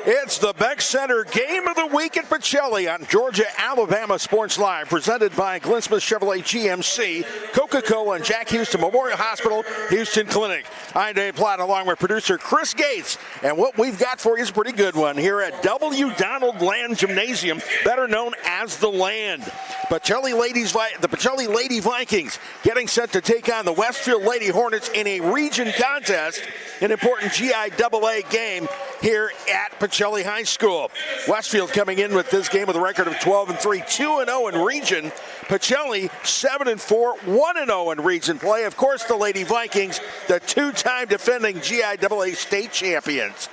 It's the Beck Center Game of the Week at Pacelli on Georgia-Alabama Sports Live, presented by Glenn Smith Chevrolet GMC, Coca-Cola, and Jack Houston Memorial Hospital, Houston Clinic. I'm Dave Platt, along with producer Chris Gates, and what we've got for you is a pretty good one here at W. Donald Land Gymnasium, better known as The Land. The Pacelli Lady Vikings getting set to take on the Westfield Lady Hornets in a region contest, an important GIAA game here at Pacelli High School. Westfield coming in with this game with a record of 12-3, 2-0 in region. Pacelli 7-4, 1-0 in region play. Of course, the Lady Vikings, the two-time defending GIAA state champions.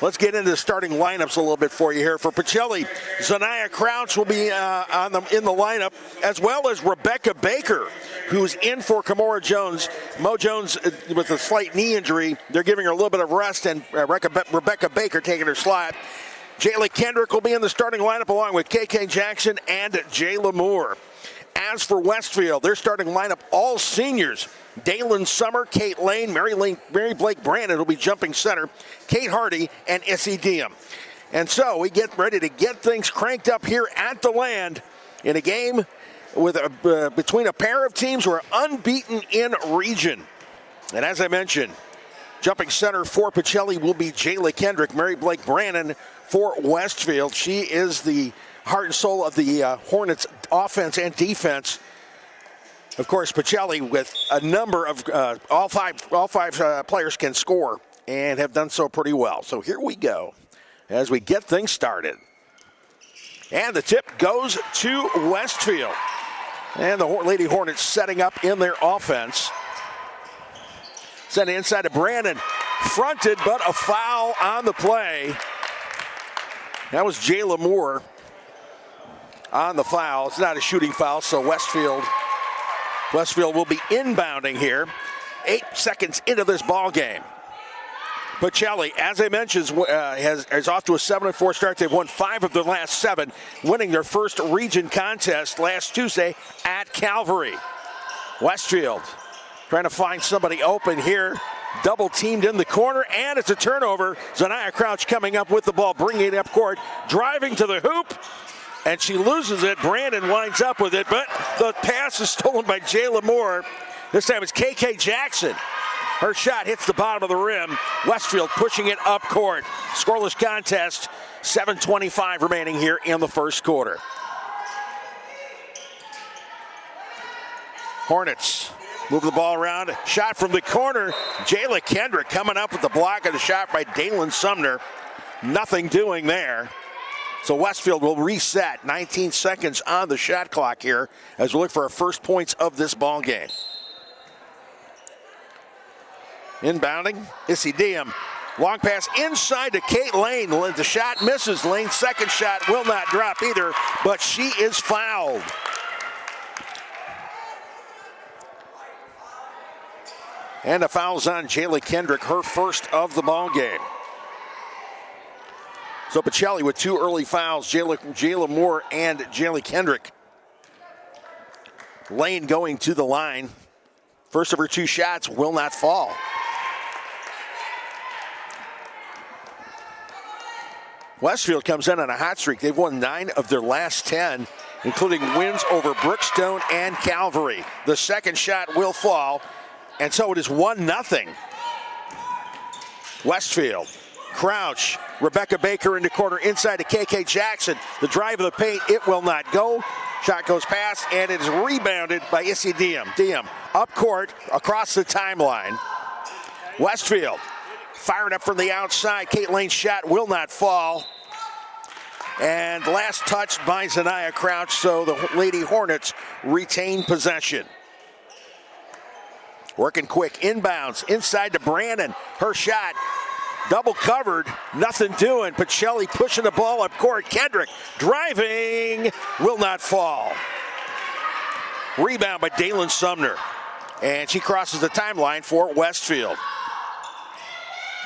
Let's get into the starting lineups a little bit for you here. For Pacelli, Zanaya Crouch will be in the lineup, as well as Rebecca Baker, who's in for Kamora Jones. Mo Jones with a slight knee injury. They're giving her a little bit of rest, and Rebecca Baker taking her slot. Jayla Kendrick will be in the starting lineup along with KK Jackson and Jayla Moore. As for Westfield, their starting lineup, all seniors. Dalen Summer, Kate Lane, Mary Blake Brandon will be jumping center, Kate Hardy, and Issy Diem. And so we get ready to get things cranked up here at the Land in a game with between a pair of teams who are unbeaten in region. And as I mentioned, jumping center for Pacelli will be Jayla Kendrick. Mary Blake Brandon for Westfield. She is the heart and soul of the Hornets offense and defense. Of course, Pacelli with a number of all five players can score and have done so pretty well. So here we go as we get things started. And the tip goes to Westfield. And the Lady Hornets setting up in their offense. Sent inside to Brandon. Fronted, but a foul on the play. That was Jayla Moore on the foul. It's not a shooting foul, so Westfield will be inbounding here. 8 seconds into this ball game. Pacelli, as I mentioned, is off to a 7-4 start. They've won 5 of their last 7, winning their first region contest last Tuesday at Calvary. Westfield trying to find somebody open here. Double teamed in the corner, and it's a turnover. Zanaya Crouch coming up with the ball, bringing it up court, driving to the hoop, and she loses it. Brandon winds up with it, but the pass is stolen by Jayla Moore. This time it's KK Jackson. Her shot hits the bottom of the rim. Westfield pushing it up court. Scoreless contest, 7:25 remaining here in the first quarter. Hornets move the ball around. Shot from the corner. Jayla Kendrick coming up with the block of the shot by Dalen Sumner. Nothing doing there. So Westfield will reset. 19 seconds on the shot clock here as we look for our first points of this ball game. Inbounding, Issy Diem. Long pass inside to Kate Lane. The shot misses. Lane's second shot will not drop either, but she is fouled. And the foul's on Jayla Kendrick, her first of the ball game. So Pacelli with 2 early fouls, Jayla Moore and Jayla Kendrick. Lane going to the line. First of her 2 shots will not fall. Westfield comes in on a hot streak. They've won 9 of their last 10, including wins over Brookstone and Calvary. The second shot will fall, and so it is 1-0. Westfield. Crouch, Rebecca Baker in the corner, inside to KK Jackson. The drive of the paint, it will not go. Shot goes past, and it is rebounded by Issy Diem. Diem up court, across the timeline. Westfield fired up from the outside. Kate Lane's shot will not fall. And last touch by Zanaya Crouch, so the Lady Hornets retain possession. Working quick, inbounds, inside to Brandon. Her shot. Double covered, nothing doing. Pacelli pushing the ball up court. Kendrick driving, will not fall. Rebound by Dalen Sumner. And she crosses the timeline for Westfield.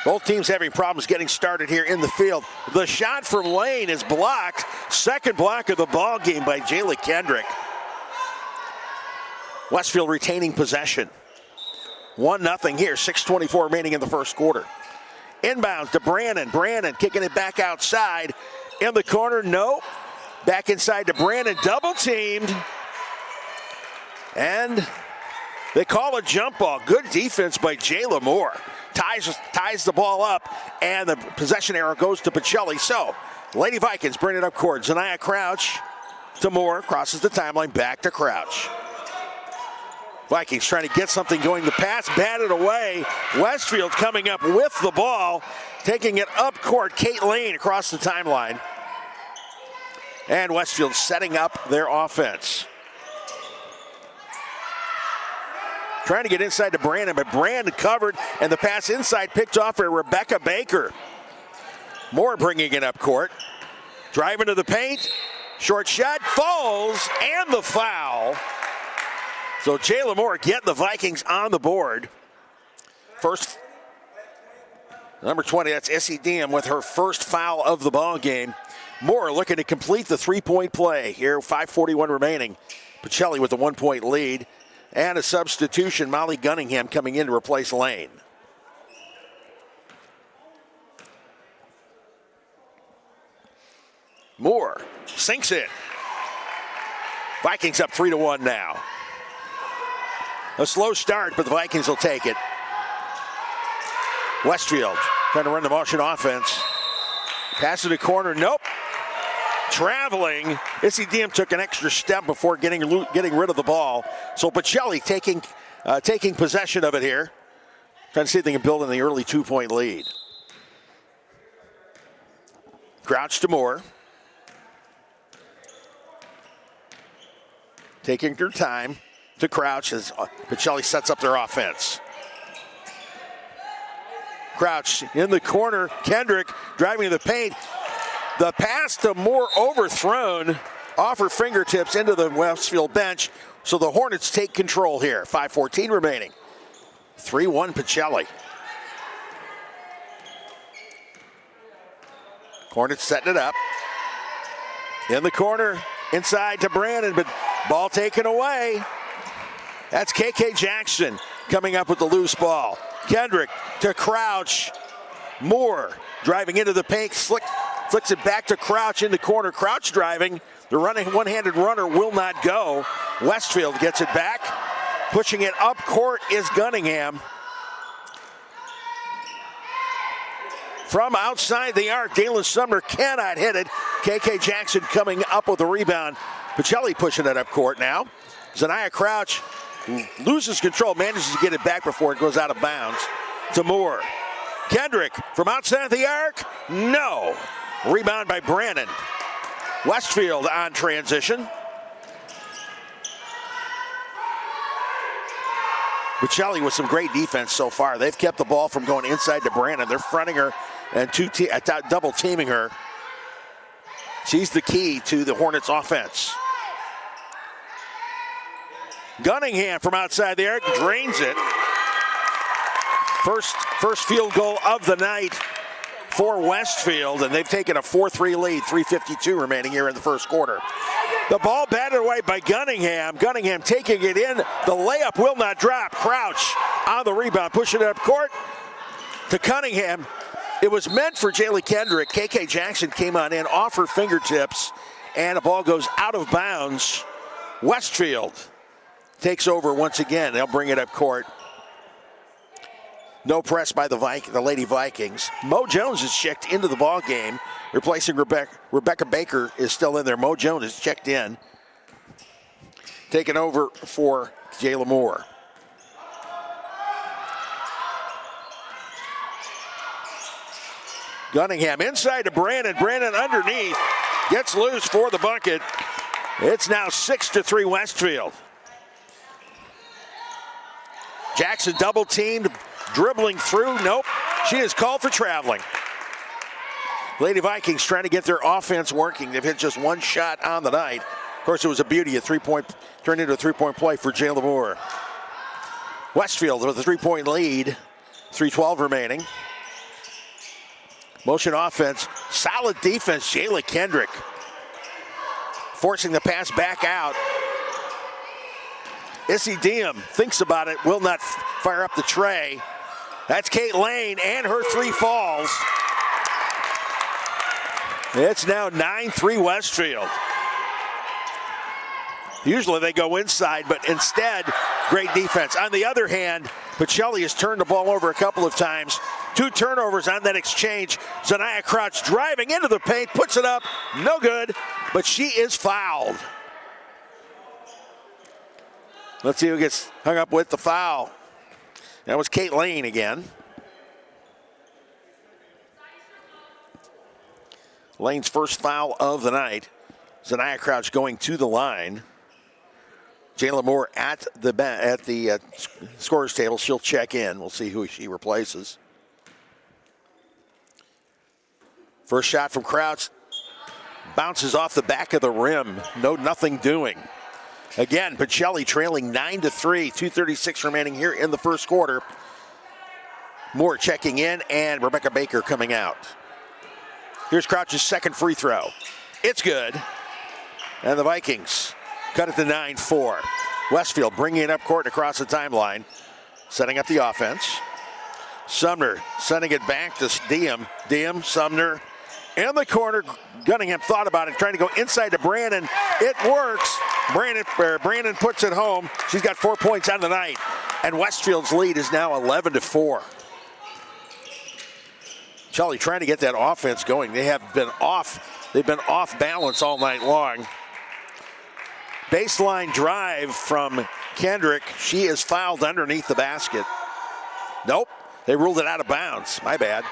Both teams having problems getting started here in the field. The shot from Lane is blocked. Second block of the ball game by Jayla Kendrick. Westfield retaining possession. 1-0 here, 6:24 remaining in the first quarter. Inbounds to Brandon. Brandon kicking it back outside. In the corner, no. Back inside to Brandon, double teamed. And they call a jump ball. Good defense by Jayla Moore. Ties the ball up, and the possession arrow goes to Pacelli. So, Lady Vikings bring it up court. Zanaya Crouch to Moore, crosses the timeline, back to Crouch. Vikings trying to get something going. The pass batted away. Westfield coming up with the ball, taking it up court. Kate Lane across the timeline. And Westfield setting up their offense. Trying to get inside to Brandon, but Brandon covered, and the pass inside picked off by Rebecca Baker. Moore bringing it up court. Driving to the paint. Short shot falls, and the foul. So Jayla Moore getting the Vikings on the board. First, number 20, that's Essie Diem with her first foul of the ball game. Moore looking to complete the three-point play here, 5:41 remaining. Pacelli with a 1-point lead. And a substitution, Molly Gunningham coming in to replace Lane. Moore sinks it. Vikings up 3-1 now. A slow start, but the Vikings will take it. Westfield trying to run the motion offense. Pass to the corner, nope. Traveling, Issy Diem took an extra step before getting rid of the ball. So Pacelli taking possession of it here. Trying to see if they can build in the early 2-point lead. Crouch to Moore. Taking her time to Crouch as Pacelli sets up their offense. Crouch in the corner. Kendrick driving to the paint. The pass to Moore overthrown off her fingertips into the Westfield bench. So the Hornets take control here. 5:14 remaining. 3-1 Pacelli. Hornets setting it up. In the corner, inside to Brandon, but ball taken away. That's KK Jackson coming up with the loose ball. Kendrick to Crouch. Moore driving into the paint, flicks it back to Crouch in the corner. Crouch driving. The running one-handed runner will not go. Westfield gets it back. Pushing it up court is Gunningham. From outside the arc, Dalen Sumner cannot hit it. KK Jackson coming up with the rebound. Pacelli pushing it up court now. Zanaya Crouch loses control, manages to get it back before it goes out of bounds to Moore. Kendrick from outside the arc, no. Rebound by Brandon. Westfield on transition. Pacelli with some great defense so far. They've kept the ball from going inside to Brandon. They're fronting her and double teaming her. She's the key to the Hornets offense. Gunningham from outside the arc drains it. First field goal of the night for Westfield, and they've taken a 4-3 lead, 3:52 remaining here in the first quarter. The ball batted away by Gunningham. Gunningham taking it in. The layup will not drop. Crouch on the rebound, pushing it up court to Cunningham. It was meant for Jaylee Kendrick. KK Jackson came on in off her fingertips, and the ball goes out of bounds. Westfield takes over once again. They'll bring it up court. No press by the Lady Vikings. Mo Jones is checked into the ball game, replacing Rebecca Baker is still in there. Mo Jones is checked in, taking over for Jayla Moore. Gunningham inside to Brandon. Brandon underneath gets loose for the bucket. It's now 6-3 Westfield. Jackson double teamed. Dribbling through, nope. She is called for traveling. Lady Vikings trying to get their offense working. They've hit just one shot on the night. Of course, it was a beauty, turned into a three-point play for Jayla Moore. Westfield with a three-point lead, 3:12 remaining. Motion offense, solid defense, Jayla Kendrick. Forcing the pass back out. Issy Diem thinks about it, will not fire up the tray. That's Kate Lane and her 3 falls. It's now 9-3 Westfield. Usually they go inside, but instead, great defense. On the other hand, Pacelli has turned the ball over a couple of times. 2 turnovers on that exchange. Zanaya Crouch driving into the paint, puts it up, no good, but she is fouled. Let's see who gets hung up with the foul. That was Kate Lane again. Lane's first foul of the night. Zanaya Crouch going to the line. Jayla Moore at the scorer's table. She'll check in. We'll see who she replaces. First shot from Crouch bounces off the back of the rim. Nothing doing. Again, Pacelli trailing 9-3. 2:36 remaining here in the first quarter. Moore checking in, and Rebecca Baker coming out. Here's Crouch's second free throw. It's good. And the Vikings cut it to 9-4. Westfield bringing it up court across the timeline. Setting up the offense. Sumner sending it back to Diem. Diem, Sumner in the corner. Gunningham thought about it, trying to go inside to Brandon. It works. Brandon puts it home. She's got 4 points on the night. And Westfield's lead is now 11-4. Pacelli trying to get that offense going. They've been off balance all night long. Baseline drive from Kendrick. She is fouled underneath the basket. Nope, they ruled it out of bounds. My bad.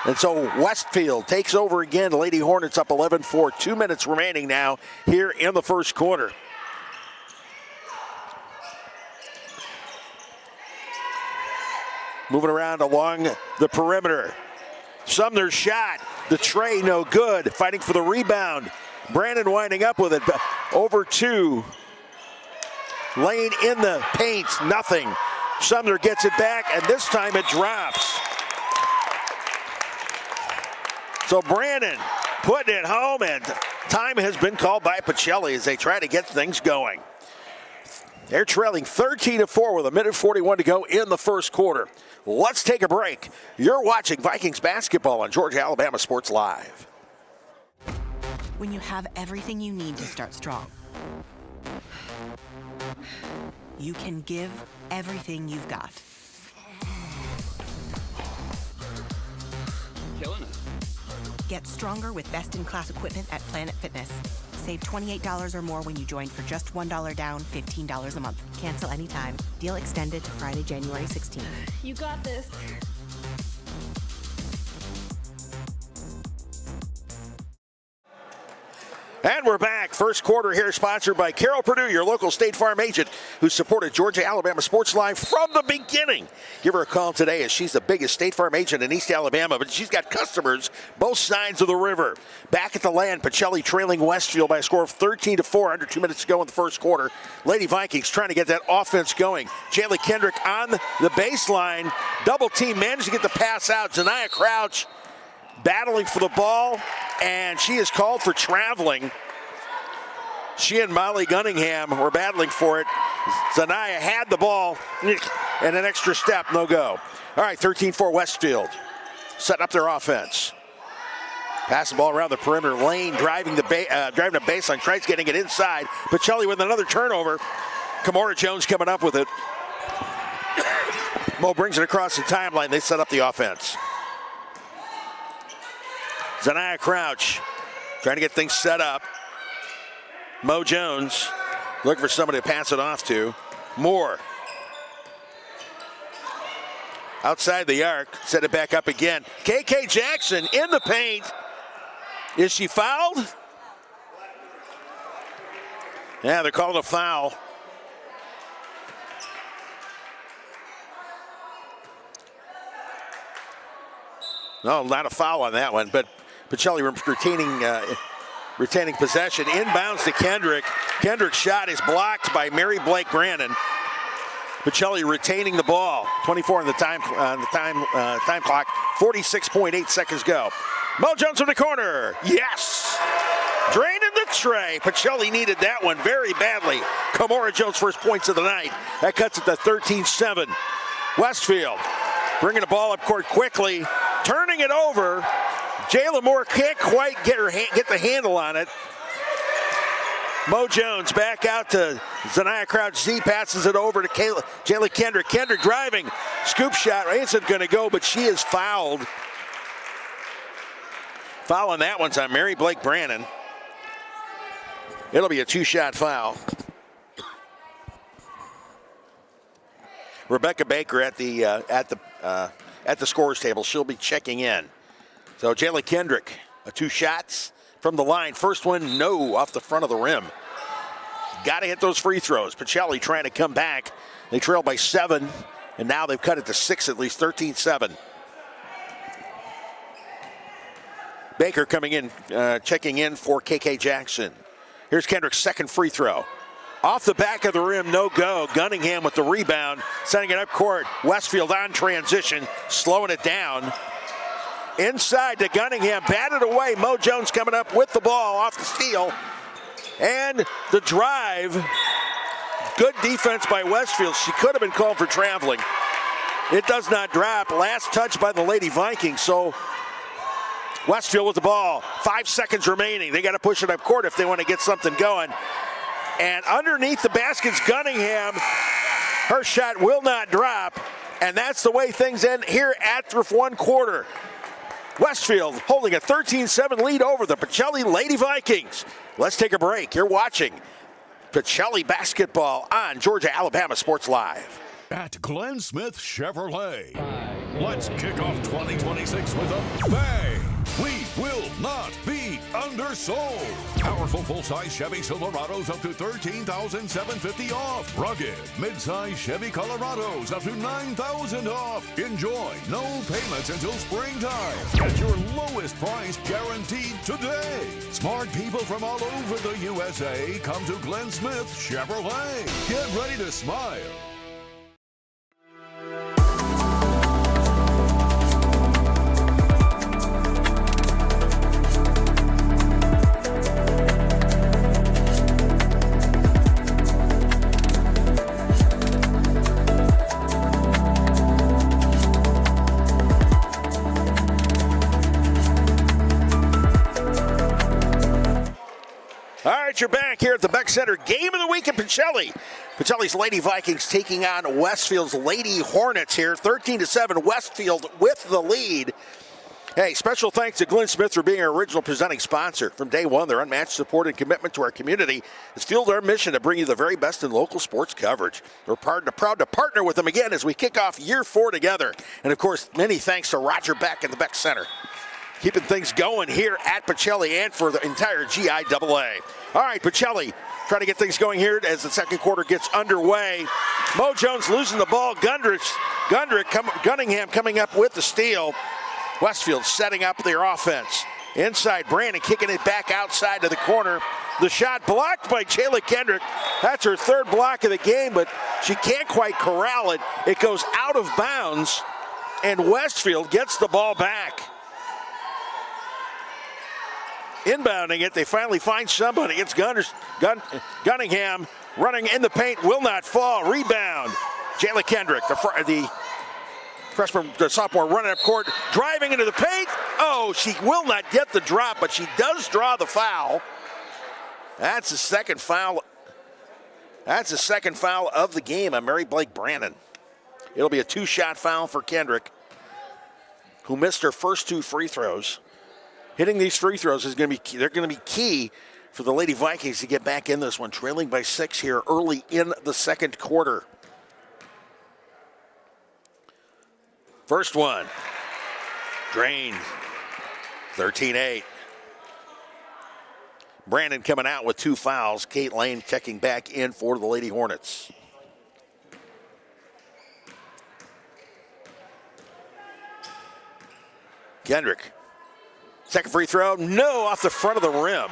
And so Westfield takes over again. Lady Hornets up 11-4. 2 minutes remaining now here in the first quarter. Moving around along the perimeter. Sumner's shot. The tray no good. Fighting for the rebound. Brandon winding up with it. Over 2. Lane in the paint. Nothing. Sumner gets it back, and this time it drops. So Brandon putting it home, and time has been called by Pacelli as they try to get things going. They're trailing 13-4 with 1:41 to go in the first quarter. Let's take a break. You're watching Vikings basketball on Georgia Alabama Sports Live. When you have everything you need to start strong, you can give everything you've got. Killing it. Get stronger with best-in-class equipment at Planet Fitness. Save $28 or more when you join for just $1 down, $15 a month. Cancel anytime. Deal extended to Friday, January 16th. You got this. And we're back. First quarter here sponsored by Carol Purdue, your local State Farm agent who supported Georgia Alabama Sports Live from the beginning. Give her a call today as she's the biggest State Farm agent in East Alabama, but she's got customers both sides of the river. Back at the land, Pacelli trailing Westfield by a score of 13-4 under 2 minutes to go in the first quarter. Lady Vikings trying to get that offense going. Jayla Kendrick on the baseline. Double team, managed to get the pass out. Zanaya Crouch battling for the ball, and she is called for traveling. She and Molly Gunningham were battling for it. Zanaya had the ball, and an extra step, no go. All right, 13-4 Westfield, setting up their offense. Pass the ball around the perimeter. Lane driving the baseline, tries getting it inside. Pacelli with another turnover. Kamora Jones coming up with it. Mo brings it across the timeline. They set up the offense. Zanaya Crouch trying to get things set up. Mo Jones looking for somebody to pass it off to. Moore. Outside the arc, set it back up again. KK Jackson in the paint. Is she fouled? Yeah, they're calling a foul. No, not a foul on that one, but Pacelli retaining possession. Inbounds to Kendrick. Kendrick's shot is blocked by Mary Blake Brannon. Pacelli retaining the ball. 24 on the time clock. 46.8 seconds go. Mo Jones from the corner. Yes. Draining the tray. Pacelli needed that one very badly. Kamora Jones first points of the night. That cuts it to 13-7. Westfield bringing the ball up court quickly, turning it over. Jayla Moore can't quite get the handle on it. Mo Jones back out to Zanaya Crouch-Z, passes it over to Jayla Kendrick. Kendrick driving, scoop shot isn't going to go, but she is fouled. Foul on that one's on Mary Blake Brannon. It'll be a 2-shot foul. Rebecca Baker at the scores table. She'll be checking in. So Jayla Kendrick, 2 shots from the line. First one, no, off the front of the rim. Got to hit those free throws. Pacelli trying to come back. They trail by 7, and now they've cut it to 6 at least, 13-7. Baker coming in, checking in for KK Jackson. Here's Kendrick's second free throw. Off the back of the rim, no go. Gunningham with the rebound, sending it up court. Westfield on transition, slowing it down. Inside to Gunningham, batted away. Mo Jones coming up with the ball off the steal. And the drive. Good defense by Westfield. She could have been called for traveling. It does not drop. Last touch by the Lady Vikings. So Westfield with the ball. 5 seconds remaining. They got to push it up court if they want to get something going. And underneath the basket's Gunningham. Her shot will not drop. And that's the way things end here at the 1 quarter. Westfield holding a 13-7 lead over the Pacelli Lady Vikings. Let's take a break. You're watching Pacelli basketball on Georgia Alabama Sports Live. At Glenn Smith Chevrolet, let's kick off 2026 with a bang. We will not be undersold. Powerful full-size Chevy Silverados up to $13,750 off. Rugged mid-size Chevy Colorados up to $9,000 off. Enjoy no payments until springtime. Get your lowest price guaranteed today. Smart people from all over the USA come to Glenn Smith Chevrolet. Get ready to smile. All right, you're back here at the Beck Center. Game of the week in Pacelli. Pacelli's Lady Vikings taking on Westfield's Lady Hornets here. 13-7, Westfield with the lead. Hey, special thanks to Glenn Smith for being our original presenting sponsor. From day one, their unmatched support and commitment to our community has fueled our mission to bring you the very best in local sports coverage. We're proud to partner with them again as we kick off year 4 together. And, of course, many thanks to Roger Beck and the Beck Center, keeping things going here at Pacelli and for the entire GIAA. All right, Pacelli trying to get things going here as the second quarter gets underway. Mo Jones losing the ball. Gunningham coming up with the steal. Westfield setting up their offense. Inside, Brandon kicking it back outside to the corner. The shot blocked by Jayla Kendrick. That's her 3rd block of the game, but she can't quite corral it. It goes out of bounds, and Westfield gets the ball back. Inbounding it, they finally find somebody. It's Gunningham running in the paint, will not fall. Rebound. Jayla Kendrick, the freshman, the sophomore, running up court, driving into the paint. Oh, she will not get the drop, but she does draw the foul. That's the second foul. That's the second foul of the game on Mary Blake Brannon. It'll be a 2-shot foul for Kendrick, who missed her first 2 free throws. Hitting these free throws is going to be key for the Lady Vikings to get back in this one, trailing by 6 here early in the second quarter. First one, drained, 13-8. Brandon coming out with 2 fouls. Kate Lane checking back in for the Lady Hornets. Kendrick. Second free throw, no, off the front of the rim.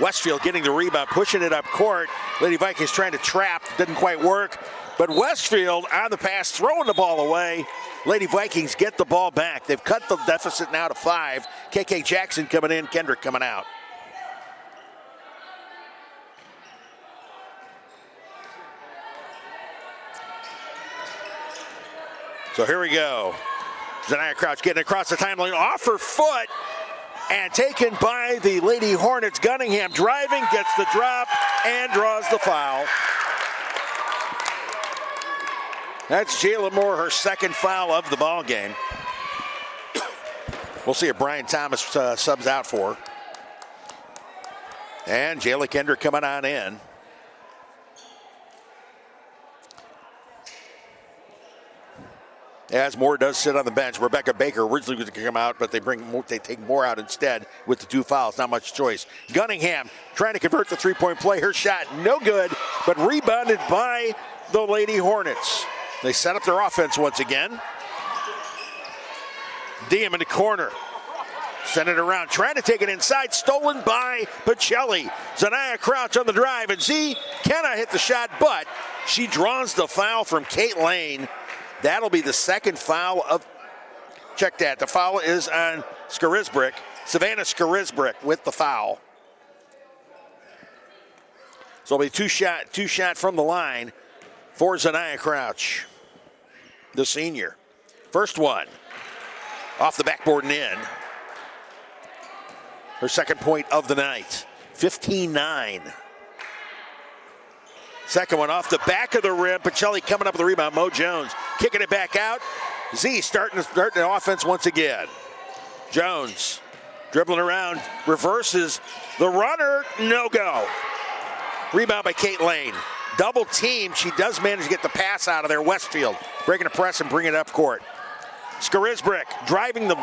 Westfield getting the rebound, pushing it up court. Lady Vikings trying to trap, didn't quite work. But Westfield on the pass, throwing the ball away. Lady Vikings get the ball back. They've cut the deficit now to 5. KK Jackson coming in, Kendrick coming out. So here we go. Zaniah Crouch getting across the timeline off her foot and taken by the Lady Hornets. Gunningham driving, gets the drop, and draws the foul. That's Jayla Moore, her second foul of the ball game. We'll see if Brian Thomas subs out for her. And Jayla Kendrick coming on in. As Moore does sit on the bench. Rebecca Baker originally was going to come out, but they take Moore out instead with the 2 fouls. Not much choice. Gunningham trying to convert the three-point play. Her shot no good, but rebounded by the Lady Hornets. They set up their offense once again. Diem in the corner. Send it around, trying to take it inside, stolen by Pacelli. Zaniah Crouch on the drive, and Z cannot hit the shot, but she draws the foul from Kate Lane. That'll be the second foul of, check that, the foul is on Skarisbrick. Savannah Skarisbrick with the foul. So it'll be two shot from the line for Zaniah Crouch, the senior. First one, off the backboard and in. Her second point of the night, 15-9. Second one off the back of the rim. Pacelli coming up with the rebound. Mo Jones kicking it back out. Z starting the offense once again. Jones dribbling around, reverses the runner, no go. Rebound by Kate Lane. Double team. She does manage to get the pass out of there. Westfield breaking a press and bringing it up court. Skarisbrick driving the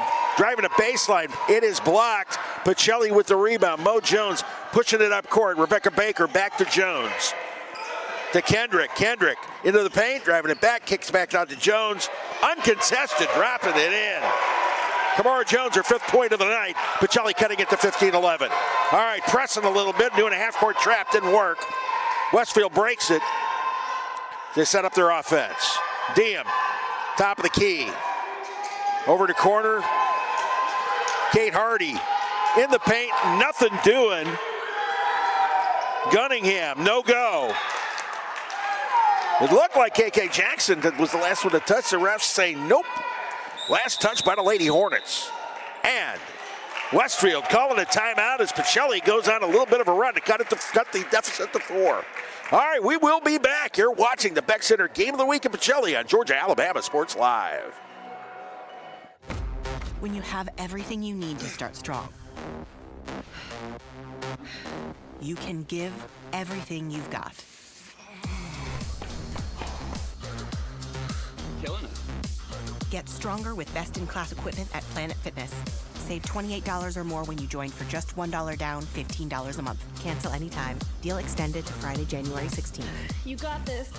baseline. It is blocked. Pacelli with the rebound. Mo Jones pushing it up court. Rebecca Baker back to Jones. To Kendrick. Kendrick into the paint, driving it back, kicks back out to Jones. Uncontested, dropping it in. Kamara Jones, her 5th point of the night. Pacelli cutting it to 15-11. All right, pressing a little bit, doing a half-court trap, didn't work. Westfield breaks it. They set up their offense. Diem, top of the key. Over to corner. Kate Hardy in the paint, nothing doing. Gunningham, no go. It looked like KK Jackson was the last one to touch. The refs say nope. Last touch by the Lady Hornets. And Westfield calling a timeout as Pacelli goes on a little bit of a run to cut the deficit to 4. All right, we will be back. You're watching the Beck Center Game of the Week in Pacelli on Georgia Alabama Sports Live. When you have everything you need to start strong, you can give everything you've got. Killing it. Get stronger with best-in-class equipment at Planet Fitness. Save $28 or more when you join for just $1 down, $15 a month. Cancel anytime. Deal extended to Friday, January 16th. You got this.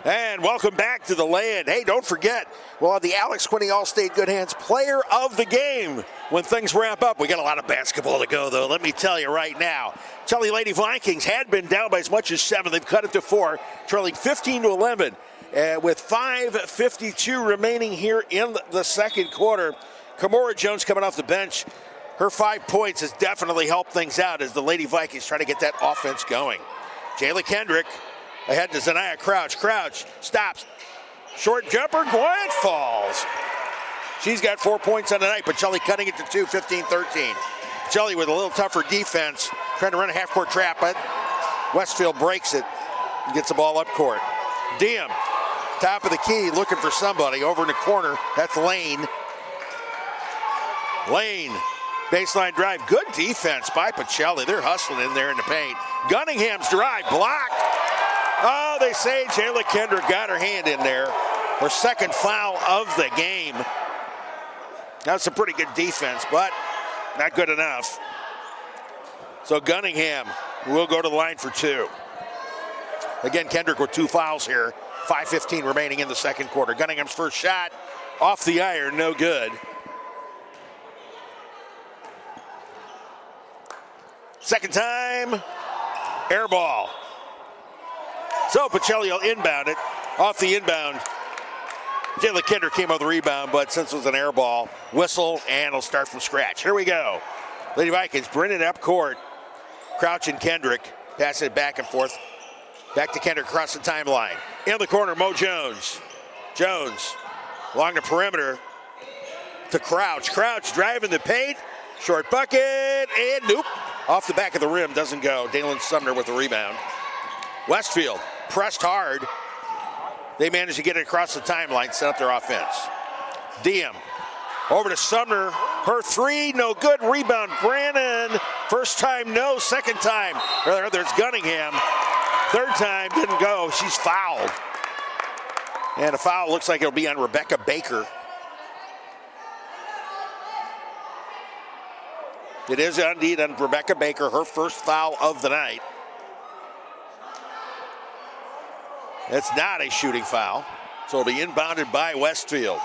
And welcome back to the land. Hey, don't forget, we'll have the Alex Quinney All-State Good Hands Player of the Game when things wrap up. We got a lot of basketball to go, though. Let me tell you right now. Pacelli Lady Vikings had been down by as much as 7. They've cut it to 4, trailing 15-11 with 5:52 remaining here in the second quarter. Kamora Jones coming off the bench. Her 5 points has definitely helped things out as the Lady Vikings try to get that offense going. Jayla Kendrick ahead to Zaniah Crouch. Crouch stops. Short jumper, Gwynn falls. She's got 4 points on the night. Pacelli cutting it to 2, 15-13. Pacelli with a little tougher defense, trying to run a half-court trap, but Westfield breaks it and gets the ball up court. Diem, top of the key, looking for somebody over in the corner. That's Lane. Lane, baseline drive. Good defense by Pacelli. They're hustling in there in the paint. Gunningham's drive blocked. Oh, they say Jayla Kendrick got her hand in there. Her second foul of the game. That's some pretty good defense, but not good enough. So Gunningham will go to the line for 2. Again, Kendrick with 2 fouls here. 5:15 remaining in the second quarter. Gunningham's first shot off the iron, no good. Second time, air ball. So Pacelli will inbound it. Off the inbound, Jayla Kendrick came off the rebound, but since it was an air ball, whistle, and it'll start from scratch. Here we go. Lady Vikings bring it up court. Crouch and Kendrick. Passing it back and forth. Back to Kendrick across the timeline. In the corner, Mo Jones. Jones along the perimeter to Crouch. Crouch driving the paint. Short bucket, and nope. Off the back of the rim, doesn't go. Dalen Sumner with the rebound. Westfield pressed hard. They managed to get it across the timeline, set up their offense. Diem over to Sumner. Her three, no good. Rebound, Brannon. First time, no. Second time, there's Gunningham. Third time, didn't go. She's fouled. And a foul looks like it'll be on Rebecca Baker. It is indeed on Rebecca Baker, her first foul of the night. It's not a shooting foul, so it'll be inbounded by Westfield.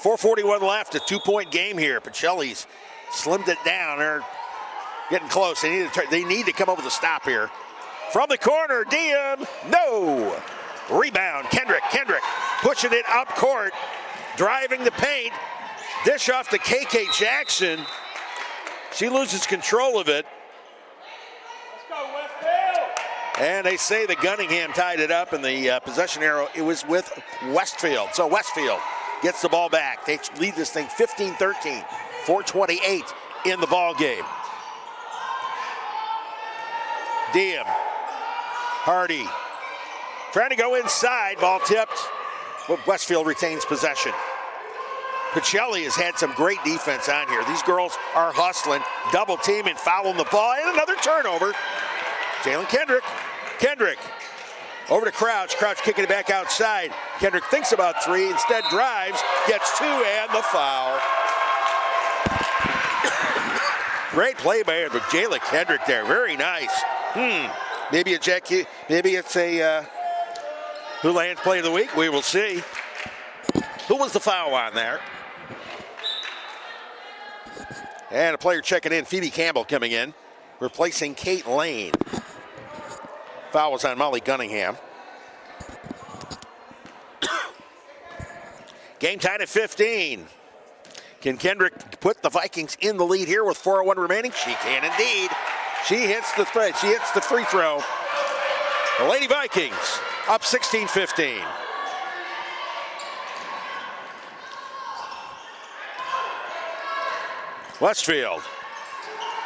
4:41 left, a 2-point game here. Pacelli's slimmed it down. They're getting close. They need to come up with a stop here. From the corner, Diem, no. Rebound, Kendrick pushing it up court, driving the paint. Dish off to KK Jackson. She loses control of it. Let's go, Westfield. And they say that Gunningham tied it up, and the possession arrow, it was with Westfield. So Westfield gets the ball back. They lead this thing 15-13, 4:28 in the ball game. Diem, Hardy, trying to go inside, ball tipped, but Westfield retains possession. Pacelli has had some great defense on here. These girls are hustling, double teaming, fouling the ball, and another turnover. Jalen Kendrick over to Crouch. Crouch kicking it back outside. Kendrick thinks about three, instead drives, gets two, and the foul. Great play by Jalen Kendrick there. Very nice. Maybe it's a Houlihan's play of the week. We will see. Who was the foul on there? And a player checking in, Phoebe Campbell coming in, replacing Kate Lane. Foul was on Molly Gunningham. Game tied at 15. Can Kendrick put the Vikings in the lead here with 4:01 remaining? She can indeed. She hits the free throw. The Lady Vikings up 16-15. Westfield,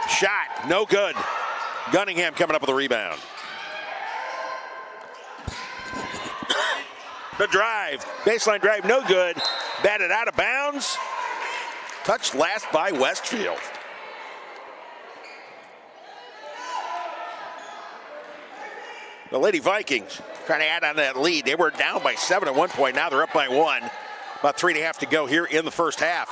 shot, no good. Gunningham coming up with a rebound. The drive, baseline drive, no good. Batted out of bounds. Touched last by Westfield. The Lady Vikings trying to add on that lead. They were down by 7 at one point. Now they're up by 1. About 3.5 to go here in the first half.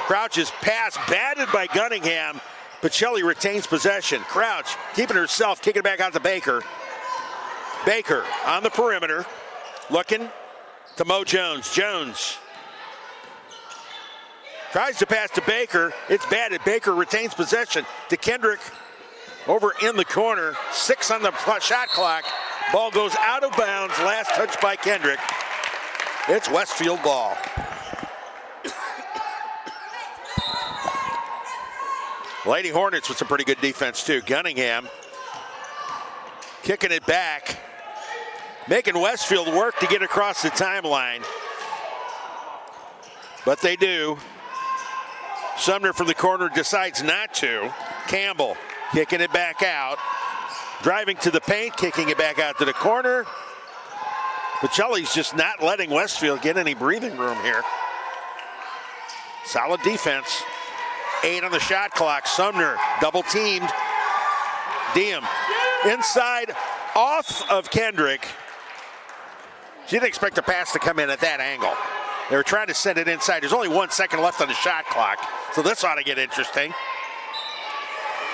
Crouch's pass batted by Gunningham. Pacelli retains possession. Crouch keeping herself, kicking it back out to Baker. Baker on the perimeter, looking to Mo Jones. Jones tries to pass to Baker. It's batted. Baker retains possession to Kendrick over in the corner. 6 on the shot clock. Ball goes out of bounds. Last touch by Kendrick. It's Westfield ball. Lady Hornets with some pretty good defense too. Gunningham kicking it back, making Westfield work to get across the timeline. But they do. Sumner from the corner decides not to. Campbell kicking it back out. Driving to the paint, kicking it back out to the corner. Pacelli's just not letting Westfield get any breathing room here. Solid defense. 8 on the shot clock. Sumner double teamed. Diem inside, off of Kendrick. She didn't expect the pass to come in at that angle. They were trying to send it inside. There's only 1 second left on the shot clock, so this ought to get interesting.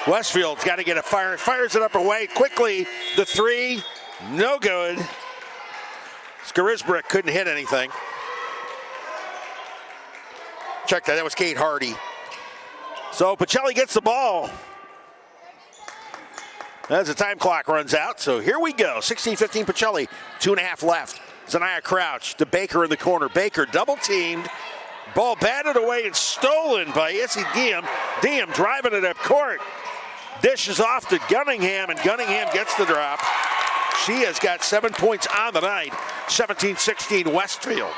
Westfield's got to get a fire. Fires it up away quickly. The three, no good. Skarisbrick couldn't hit anything. Check that. That was Kate Hardy. So Pacelli gets the ball as the time clock runs out. So here we go. 16-15 Pacelli. 2.5 left. Zanaya Crouch to Baker in the corner. Baker double teamed. Ball batted away and stolen by Issy Diem. Diem driving it up court. Dishes off to Gunningham, and Gunningham gets the drop. She has got 7 points on the night. 17-16 Westfield.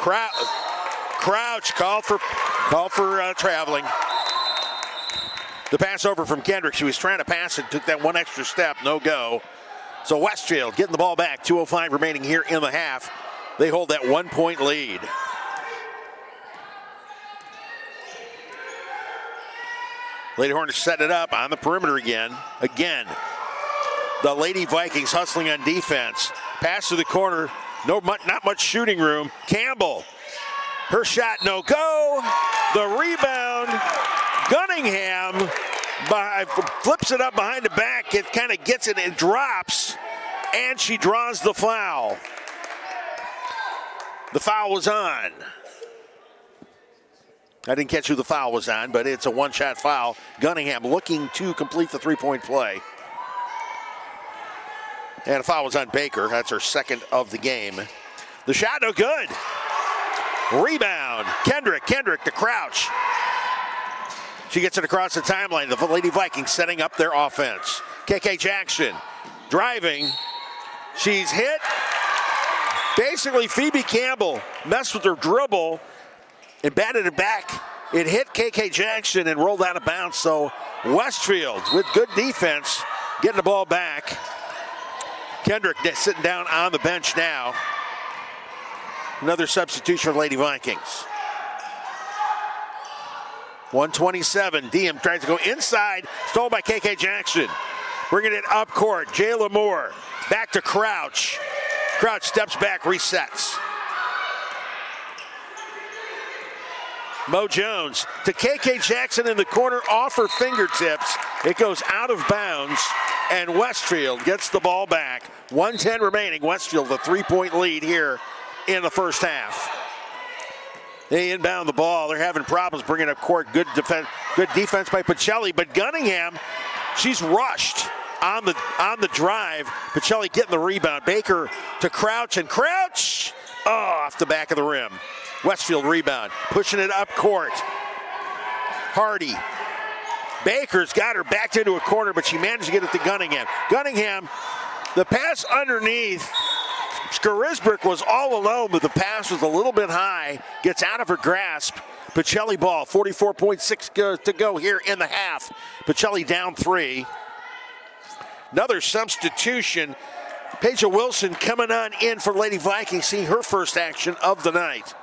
Crouch called for traveling. The pass over from Kendrick. She was trying to pass it, took that one extra step, no go. So Westfield getting the ball back. 2:05 remaining here in the half. They hold that 1 point lead. Lady Hornets set it up on the perimeter again. The Lady Vikings hustling on defense. Pass to the corner. Not much shooting room. Campbell. Her shot, no go. The rebound. Gunningham flips it up behind the back. It kind of gets it and drops. And she draws the foul. The foul was on. I didn't catch who the foul was on, but it's a one-shot foul. Gunningham looking to complete the three-point play. And a foul was on Baker. That's her second of the game. The shot, no good. Rebound. Kendrick to Crouch. She gets it across the timeline. The Lady Vikings setting up their offense. KK Jackson driving. She's hit. Basically, Phoebe Campbell messed with her dribble and batted it back. It hit KK Jackson and rolled out of bounds. So Westfield, with good defense, getting the ball back. Kendrick sitting down on the bench now. Another substitution for Lady Vikings. 127. Diem tries to go inside. Stolen by KK Jackson. Bringing it up court. Jayla Moore. Back to Crouch. Crouch steps back, resets. Mo Jones to KK Jackson in the corner off her fingertips. It goes out of bounds, and Westfield gets the ball back. 1:10 remaining. Westfield, the 3-point lead here in the first half. They inbound the ball. They're having problems bringing up court. Good defense by Pacelli, but Gunningham, she's rushed on the drive. Pacelli getting the rebound. Baker to Crouch, and Crouch off the back of the rim. Westfield rebound, pushing it up court. Hardy. Baker's got her backed into a corner, but she managed to get it to Gunningham. Gunningham, the pass underneath. Skarisbrick was all alone, but the pass was a little bit high. Gets out of her grasp. Pacelli ball, 44.6 to go here in the half. Pacelli down 3. Another substitution. Paige Wilson coming on in for Lady Vikings, seeing her first action of the night.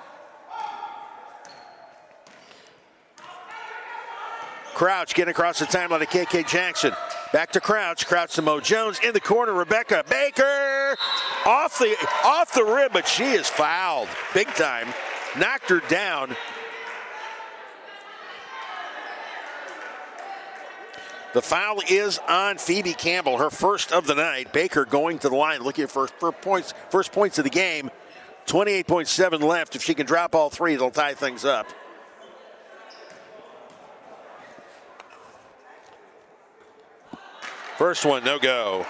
Crouch getting across the timeline to KK Jackson. Back to Crouch. Crouch to Mo Jones. In the corner, Rebecca Baker. Off the rim, but she is fouled big time. Knocked her down. The foul is on Phoebe Campbell, her first of the night. Baker going to the line, looking for first points of the game. 28.7 left. If she can drop all 3, it'll tie things up. First one, no go.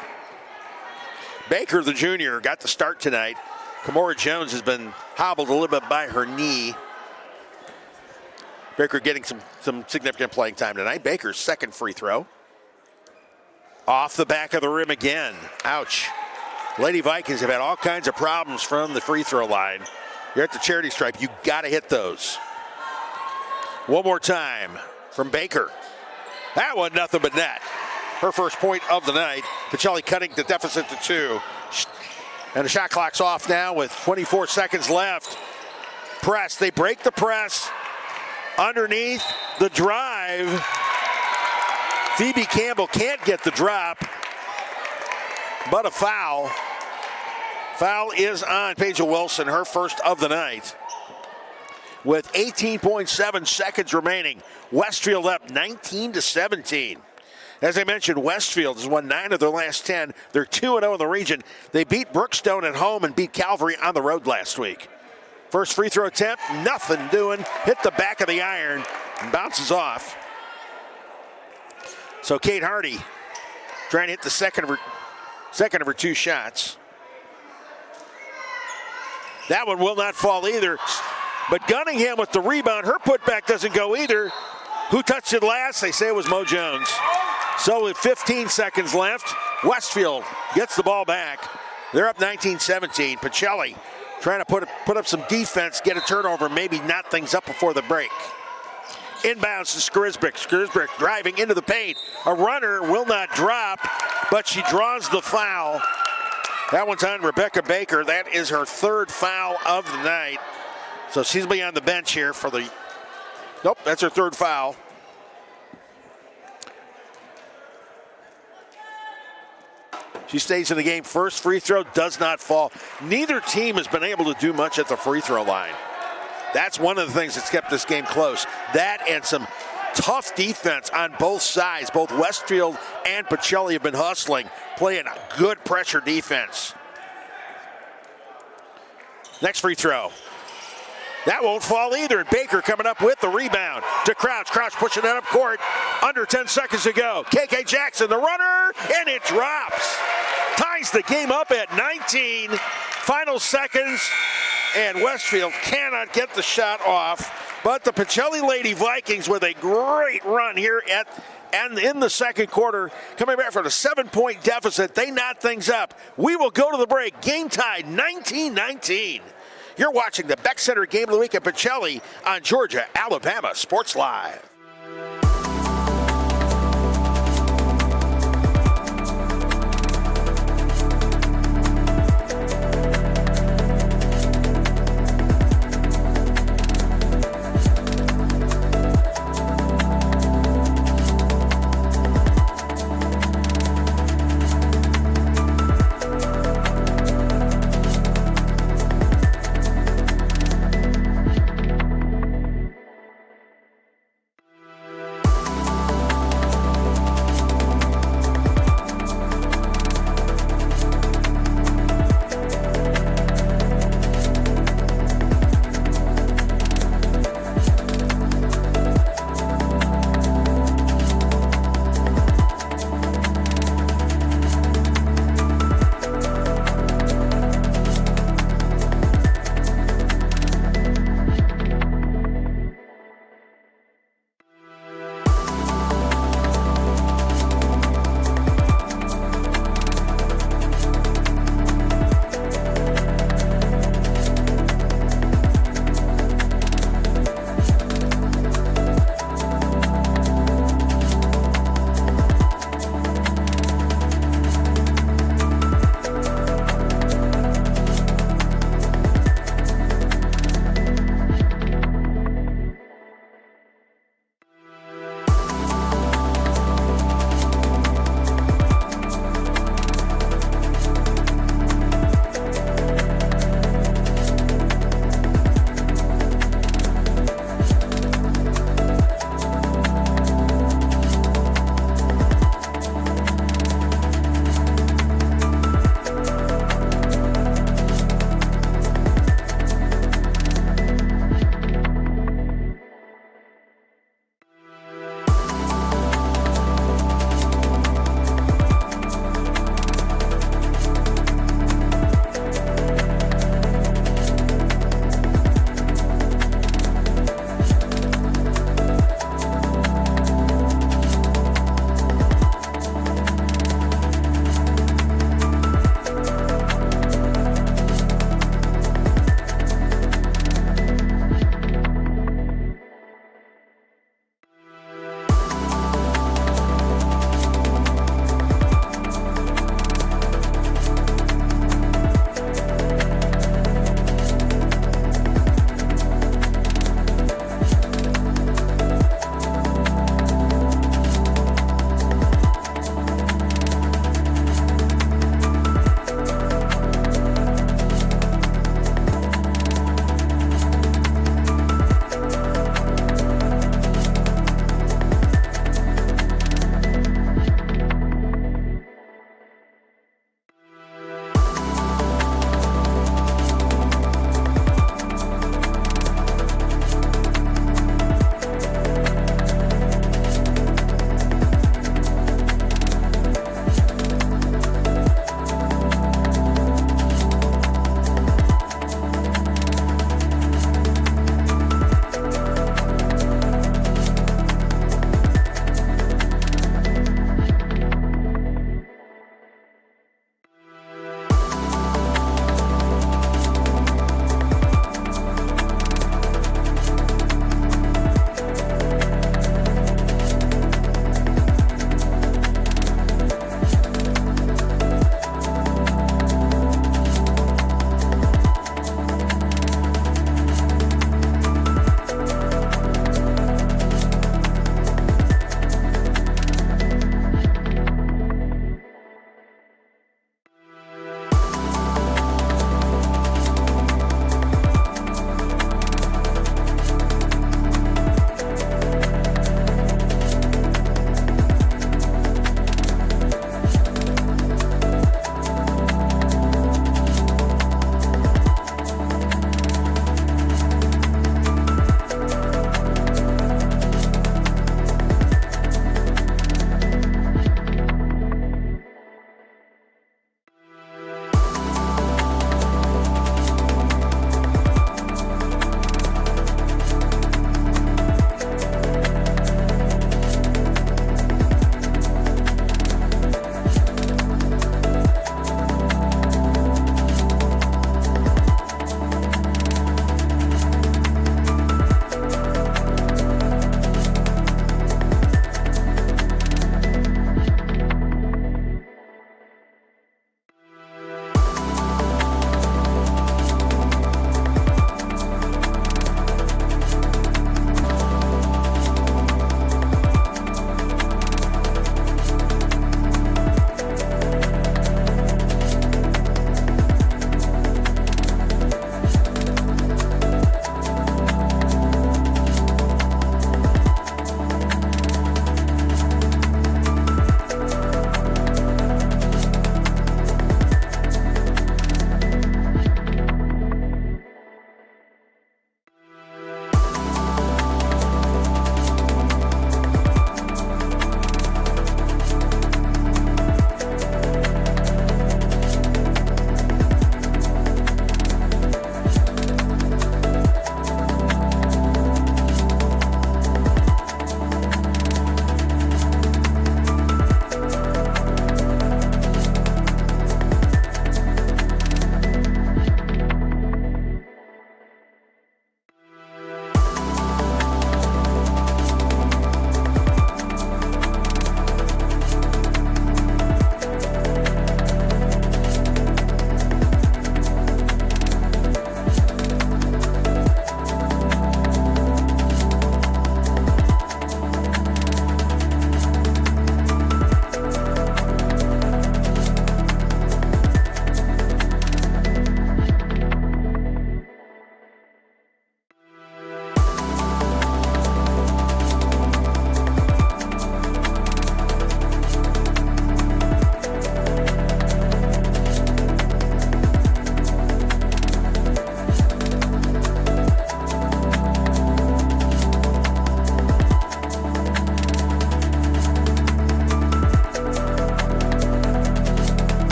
Baker, the junior, got the start tonight. Kimora Jones has been hobbled a little bit by her knee. Baker getting some significant playing time tonight. Baker's second free throw. Off the back of the rim again. Ouch. Lady Vikings have had all kinds of problems from the free throw line. You're at the charity stripe. You got to hit those. One more time from Baker. That one, nothing but net. Her first point of the night. Pacelli cutting the deficit to 2. And the shot clock's off now with 24 seconds left. Press. They break the press. Underneath the drive. Phoebe Campbell can't get the drop. But a foul. Foul is on Paige Wilson, her first of the night. With 18.7 seconds remaining. Westfield up 19-17. As I mentioned, Westfield has won 9 of their last 10. They're 2-0 in the region. They beat Brookstone at home and beat Calvary on the road last week. First free throw attempt, nothing doing. Hit the back of the iron and bounces off. So Kate Hardy trying to hit the second of her 2 shots. That one will not fall either. But Gunningham with the rebound. Her putback doesn't go either. Who touched it last? They say it was Mo Jones. So with 15 seconds left, Westfield gets the ball back. They're up 19-17. Pacelli trying to put up some defense, get a turnover, maybe knot things up before the break. Inbounds to Skrzbik. Skrzbik driving into the paint. A runner will not drop, but she draws the foul. That one's on Rebecca Baker. That is her third foul of the night. So she's be on the bench here for the... Nope, that's her third foul. She stays in the game. First free throw does not fall. Neither team has been able to do much at the free throw line. That's one of the things that's kept this game close. That and some tough defense on both sides. Both Westfield and Pacelli have been hustling, playing a good pressure defense. Next free throw. That won't fall either. And Baker coming up with the rebound to Crouch. Crouch pushing that up court. Under 10 seconds to go. KK Jackson, the runner, and it drops. Ties the game up at 19. Final seconds, and Westfield cannot get the shot off. But the Pacelli Lady Vikings with a great run here and in the second quarter, coming back from a 7-point deficit, they knot things up. We will go to the break. Game tied 19-19. You're watching the Beck Center Game of the Week at Pacelli on Georgia, Alabama Sports Live.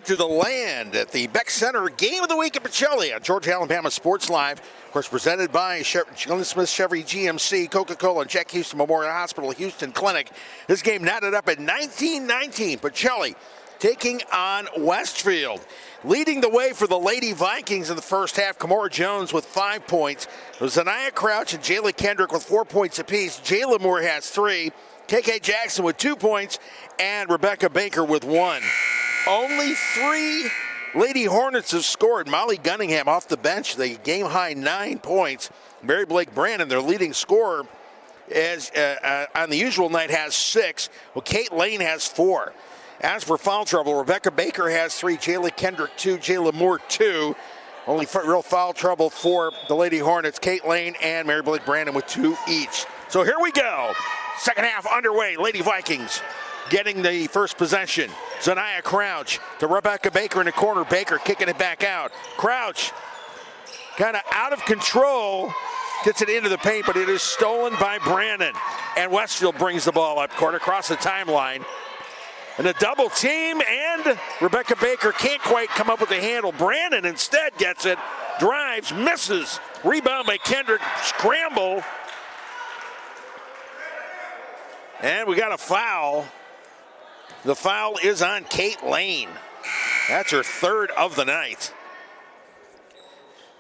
back to the land at the Beck Center Game of the Week at Pacelli on Georgia Alabama Sports Live. Of course, presented by Glenn Smith Chevy GMC, Coca-Cola, and Jack Houston Memorial Hospital Houston Clinic. This game knotted up at 19-19. Pacelli taking on Westfield. Leading the way for the Lady Vikings in the first half, Kamora Jones with 5 points. Zanaya Crouch and Jayla Kendrick with 4 points apiece. Jayla Moore has 3. KK Jackson with 2 points. And Rebecca Baker with 1. Only 3 Lady Hornets have scored. Molly Gunningham off the bench, the game-high 9 points. Mary Blake Brandon, their leading scorer, is on the usual night has 6. Well, Kate Lane has 4. As for foul trouble, Rebecca Baker has 3, Jayla Kendrick 2, Jayla Moore 2. Only real foul trouble for the Lady Hornets, Kate Lane and Mary Blake Brandon with 2 each. So here we go. Second half underway. Lady Vikings getting the first possession. Zanaya Crouch to Rebecca Baker in the corner. Baker kicking it back out. Crouch kind of out of control. Gets it into the paint, but it is stolen by Brandon. And Westfield brings the ball up court across the timeline. And a double team, and Rebecca Baker can't quite come up with the handle. Brandon instead gets it, drives, misses. Rebound by Kendrick, scramble. And we got a foul. The foul is on Kate Lane. That's her 3rd of the night.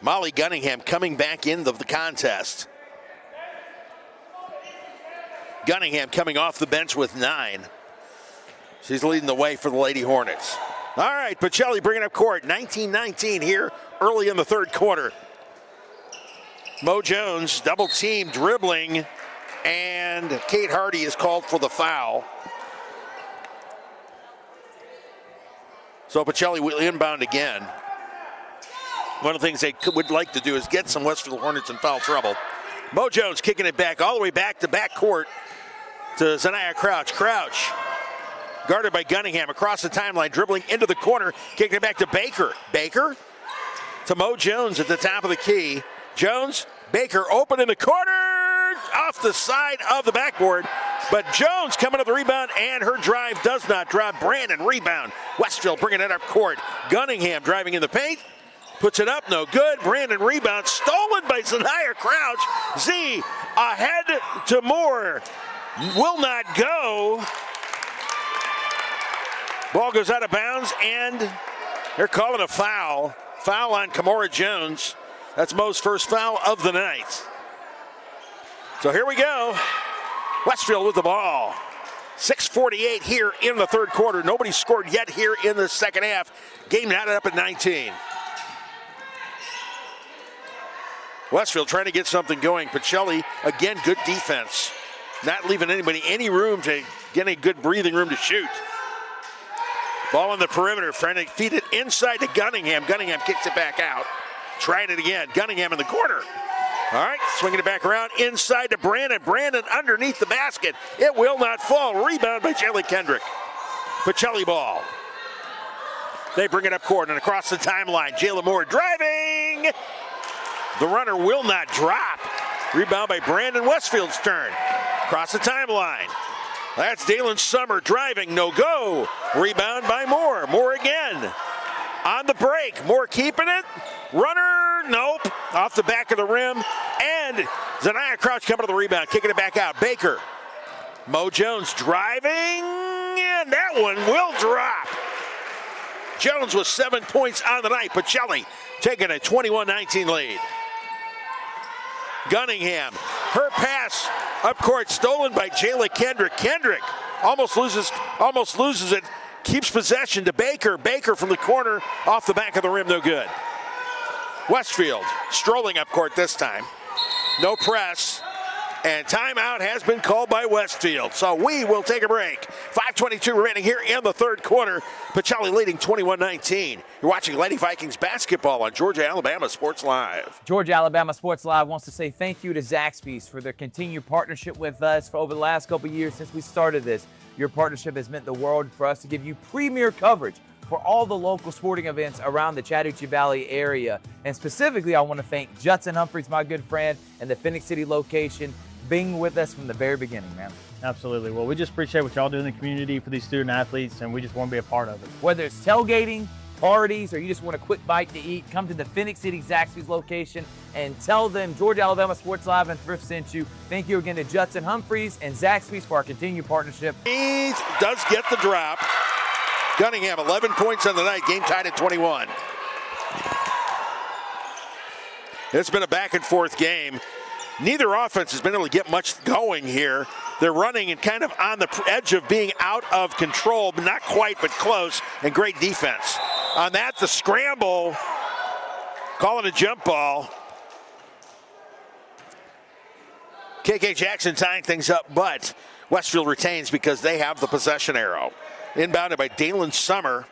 Molly Gunningham coming back into the contest. Gunningham coming off the bench with 9. She's leading the way for the Lady Hornets. All right, Pacelli bringing up court. 19-19 here early in the third quarter. Mo Jones, double team, dribbling, and Kate Hardy is called for the foul. So Pacelli will inbound again. One of the things they would like to do is get some Westfield Hornets in foul trouble. Mo Jones kicking it back all the way back to backcourt to Zanaya Crouch. Crouch guarded by Gunningham across the timeline, dribbling into the corner, kicking it back to Baker. Baker to Mo Jones at the top of the key. Jones, Baker open in the corner, off the side of the backboard. But Jones coming to the rebound, and her drive does not drop. Brandon rebound. Westfield bringing it up court. Gunningham driving in the paint. Puts it up, no good. Brandon rebound, stolen by Zanaya Crouch. Z ahead to Moore. Will not go. Ball goes out of bounds, and they're calling a foul. Foul on Kamora Jones. That's Mo's first foul of the night. So here we go. Westfield with the ball. 6:48 here in the third quarter. Nobody scored yet here in the second half. Game knotted up at 19. Westfield trying to get something going. Pacelli, again, good defense. Not leaving anybody any room to get any good breathing room to shoot. Ball on the perimeter, trying to feed it inside to Gunningham. Gunningham kicks it back out. Trying it again. Gunningham in the corner. All right, swinging it back around inside to Brandon. Brandon underneath the basket. It will not fall. Rebound by Jayla Kendrick. Pacelli ball. They bring it up court and across the timeline. Jayla Moore driving. The runner will not drop. Rebound by Brandon. Westfield's turn. Across the timeline. That's Dalen Summer driving, no go. Rebound by Moore. Moore again. On the break, Moore keeping it. Runner, nope. Off the back of the rim. And Zanaya Crouch coming to the rebound, kicking it back out. Baker. Mo Jones driving, and that one will drop. Jones with 7 points on the night. Pacelli taking a 21-19 lead. Gunningham, her pass up court stolen by Jayla Kendrick. Kendrick almost loses it, keeps possession to Baker. Baker from the corner off the back of the rim, no good. Westfield strolling up court this time. No press. And timeout has been called by Westfield. So we will take a break. 5:22 remaining here in the third quarter. Pacelli leading 21-19. You're watching Lady Vikings basketball on Georgia Alabama Sports Live. Georgia Alabama Sports Live wants to say thank you to Zaxby's for their continued partnership with us for over the last couple years since we started this. Your partnership has meant the world for us to give you premier coverage for all the local sporting events around the Chattahoochee Valley area. And specifically, I want to thank Judson Humphreys, my good friend, and the Phoenix City location. being with us from the very beginning, man. Absolutely. Well, we just appreciate what y'all do in the community for these student athletes, and we just want to be a part of it. Whether it's tailgating, parties, or you just want a quick bite to eat, come to the Phoenix City Zaxby's location and tell them Georgia Alabama Sports Live and Thrift sent you. Thank you again to Judson Humphreys and Zaxby's for our continued partnership. He does get the drop. Gunningham, 11 points on the night, game tied at 21. It's been a back and forth game. Neither offense has been able to get much going here. They're running and kind of on the edge of being out of control, but not quite, but close, and great defense. On that, the scramble, calling a jump ball. KK Jackson tying things up, but Westfield retains because they have the possession arrow. Inbounded by Dalen Summer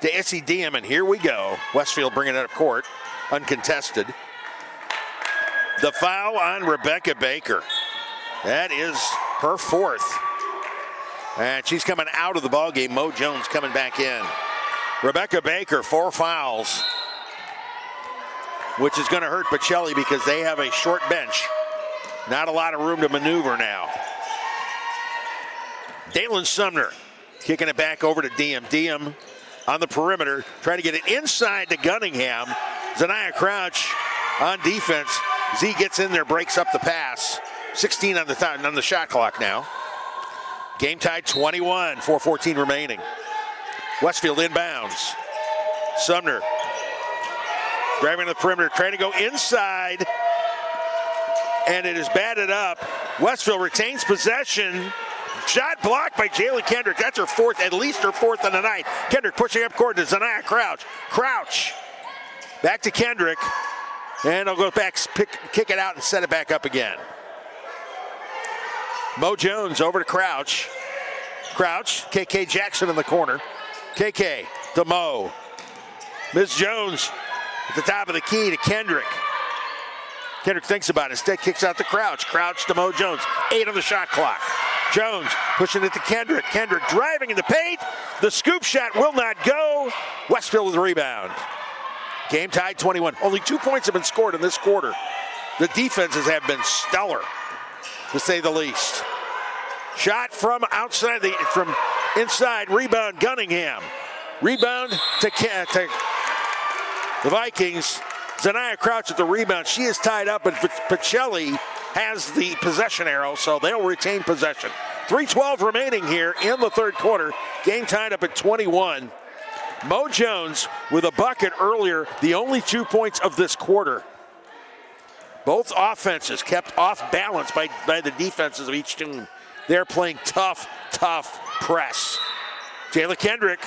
to Issy Diem, and here we go. Westfield bringing it up court, uncontested. The foul on Rebecca Baker. That is her fourth. And she's coming out of the ballgame. Mo Jones coming back in. Rebecca Baker, 4 fouls, which is going to hurt Pacelli because they have a short bench. Not a lot of room to maneuver now. Dalen Sumner kicking it back over to Diem. Diem on the perimeter, trying to get it inside to Gunningham. Zaniah Crouch on defense. Z gets in there, breaks up the pass. 16 on the shot clock now. Game tied 21, 4:14 remaining. Westfield inbounds. Sumner driving to the perimeter, trying to go inside. And it is batted up. Westfield retains possession. Shot blocked by Jayla Kendrick. That's her fourth, at least her fourth on the night. Kendrick pushing up court to Zaniah Crouch. Crouch back to Kendrick. And they'll go back, kick it out and set it back up again. Mo Jones over to Crouch. Crouch, KK Jackson in the corner. KK to Mo. Ms. Jones at the top of the key to Kendrick. Kendrick thinks about it. Instead kicks out to Crouch. Crouch to Mo Jones. 8 on the shot clock. Jones pushing it to Kendrick. Kendrick driving in the paint. The scoop shot will not go. Westfield with the rebound. Game tied 21. Only 2 points have been scored in this quarter. The defenses have been stellar, to say the least. Shot from outside, from inside. Rebound, Gunningham. Rebound to the Vikings. Zaniah Crouch at the rebound. She is tied up, but Pacelli has the possession arrow, so they'll retain possession. 3:12 remaining here in the third quarter. Game tied up at 21. Mo Jones with a bucket earlier, the only 2 points of this quarter. Both offenses kept off balance by the defenses of each team. They're playing tough press. Jayla Kendrick,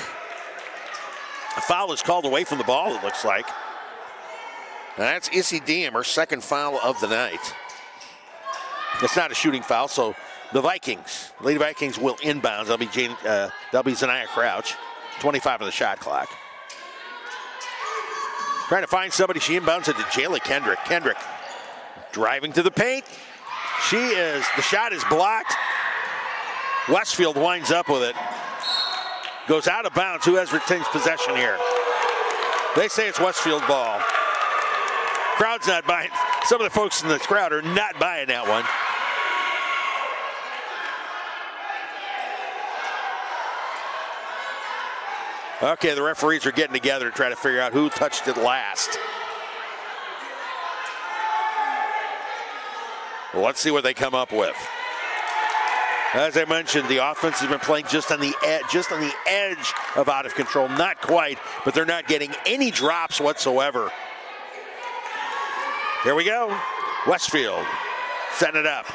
a foul is called away from the ball, it looks like. And that's Issy Diem, her second foul of the night. It's not a shooting foul, so the Vikings, Lady Vikings will inbounds. That'll be Zaniah Crouch. 25 on the shot clock. Trying to find somebody, she inbounds it to Jayla Kendrick. Kendrick driving to the paint. The shot is blocked. Westfield winds up with it. Goes out of bounds. Who has retains possession here? They say it's Westfield ball. Crowd's not buying. Some of the folks in the crowd are not buying that one. Okay, the referees are getting together to try to figure out who touched it last. Well, let's see what they come up with. As I mentioned, the offense has been playing just on the edge of out of control. Not quite, but they're not getting any drops whatsoever. Here we go. Westfield setting it up.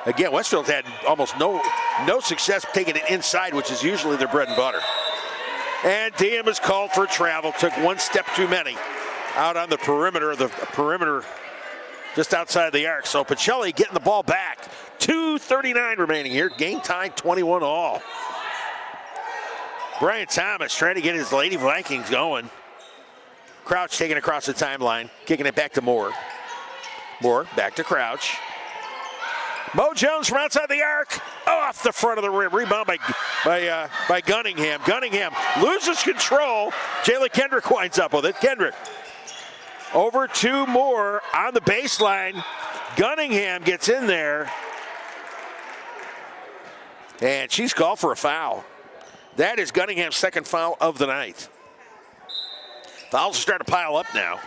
Again, Westfield's had almost no success taking it inside, which is usually their bread and butter. And Diem is called for travel. Took one step too many out on the perimeter just outside the arc. So Pacelli getting the ball back. 2:39 remaining here. Game tied 21 all. Brian Thomas trying to get his Lady Vikings going. Crouch taking it across the timeline, kicking it back to Moore. Moore back to Crouch. Mo Jones from outside the arc, off the front of the rim. Rebound by Gunningham. Gunningham loses control. Jayla Kendrick winds up with it. Kendrick over to Moore on the baseline. Gunningham gets in there, and she's called for a foul. That is Gunningham's second foul of the night. Fouls are starting to pile up now.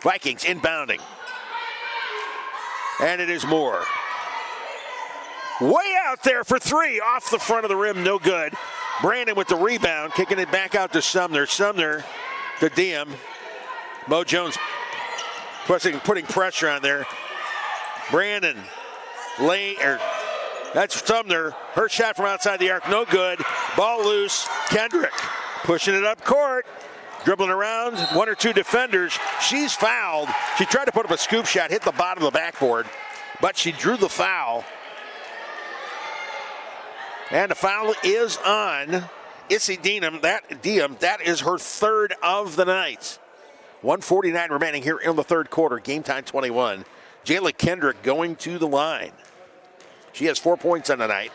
Vikings inbounding. And it is Moore. Way out there for three, off the front of the rim, no good. Brandon with the rebound, kicking it back out to Sumner. Sumner to Diem. Mo Jones putting pressure on there. Brandon, that's Sumner. Her shot from outside the arc, no good. Ball loose. Kendrick pushing it up court. Dribbling around, one or two defenders. She's fouled. She tried to put up a scoop shot, hit the bottom of the backboard, but she drew the foul. And the foul is on Issy Diem. That is her third of the night. 1:49 remaining here in the third quarter. Game time 21. Jayla Kendrick going to the line. She has 4 points on the night.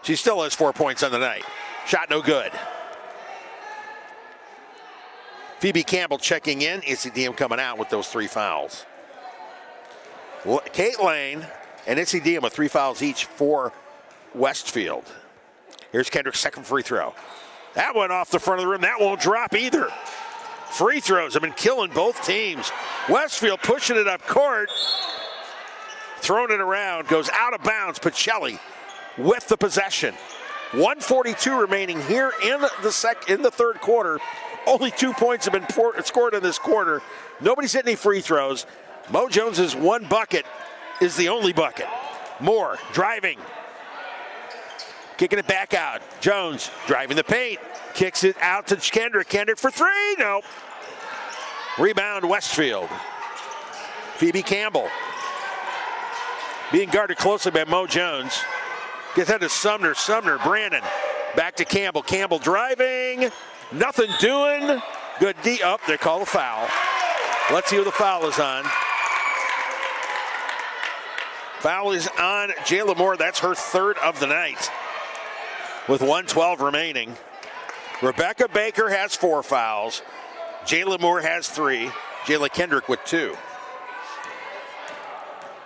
She still has 4 points on the night. Shot no good. Phoebe Campbell checking in. Issy Diem coming out with those three fouls. Kate Lane and Issy Diem with three fouls each for Westfield. Here's Kendrick's second free throw. That one off the front of the rim. That won't drop either. Free throws have been killing both teams. Westfield pushing it up court. Throwing it around. Goes out of bounds. Pacelli with the possession. 1:42 remaining here in the third quarter. Only 2 points have been scored in this quarter. Nobody's hit any free throws. Mo Jones's one bucket is the only bucket. Moore driving. Kicking it back out. Jones driving the paint. Kicks it out to Kendrick. Kendrick for three. No. Rebound Westfield. Phoebe Campbell. Being guarded closely by Mo Jones. Gets that to Sumner. Sumner, Brandon. Back to Campbell. Campbell driving. Nothing doing. Good D up. They call a foul. Let's see who the foul is on. Foul is on Jayla Moore. That's her third of the night. With 1:12 remaining. Rebecca Baker has 4 fouls. Jayla Moore has 3. Jayla Kendrick with 2.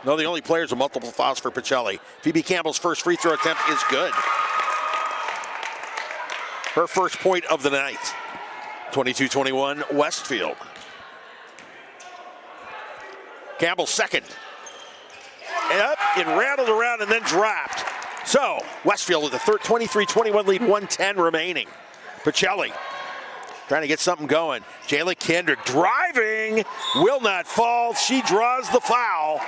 No, the only players with multiple fouls for Pacelli. Phoebe Campbell's first free throw attempt is good. Her first point of the night. 22-21 Westfield. Campbell second. And up, it rattled around and then dropped. So, Westfield with a 23-21 lead, 1:10 remaining. Pacelli trying to get something going. Jayla Kendrick driving, will not fall. She draws the foul.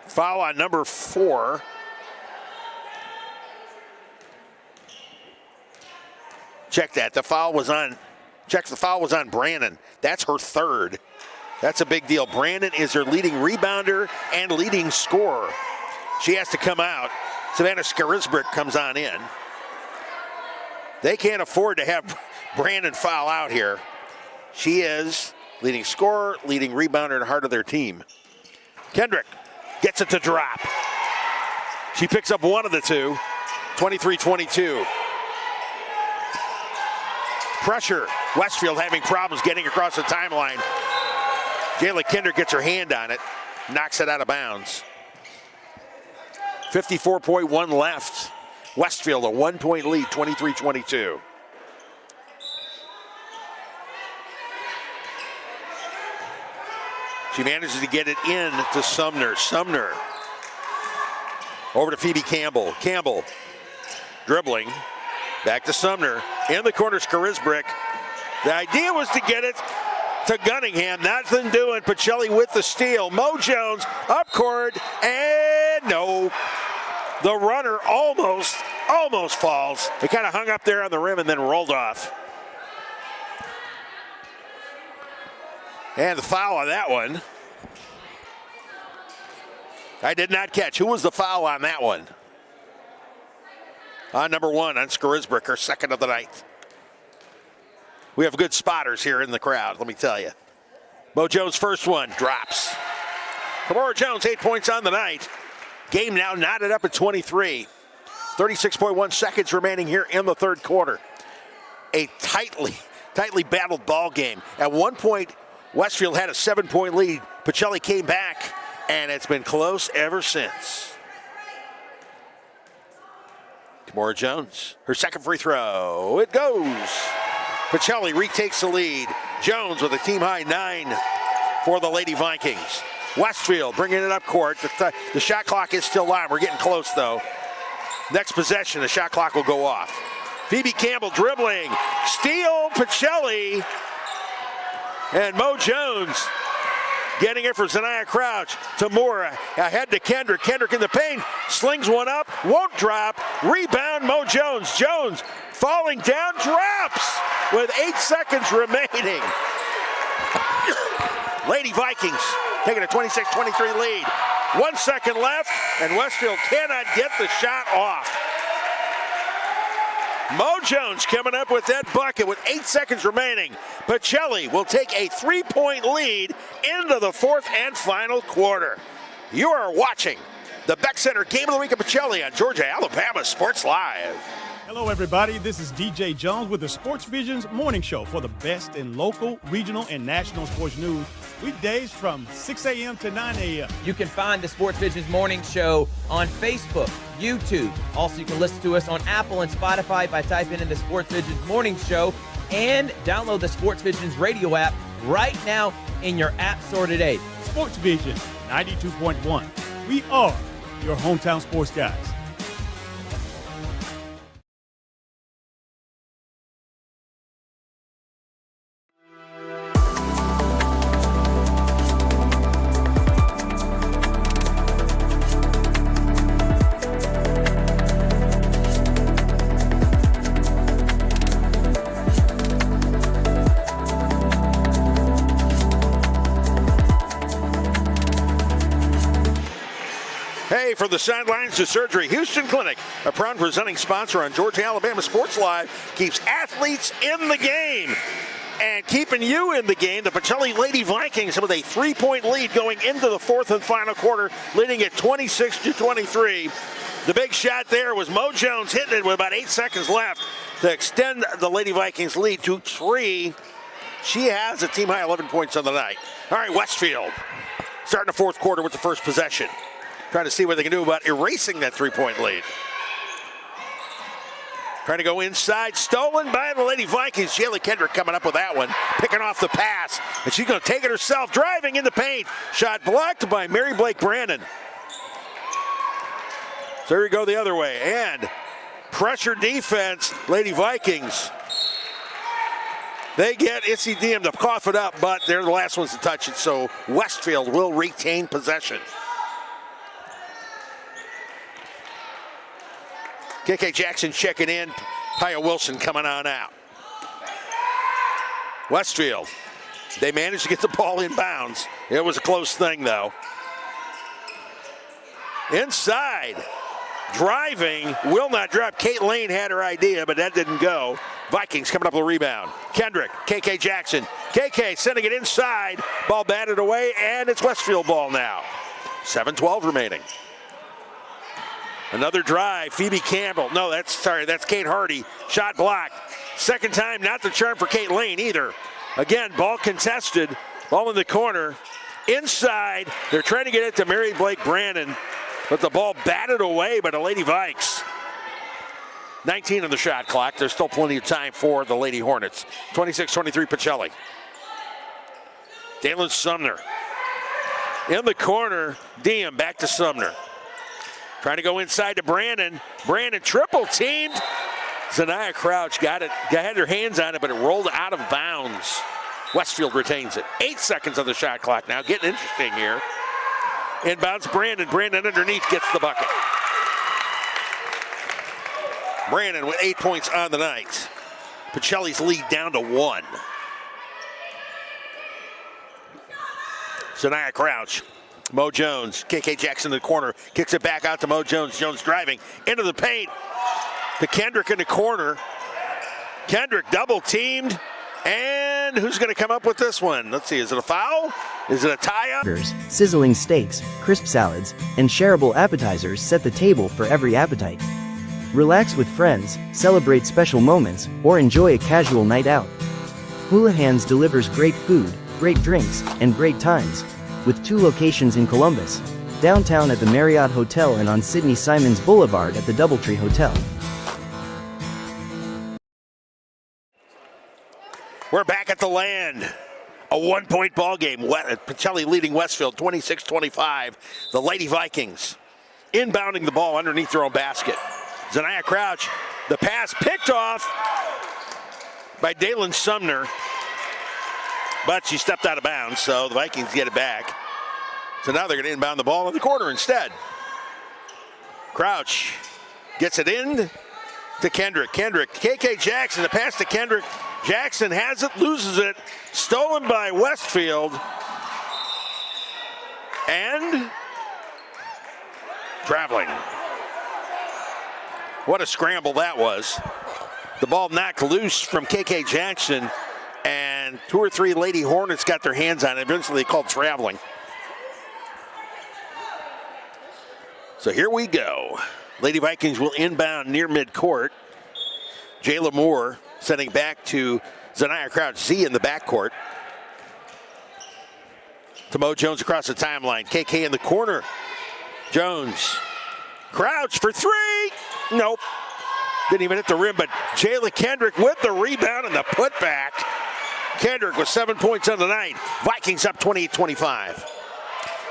Foul on number 4. Check that. The foul was on Brandon. That's her third. That's a big deal. Brandon is her leading rebounder and leading scorer. She has to come out. Savannah Skarisbrick comes on in. They can't afford to have Brandon foul out here. She is leading scorer, leading rebounder, and heart of their team. Kendrick gets it to drop. She picks up one of the two. 23-22. Pressure. Westfield having problems getting across the timeline. Jayla Kendrick gets her hand on it. Knocks it out of bounds. 54.1 left. Westfield a 1-point lead, 23-22. She manages to get it in to Sumner. Sumner over to Phoebe Campbell. Campbell dribbling. Back to Sumner. In the corner, Skarisbrick. The idea was to get it to Gunningham. Nothing doing. Pacelli with the steal. Mo Jones up court. And no. The runner almost falls. It kind of hung up there on the rim and then rolled off. And the foul on that one. I did not catch. Who was the foul on that one? On number 1, on Skarisbrick, her second of the night. We have good spotters here in the crowd, let me tell you. Mo Jones' first one drops. Kamora Jones, 8 points on the night. Game now knotted up at 23. 36.1 seconds remaining here in the third quarter. A tightly battled ball game. At one point, Westfield had a 7-point lead. Pacelli came back, and it's been close ever since. Tamora Jones, her second free throw. It goes. Pacelli retakes the lead. Jones with a team-high 9 for the Lady Vikings. Westfield bringing it up court. The shot clock is still live. We're getting close, though. Next possession, the shot clock will go off. Phoebe Campbell dribbling. Steal, Pacelli. And Mo Jones getting it for Zanaya Crouch. Tamora ahead to Kendrick. Kendrick in the paint. Slings one up. Won't drop. Rebound, Mo Jones. Jones falling down. Drops with 8 seconds remaining. Lady Vikings taking a 26-23 lead. 1 second left, and Westfield cannot get the shot off. Mo Jones coming up with that bucket with 8 seconds remaining. Pacelli will take a 3-point lead into the fourth and final quarter. You are watching the Beck Center Game of the Week at Pacelli on Georgia Alabama Sports Live. Hello, everybody. This is DJ Jones with the Sports Vision's morning show for the best in local, regional, and national sports news. Weekdays from 6 a.m. to 9 a.m. You can find the Sports Visions Morning Show on Facebook, YouTube. Also, you can listen to us on Apple and Spotify by typing in the Sports Visions Morning Show, and download the Sports Visions radio app right now in your app store today. Sports Vision 92.1. We are your hometown sports guys. Hey, from the sidelines to surgery, Houston Clinic, a proud presenting sponsor on Georgia Alabama Sports Live, keeps athletes in the game. And keeping you in the game, the Pacelli Lady Vikings with a 3-point lead going into the fourth and final quarter, leading at 26-23. The big shot there was Mo Jones hitting it with about 8 seconds left to extend the Lady Vikings lead to 3. She has a team-high 11 points on the night. All right, Westfield starting the fourth quarter with the first possession. Trying to see what they can do about erasing that 3-point lead. Trying to go inside, stolen by the Lady Vikings. Jayla Kendrick coming up with that one, picking off the pass, and she's going to take it herself, driving in the paint. Shot blocked by Mary Blake Brandon. So here we go the other way, and pressure defense, Lady Vikings. They get Issy Diem to cough it up, but they're the last ones to touch it, so Westfield will retain possession. KK Jackson checking in. Kaya Wilson coming on out. Westfield, they managed to get the ball in bounds. It was a close thing, though. Inside, driving, will not drop. Kate Lane had her idea, but that didn't go. Vikings coming up with a rebound. Kendrick, KK Jackson. KK sending it inside. Ball batted away, and it's Westfield ball now. 7:12 remaining. Another drive, Phoebe Campbell. No, that's Kate Hardy. Shot blocked. Second time, not the charm for Kate Lane either. Again, ball contested. Ball in the corner. Inside, they're trying to get it to Mary Blake Brandon, but the ball batted away by the Lady Vikes. 19 on the shot clock. There's still plenty of time for the Lady Hornets. 26-23 Pacelli. Dalen Sumner. In the corner, Diem back to Sumner. Trying to go inside to Brandon. Brandon triple teamed. Zanaya Crouch had her hands on it, but it rolled out of bounds. Westfield retains it. 8 seconds on the shot clock now. Getting interesting here. Inbounds Brandon. Brandon underneath gets the bucket. Brandon with 8 points on the night. Pacelli's lead down to 1. Zanaya Crouch. Mo Jones, KK Jackson in the corner, kicks it back out to Mo Jones. Jones driving into the paint to Kendrick in the corner. Kendrick double teamed, and And who's going to come up with this one? Let's see. Is it a foul? Is it a tie-up? Sizzling steaks, crisp salads, and shareable appetizers set the table for every appetite. Relax with friends, celebrate special moments, or enjoy a casual night out. Hula Hands delivers great food, great drinks, and great times, with 2 locations in Columbus, downtown at the Marriott Hotel and on Sidney Simons Boulevard at the Doubletree Hotel. We're back at the Land. A 1-point ball game. Pacelli leading Westfield 26-25. The Lady Vikings inbounding the ball underneath their own basket. Zaniyah Crouch, the pass picked off by Dalen Sumner, but she stepped out of bounds, so the Vikings get it back. So now they're going to inbound the ball in the corner instead. Crouch gets it in to Kendrick. KK Jackson, the pass to Kendrick. Jackson has it, loses it, stolen by Westfield, and traveling. What a scramble that was. The ball knocked loose from KK Jackson, and 2 or 3 Lady Hornets got their hands on it. Eventually they called traveling. So here we go. Lady Vikings will inbound near midcourt. Jayla Moore sending back to Zaniyah Crouch. Z in the backcourt. To Mo Jones across the timeline. KK in the corner. Jones. Crouch for 3. Nope. Didn't even hit the rim, but Jayla Kendrick with the rebound and the putback. Kendrick with 7 points on the night. Vikings up 28-25.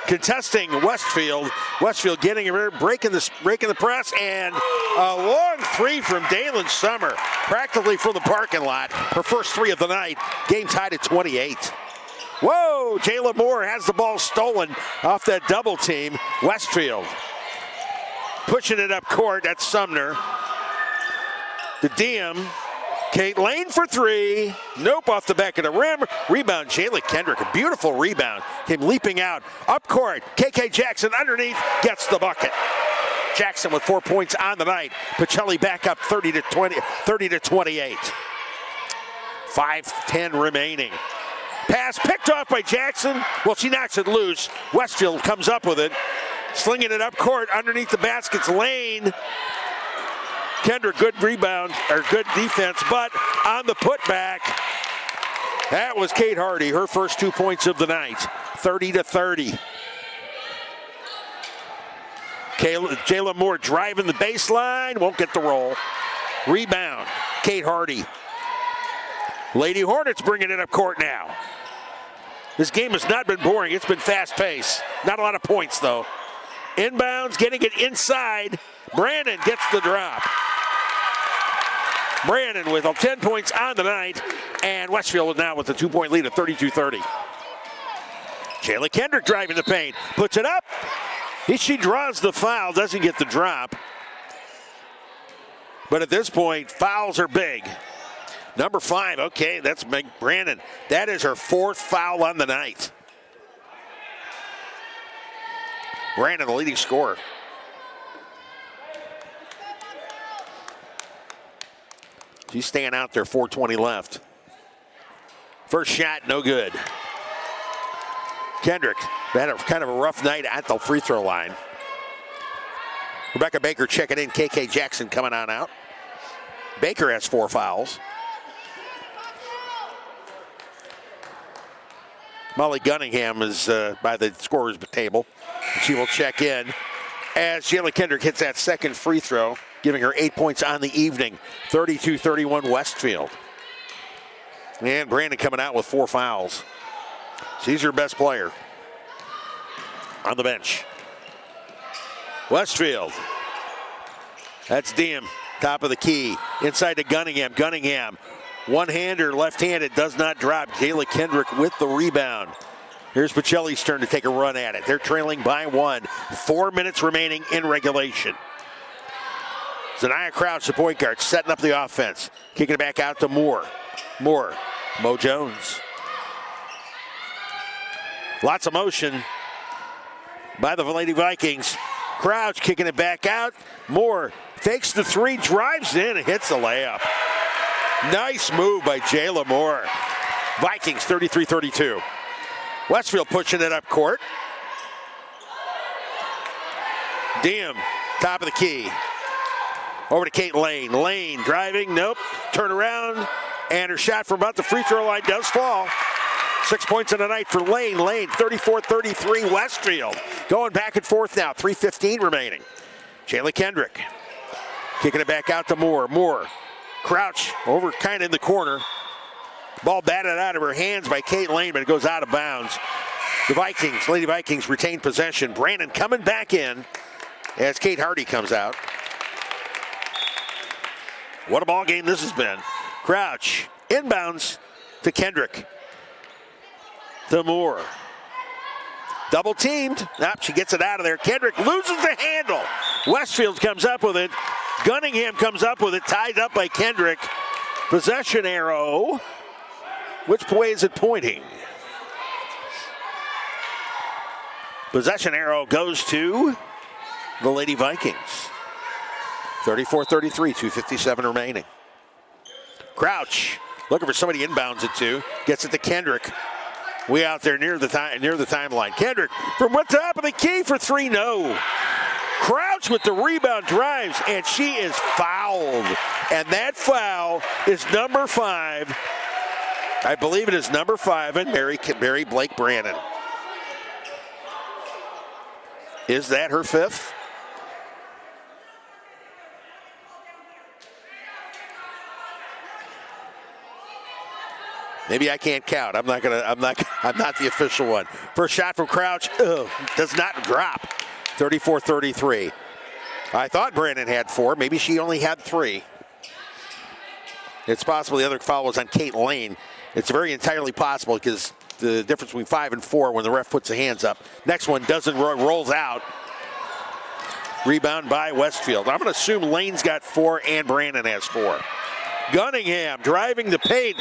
Contesting Westfield. Westfield getting it, breaking the press, and a long 3 from Dalen Summer, practically from the parking lot. Her first 3 of the night. Game tied at 28. Whoa! Jayla Moore has the ball stolen off that double team. Westfield pushing it up court. That's Sumner. The DM. Kate Lane for 3. Nope, off the back of the rim. Rebound, Jayla Kendrick. A beautiful rebound. Came leaping out. Up court. KK Jackson underneath. Gets the bucket. Jackson with 4 points on the night. Pacelli back up 30-28. 5:10 remaining. Pass picked off by Jackson. Well, she knocks it loose. Westfield comes up with it. Slinging it up court underneath the basket's Lane. Kendrick, good rebound, or good defense, but on the putback, that was Kate Hardy, her first 2 points of the night, 30-30. Jayla Moore driving the baseline, won't get the roll. Rebound, Kate Hardy. Lady Hornets bringing it up court now. This game has not been boring, it's been fast-paced. Not a lot of points, though. Inbounds, getting it inside. Brandon gets the drop. Brandon with 10 points on the night, and Westfield now with a 2-point lead at 32-30. Jayla Kendrick driving the paint, puts it up. She draws the foul, doesn't get the drop. But at this point, fouls are big. Number 5, okay, that's Meg Brandon. That is her 4th foul on the night. Brandon, the leading scorer. She's staying out there, 4:20 left. First shot, no good. Kendrick had kind of a rough night at the free throw line. Rebecca Baker checking in, KK Jackson coming on out. Baker has 4 fouls. Molly Gunningham is by the scorer's table. She will check in as Jayla Kendrick hits that second free throw, giving her 8 points on the evening. 32-31 Westfield. And Brandon coming out with 4 fouls. She's your best player on the bench. Westfield. That's Diem, top of the key. Inside to Gunningham. Gunningham, one-hander, left-handed, does not drop. Jayla Kendrick with the rebound. Here's Pacelli's turn to take a run at it. They're trailing by 1. 4 minutes remaining in regulation. Zaniyah Crouch, the point guard, setting up the offense. Kicking it back out to Moore. Moore, Mo Jones. Lots of motion by the Lady Vikings. Crouch kicking it back out. Moore fakes the 3, drives in, and hits the layup. Nice move by Jayla Moore. Vikings 33-32. Westfield pushing it up court. Diem, top of the key. Over to Kate Lane. Lane driving, nope. Turn around, and her shot from about the free throw line does fall. 6 points in the night for Lane. Lane 34-33 Westfield. Going back and forth now, 3:15 remaining. Jayla Kendrick kicking it back out to Moore. Moore, Crouch over kind of in the corner. Ball batted out of her hands by Kate Lane, but it goes out of bounds. The Vikings, Lady Vikings, retain possession. Brandon coming back in as Kate Hardy comes out. What a ball game this has been. Crouch inbounds to Kendrick. To Moore. Double teamed. Nope, she gets it out of there. Kendrick loses the handle. Westfield comes up with it. Gunningham comes up with it. Tied up by Kendrick. Possession arrow. Which way is it pointing? Possession arrow goes to the Lady Vikings. 34-33, 2:57 remaining. Crouch looking for somebody inbounds it to. Gets it to Kendrick. Way out there near the timeline. Kendrick from the top of the key for three. No. Crouch with the rebound, drives, and she is fouled. And that foul is number 5. I believe it is number 5, and Mary Blake Brandon. Is that her 5th? Maybe I can't count. I'm not the official one. First shot from Crouch, does not drop. 34-33. I thought Brandon had 4. Maybe she only had 3. It's possible the other foul was on Kate Lane. It's very entirely possible because the difference between 5 and 4 when the ref puts the hands up. Next one doesn't, rolls out. Rebound by Westfield. I'm going to assume Lane's got 4 and Brandon has 4. Gunningham driving the paint.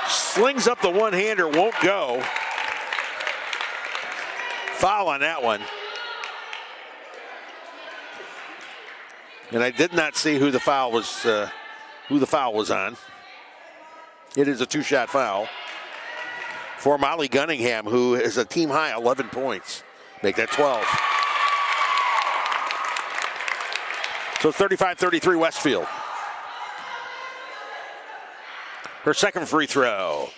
Slings up the one-hander, won't go. Foul on that one. And I did not see who the foul was on. It is a 2-shot foul for Molly Gunningham, who is a team high 11 points. Make that 12. So 35-33 Westfield. Her second free throw.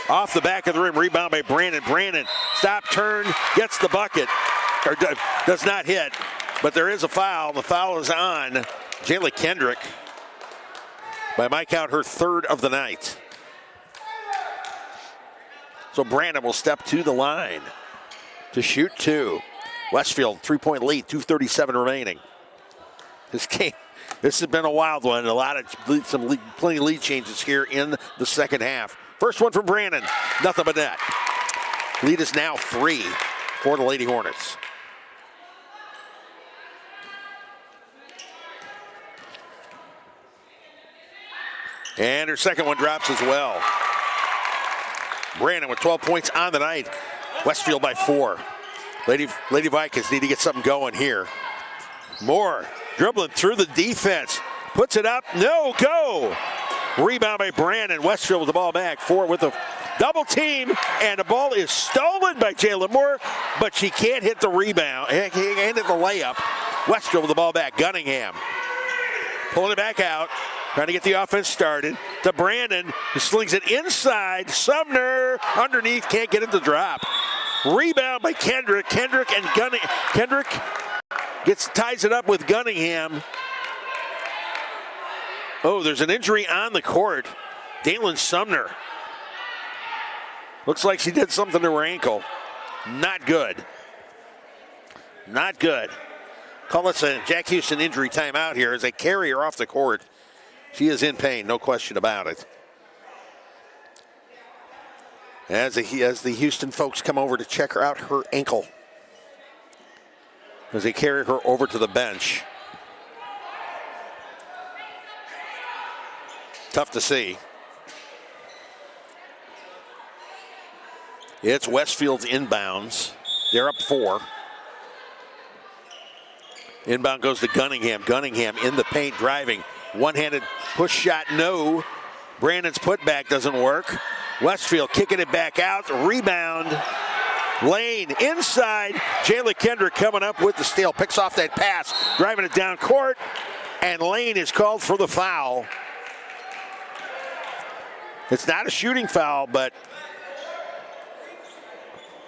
Off the back of the rim, rebound by Brandon. Brandon, stop, turn, gets the bucket. Or does not hit, but there is a foul. The foul is on Jayla Kendrick. By my count, her 3rd of the night. So Brandon will step to the line to shoot 2. Westfield, 3-point lead, 2:37 remaining. This has been a wild one. Plenty of lead changes here in the second half. First one from Brandon. Nothing but net. Lead is now 3 for the Lady Hornets. And her second one drops as well. Brandon with 12 points on the night. Westfield by 4. Lady Vikings need to get something going here. Moore dribbling through the defense. Puts it up. No, go. Rebound by Brandon. Westfield with the ball back. 4 with a double team. And the ball is stolen by Jayla Moore. But she can't hit the rebound. Can't hit the layup. Westfield with the ball back. Gunningham pulling it back out. Trying to get the offense started. To Brandon, who slings it inside. Sumner underneath, can't get it to drop. Rebound by Kendrick. Kendrick ties it up with Gunningham. Oh, there's an injury on the court. Dalen Sumner. Looks like she did something to her ankle. Not good. Not good. Call this a Jack Houston injury timeout here as they carry her off the court. She is in pain, no question about it. As the Houston folks come over to check her out, her ankle. As they carry her over to the bench. Tough to see. It's Westfield's inbounds. They're up 4. Inbound goes to Gunningham. Gunningham in the paint driving. One-handed push shot, no. Brandon's putback doesn't work. Westfield kicking it back out. Rebound. Lane inside. Jayla Kendrick coming up with the steal. Picks off that pass. Driving it down court. And Lane is called for the foul. It's not a shooting foul, but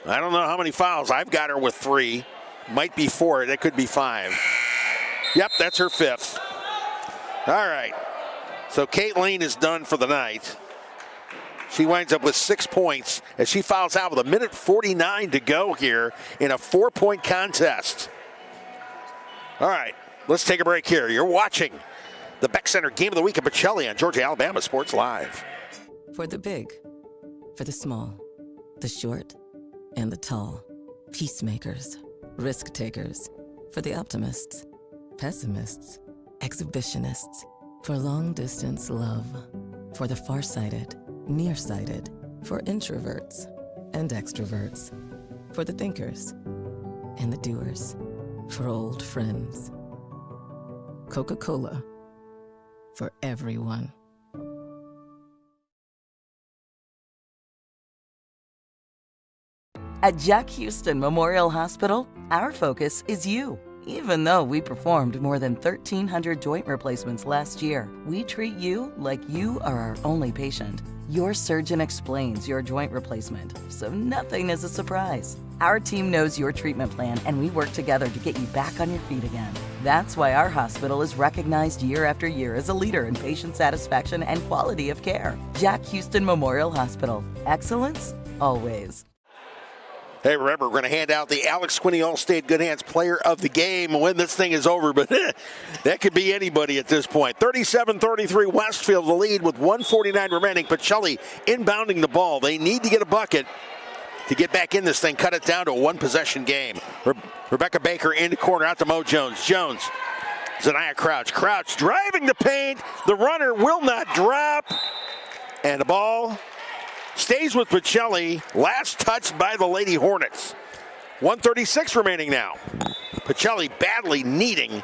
I don't know how many fouls. I've got her with 3. Might be 4. That could be 5. Yep, that's her 5th. All right. So Kate Lane is done for the night. She winds up with 6 points as she fouls out with 1:49 to go here in a 4-point contest. All right, let's take a break here. You're watching the Beck Center Game of the Week at Pacelli on Georgia Alabama Sports Live. For the big, for the small, the short, and the tall. Peacemakers, risk takers. For the optimists, pessimists, exhibitionists. For long distance love. For the farsighted, nearsighted. For introverts and extroverts. For the thinkers and the doers. For old friends. Coca-Cola. For everyone. At Jack Houston Memorial Hospital, our focus is you. Even though we performed more than 1,300 joint replacements last year, we treat you like you are our only patient. Your surgeon explains your joint replacement, so nothing is a surprise. Our team knows your treatment plan, and we work together to get you back on your feet again. That's why our hospital is recognized year after year as a leader in patient satisfaction and quality of care. Jack Houston Memorial Hospital. Excellence, always. Hey, remember, we're going to hand out the Alex Quinney All-State Good Hands Player of the Game when this thing is over, but that could be anybody at this point. 37-33 Westfield, the lead with 1:49 remaining. Pacelli inbounding the ball. They need to get a bucket to get back in this thing, cut it down to a one-possession game. Rebecca Baker in the corner, out to Mo Jones. Jones, Zaniyah Crouch. Crouch driving the paint. The runner will not drop. And the ball stays with Pacelli. Last touch by the Lady Hornets. 1:36 remaining now. Pacelli badly needing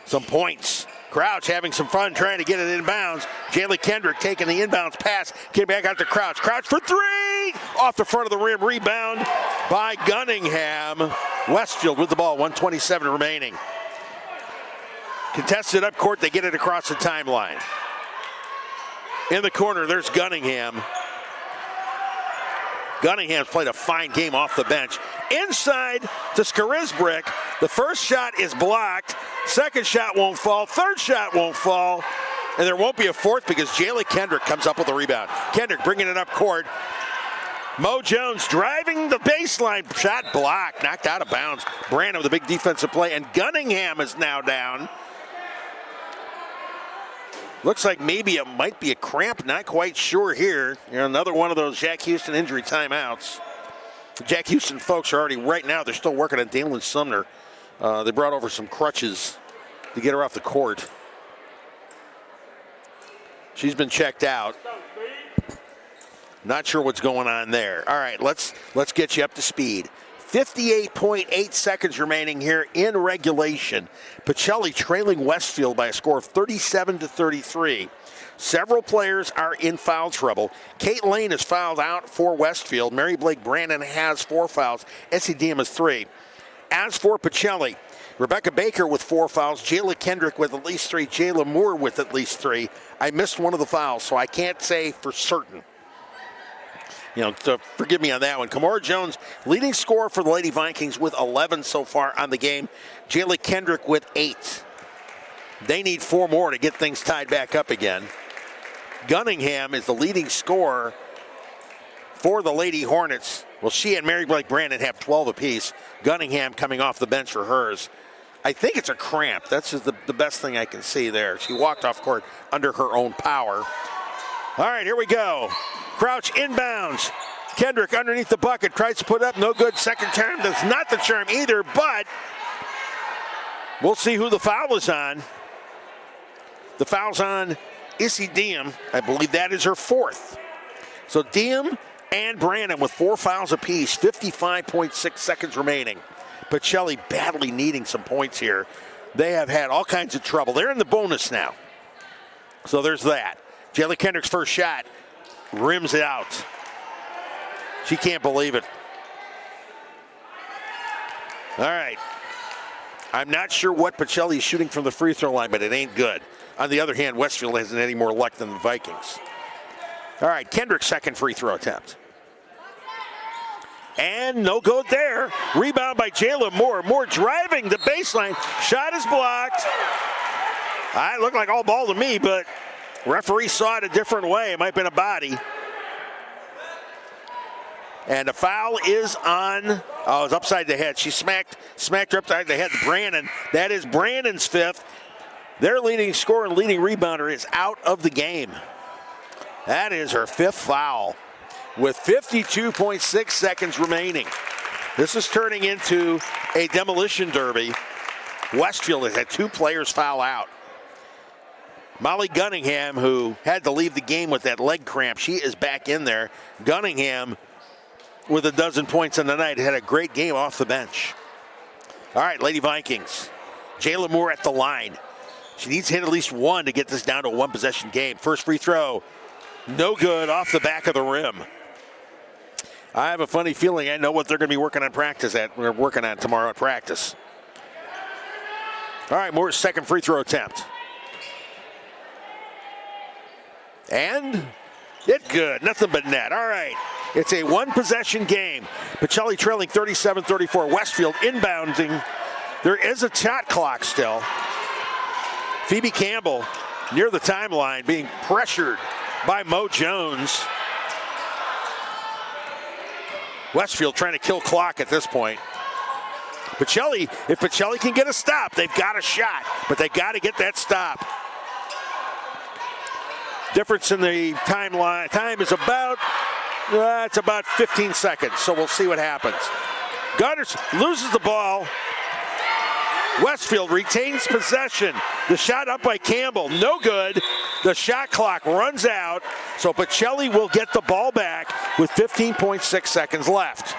some points. Crouch having some fun trying to get it inbounds. Jayla Kendrick taking the inbounds pass. Came back out to Crouch. Crouch for 3! Off the front of the rim. Rebound by Gunningham. Westfield with the ball. 1:27 remaining. Contested up court. They get it across the timeline. In the corner, there's Gunningham. Gunningham's played a fine game off the bench. Inside to Skarisbrick. The first shot is blocked. Second shot won't fall. Third shot won't fall. And there won't be a fourth because Jayla Kendrick comes up with a rebound. Kendrick bringing it up court. Mo Jones driving the baseline. Shot blocked. Knocked out of bounds. Brandon with a big defensive play. And Gunningham is now down. Looks like maybe it might be a cramp, not quite sure here. Another one of those Jack Houston injury timeouts. The Jack Houston folks are already, right now, they're still working on Dalen Sumner. They brought over some crutches to get her off the court. She's been checked out. Not sure what's going on there. All right, let's get you up to speed. 58.8 seconds remaining here in regulation. Pacelli trailing Westfield by a score of 37-33. Several players are in foul trouble. Kate Lane is fouled out for Westfield. Mary Blake Brandon has 4 fouls. Essie Diem has 3. As for Pacelli, Rebecca Baker with 4 fouls. Jayla Kendrick with at least 3. Jayla Moore with at least 3. I missed one of the fouls, so I can't say for certain. So forgive me on that one. Kamora Jones, leading scorer for the Lady Vikings with 11 so far on the game. Jayla Kendrick with 8. They need 4 more to get things tied back up again. Gunningham is the leading scorer for the Lady Hornets. Well, she and Mary Blake Brandon have 12 apiece. Gunningham coming off the bench for hers. I think it's a cramp. That's just the best thing I can see there. She walked off court under her own power. All right, here we go. Crouch inbounds. Kendrick underneath the bucket, tries to put up, no good. Second term, that's not the charm either, but we'll see who the foul is on. The foul's on Essie Diem. I believe that is her 4th. So Diem and Brandon with 4 fouls apiece, 55.6 seconds remaining. Pacelli badly needing some points here. They have had all kinds of trouble. They're in the bonus now. So there's that. Jayla Kendrick's first shot rims it out. She can't believe it. All right. I'm not sure what Pacelli is shooting from the free throw line, but it ain't good. On the other hand, Westfield hasn't any more luck than the Vikings. All right, Kendrick's second free throw attempt. And no good there. Rebound by Jayla Moore. Moore driving the baseline. Shot is blocked. It looked like all ball to me, but referee saw it a different way. It might have been a body. And the foul is on. Oh, it's upside the head. She smacked her upside the head. Brandon. That is Brandon's fifth. Their leading scorer and leading rebounder is out of the game. That is her fifth foul with 52.6 seconds remaining. This is turning into a demolition derby. Westfield has had two players foul out. Molly Gunningham, who had to leave the game with that leg cramp, she is back in there. Gunningham, with a dozen points on the night, had a great game off the bench. All right, Lady Vikings. Jayla Moore at the line. She needs to hit at least one to get this down to a one-possession game. First free throw, no good, off the back of the rim. I have a funny feeling I know what they're going to be working on We're working on tomorrow at practice. All right, Moore's second free throw attempt. And it good, nothing but net. All right, it's a one-possession game. Pacelli trailing 37-34. Westfield inbounding. There is a shot clock still. Phoebe Campbell near the timeline being pressured by Mo Jones. Westfield trying to kill clock at this point. Pacelli, if Pacelli can get a stop, they've got a shot, but they got to get that stop. Difference in the timeline. Time is about, it's about 15 seconds, so we'll see what happens. Gunners loses the ball. Westfield retains possession. The shot up by Campbell, no good. The shot clock runs out, so Pacelli will get the ball back with 15.6 seconds left.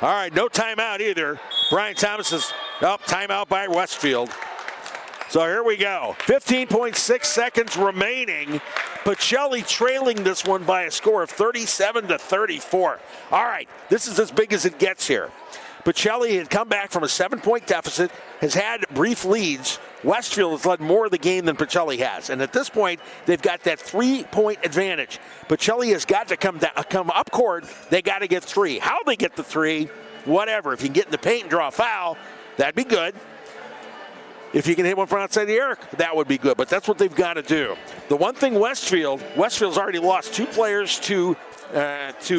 All right, no timeout either. Brian Thomas is timeout by Westfield. So here we go. 15.6 seconds remaining. Pacelli trailing this one by a score of 37-34. All right, this is as big as it gets here. Pacelli had come back from a 7-point deficit, has had brief leads. Westfield has led more of the game than Pacelli has. And at this point, they've got that 3-point advantage. Pacelli has got to come up court. They got to get three. How they get the three, whatever. If you can get in the paint and draw a foul, that'd be good. If you can hit one from outside the arc, that would be good. But that's what they've got to do. The one thing Westfield's already lost two players to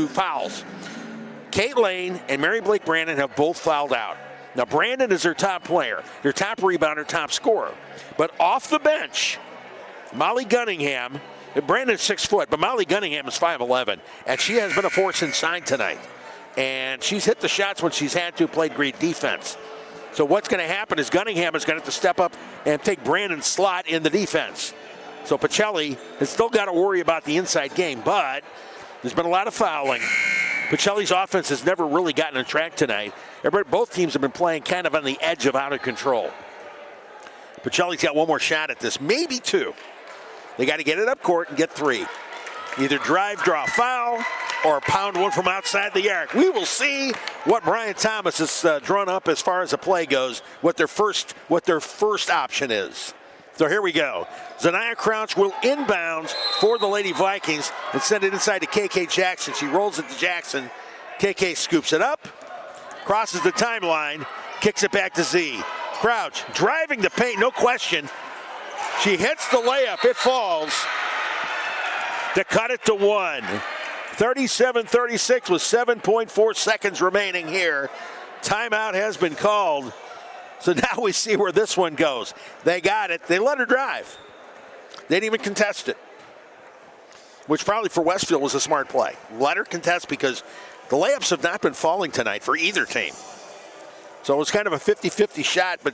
fouls. Kate Lane and Mary Blake Brandon have both fouled out. Now, Brandon is their top player, their top rebounder, top scorer. But off the bench, Molly Gunningham, Brandon's 6 foot, but Molly Gunningham is 5'11", and she has been a force inside tonight. And she's hit the shots when she's had to, played great defense. So what's going to happen is Gunningham is going to have to step up and take Brandon's slot in the defense. So Pacelli has still got to worry about the inside game, but there's been a lot of fouling. Pacelli's offense has never really gotten on track tonight. Both teams have been playing kind of on the edge of out of control. Pacelli's got one more shot at this, maybe two. They got to get it up court and get three. Either drive, draw a foul, or pound one from outside the arc. We will see what Brian Thomas has drawn up as far as the play goes, what their first option is. So here we go. Zaniah Crouch will inbound for the Lady Vikings and send it inside to KK Jackson. She rolls it to Jackson. KK scoops it up, crosses the timeline, kicks it back to Z. Crouch driving the paint, no question. She hits the layup. It falls to cut it to one. 37-36 with 7.4 seconds remaining here. Timeout has been called. So now we see where this one goes. They got it. They let her drive. They didn't even contest it, which probably for Westfield was a smart play. Let her contest because the layups have not been falling tonight for either team. So it was kind of a 50-50 shot, but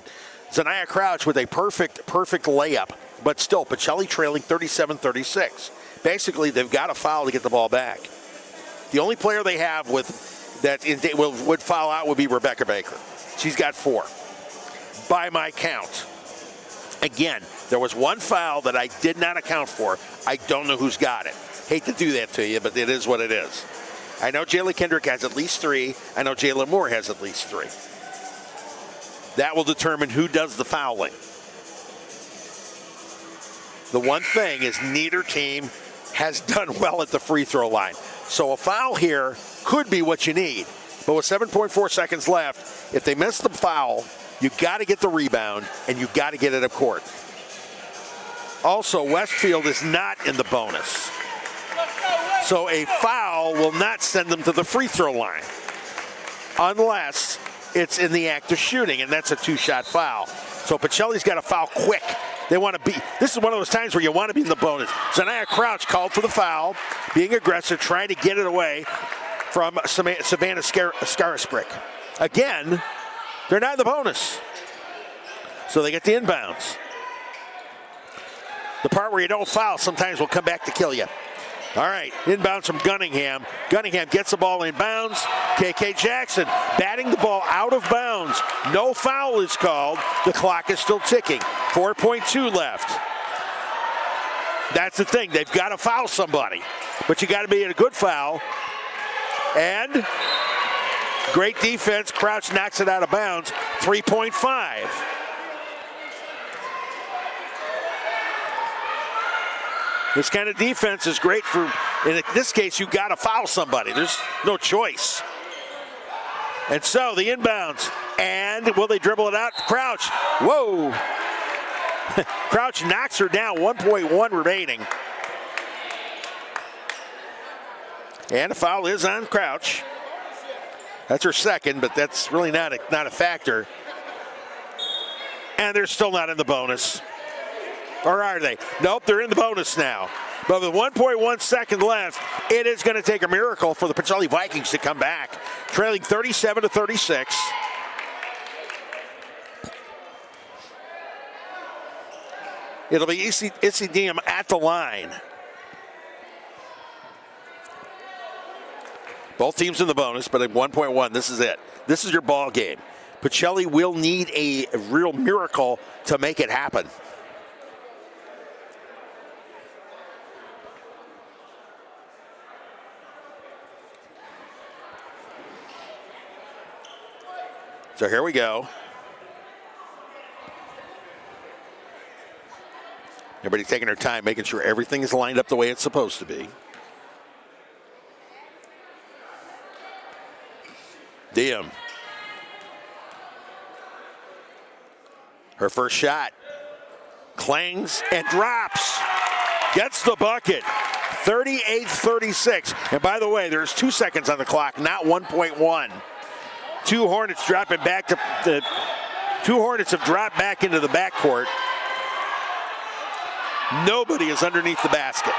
Zaniah Crouch with a perfect layup. But still, Pacelli trailing 37-36. Basically, they've got a foul to get the ball back. The only player they have would foul out would be Rebecca Baker. She's got 4. By my count. Again, there was one foul that I did not account for. I don't know who's got it. Hate to do that to you, but it is what it is. I know Jayla Kendrick has at least 3. I know Jayla Moore has at least 3. That will determine who does the fouling. The one thing is neither team has done well at the free throw line. So a foul here could be what you need. But with 7.4 seconds left, if they miss the foul, you got to get the rebound, and you got to get it up court. Also, Westfield is not in the bonus. So a foul will not send them to the free throw line unless it's in the act of shooting, and that's a 2-shot foul. So Pacelli's got to foul quick. They want to be, this is one of those times where you want to be in the bonus. Zanaya Crouch called for the foul, being aggressive, trying to get it away from Savannah Scarisbrick. Again, they're not in the bonus. So they get the inbounds. The part where you don't foul sometimes will come back to kill you. All right, inbounds from Gunningham. Gunningham gets the ball inbounds. KK Jackson batting the ball out of bounds. No foul is called. The clock is still ticking. 4.2 left. That's the thing. They've got to foul somebody. But you got to be in a good foul. And great defense. Crouch knocks it out of bounds. 3.5. This kind of defense is great for, in this case, you got to foul somebody. There's no choice. And so the inbounds. And will they dribble it out? Crouch. Whoa. Crouch knocks her down. 1.1 remaining. And a foul is on Crouch. That's her second, but that's really not a factor. And they're still not in the bonus. Or are they? Nope, they're in the bonus now. But with 1.1 second left, it is going to take a miracle for the Pacelli Vikings to come back. Trailing 37-36. It'll be Issy Diem at the line. Both teams in the bonus, but at 1.1, this is it. This is your ball game. Pacelli will need a real miracle to make it happen. So here we go. Everybody taking their time, making sure everything is lined up the way it's supposed to be. Diem. Her first shot. Clangs and drops. Gets the bucket. 38-36. And by the way, there's 2 seconds on the clock, not 1.1. Two Hornets dropping back to the two Hornets have dropped back into the backcourt. Nobody is underneath the basket.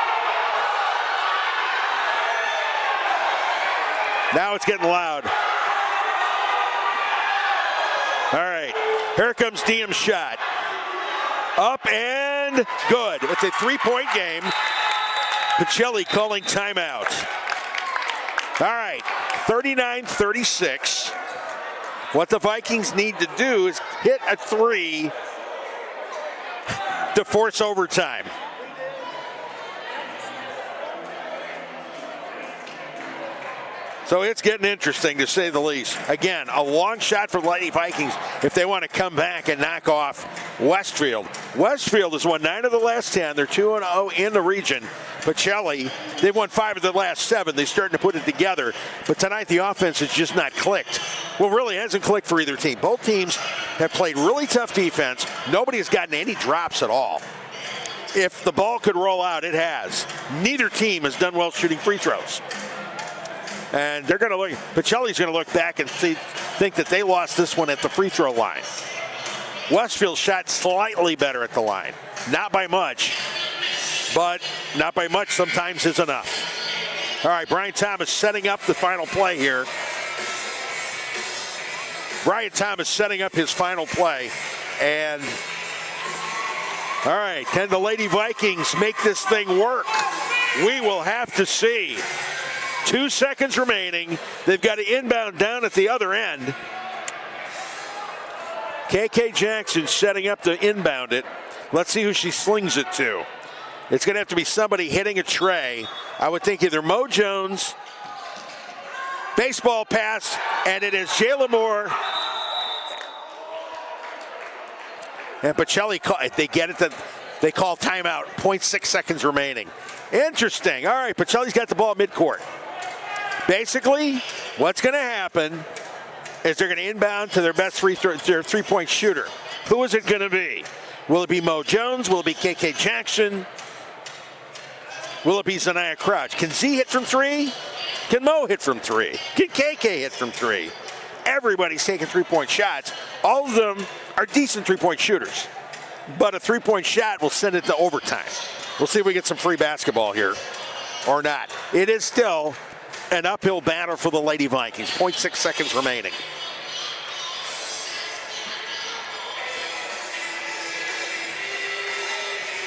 Now it's getting loud. All right, here comes Diem's shot. Up and good. It's a 3-point game. Pacelli calling timeout. All right, 39-36. What the Vikings need to do is hit a 3 to force overtime. So it's getting interesting, to say the least. Again, a long shot for the Lady Vikings if they want to come back and knock off Westfield. Westfield has won 9 of the last 10. They're 2-0 in the region. Pacelli, they've won 5 of the last 7. They're starting to put it together. But tonight the offense has just not clicked. Well, really hasn't clicked for either team. Both teams have played really tough defense. Nobody has gotten any drops at all. If the ball could roll out, it has. Neither team has done well shooting free throws. And they're going to look, Pacelli's going to look back and think that they lost this one at the free throw line. Westfield shot slightly better at the line. Not by much, but not by much sometimes is enough. All right, Brian Thomas setting up the final play here. Brian Thomas setting up his final play. And, all right, can the Lady Vikings make this thing work? We will have to see. 2 seconds remaining. They've got to inbound down at the other end. KK Jackson setting up to inbound it. Let's see who she slings it to. It's going to have to be somebody hitting a tray. I would think either Mo Jones, baseball pass, and it is Jalen Moore. And Pacelli, if they get it, they call timeout. 0.6 seconds remaining. Interesting. All right, Pacelli's got the ball midcourt. Basically, what's going to happen is they're going to inbound to their best their three-point shooter. Who is it going to be? Will it be Mo Jones? Will it be KK Jackson? Will it be Zaniah Crouch? Can Z hit from three? Can Mo hit from three? Can KK hit from three? Everybody's taking three-point shots. All of them are decent three-point shooters. But a three-point shot will send it to overtime. We'll see if we get some free basketball here or not. It is still an uphill battle for the Lady Vikings. 0.6 seconds remaining.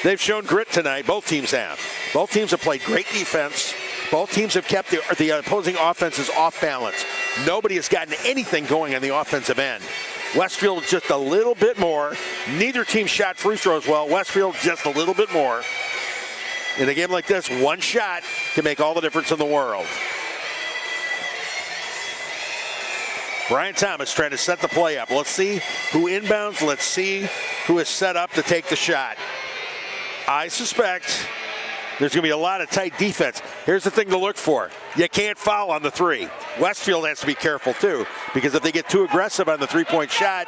They've shown grit tonight. Both teams have. Both teams have played great defense. Both teams have kept the opposing offenses off balance. Nobody has gotten anything going on the offensive end. Westfield just a little bit more. Neither team shot free throws well. Westfield just a little bit more. In a game like this, one shot can make all the difference in the world. Brian Thomas trying to set the play up. Let's see who inbounds. Let's see who is set up to take the shot. I suspect there's going to be a lot of tight defense. Here's the thing to look for. You can't foul on the three. Westfield has to be careful, too, because if they get too aggressive on the three-point shot,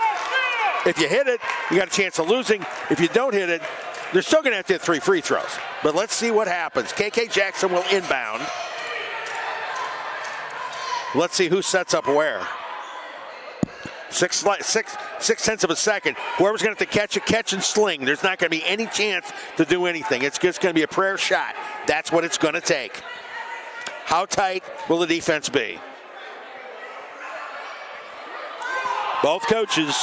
if you hit it, you got a chance of losing. If you don't hit it, they're still going to have to hit 3 free throws. But let's see what happens. KK Jackson will inbound. Let's see who sets up where. 6/6 of a second. Whoever's going to have to catch and sling. There's not going to be any chance to do anything. It's just going to be a prayer shot. That's what it's going to take. How tight will the defense be? Both coaches,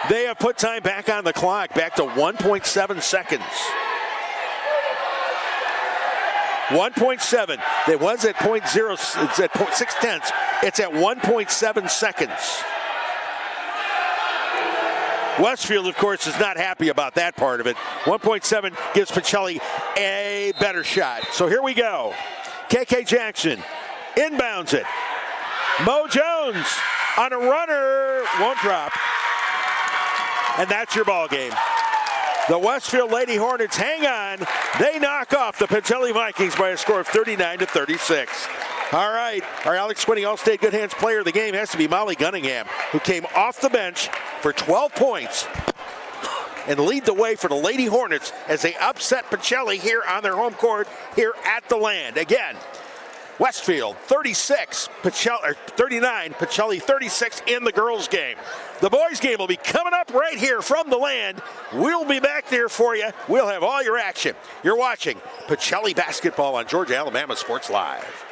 they have put time back on the clock, back to 1.7 seconds. 1.7. It was at 0.0. It's at 0.6. It's at 1.7 seconds. Westfield, of course, is not happy about that part of it. 1.7 gives Pacelli a better shot. So here we go. KK Jackson inbounds it. Mo Jones on a runner. Won't drop. And that's your ball game. The Westfield Lady Hornets hang on. They knock off the Pacelli Vikings by a score of 39-36. All right, our Alex Quinney All-State Good Hands player of the game has to be Molly Gunningham, who came off the bench for 12 points and lead the way for the Lady Hornets as they upset Pacelli here on their home court here at the Land. Again, Westfield 36, 39, Pacelli 36 in the girls' game. The boys' game will be coming up right here from the Land. We'll be back there for you. We'll have all your action. You're watching Pacelli basketball on Georgia Alabama Sports Live.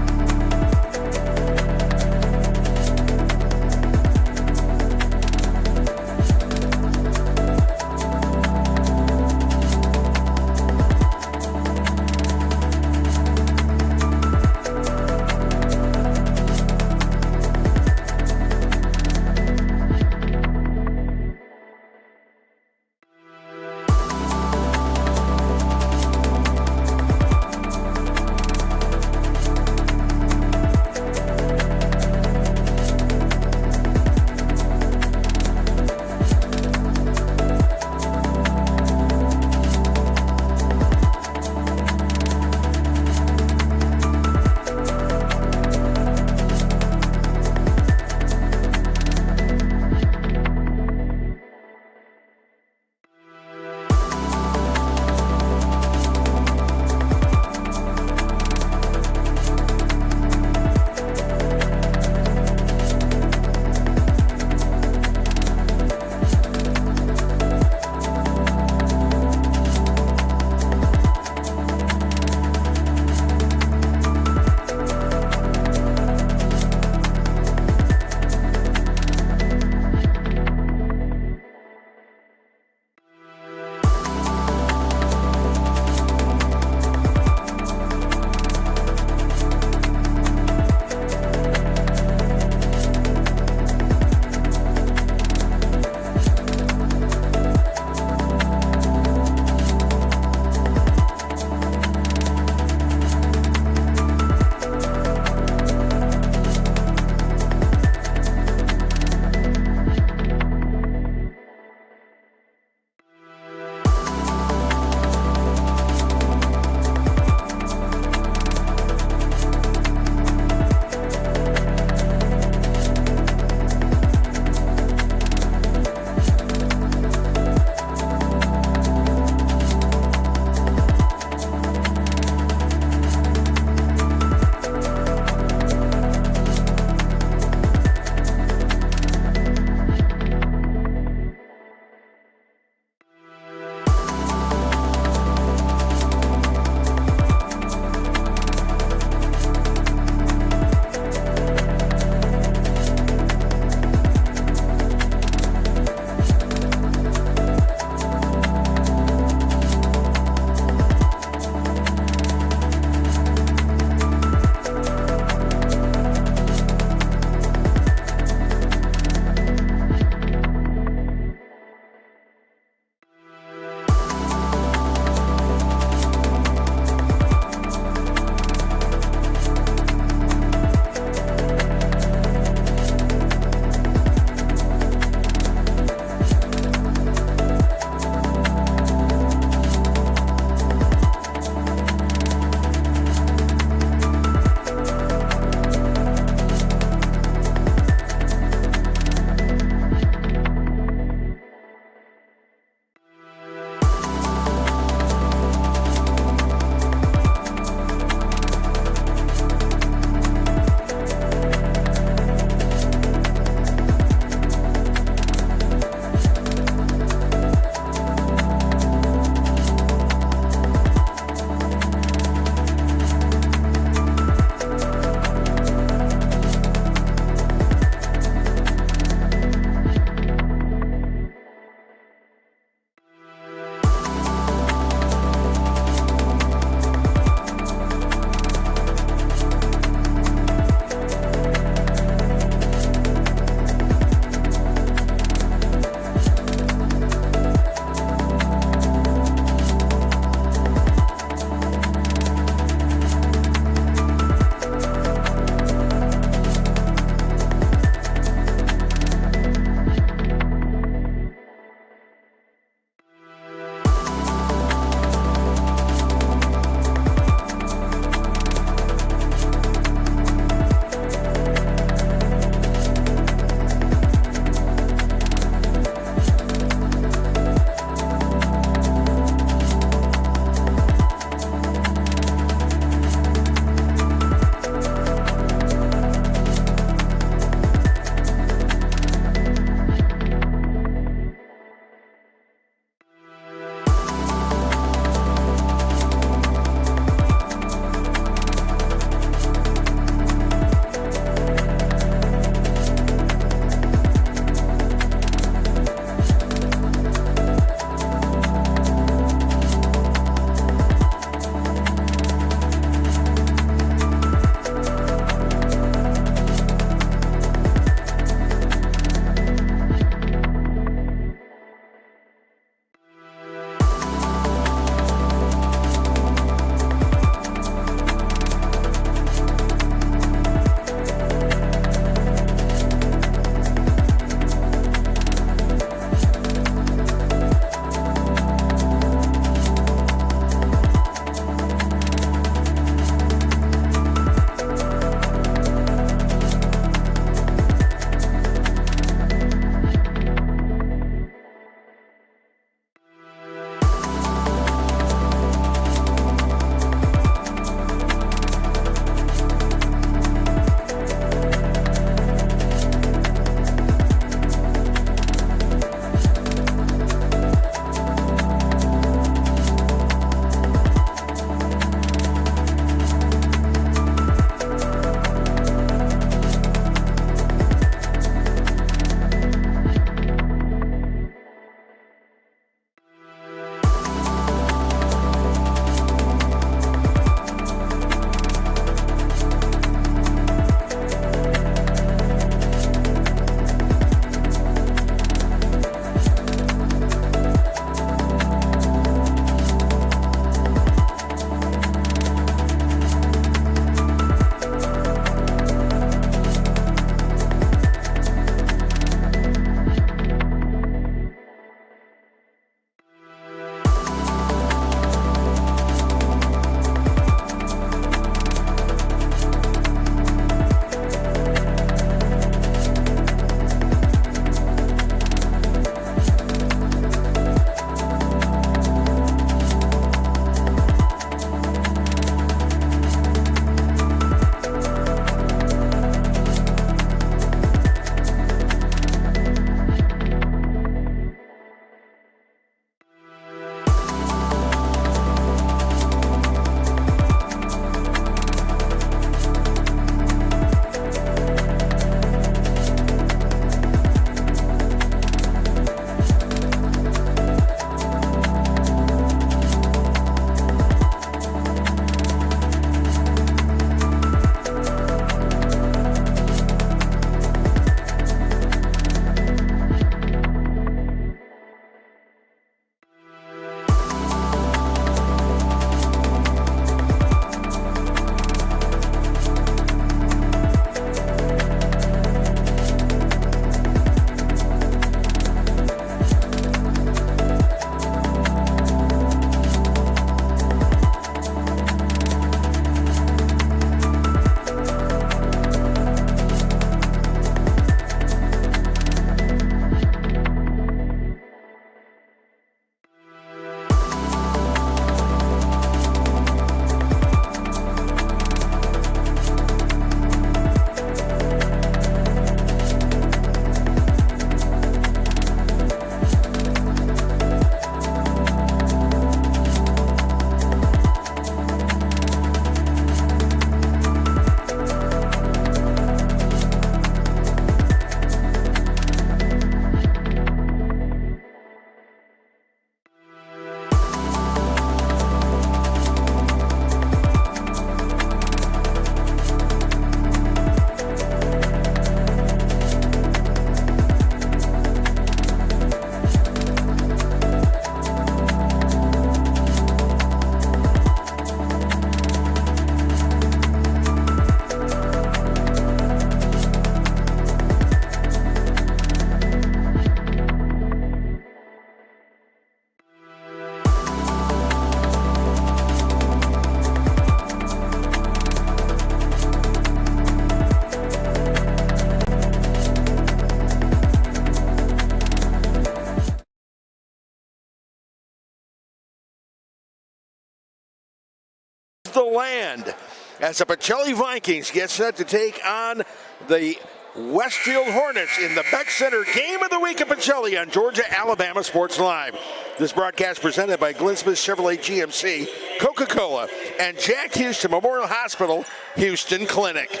the land as the Pacelli Vikings get set to take on the Westfield Hornets in the Beck Center Game of the Week at Pacelli on Georgia Alabama Sports Live. This broadcast presented by Glenn-Smith Chevrolet GMC, Coca-Cola, and Jack Houston Memorial Hospital Houston Clinic.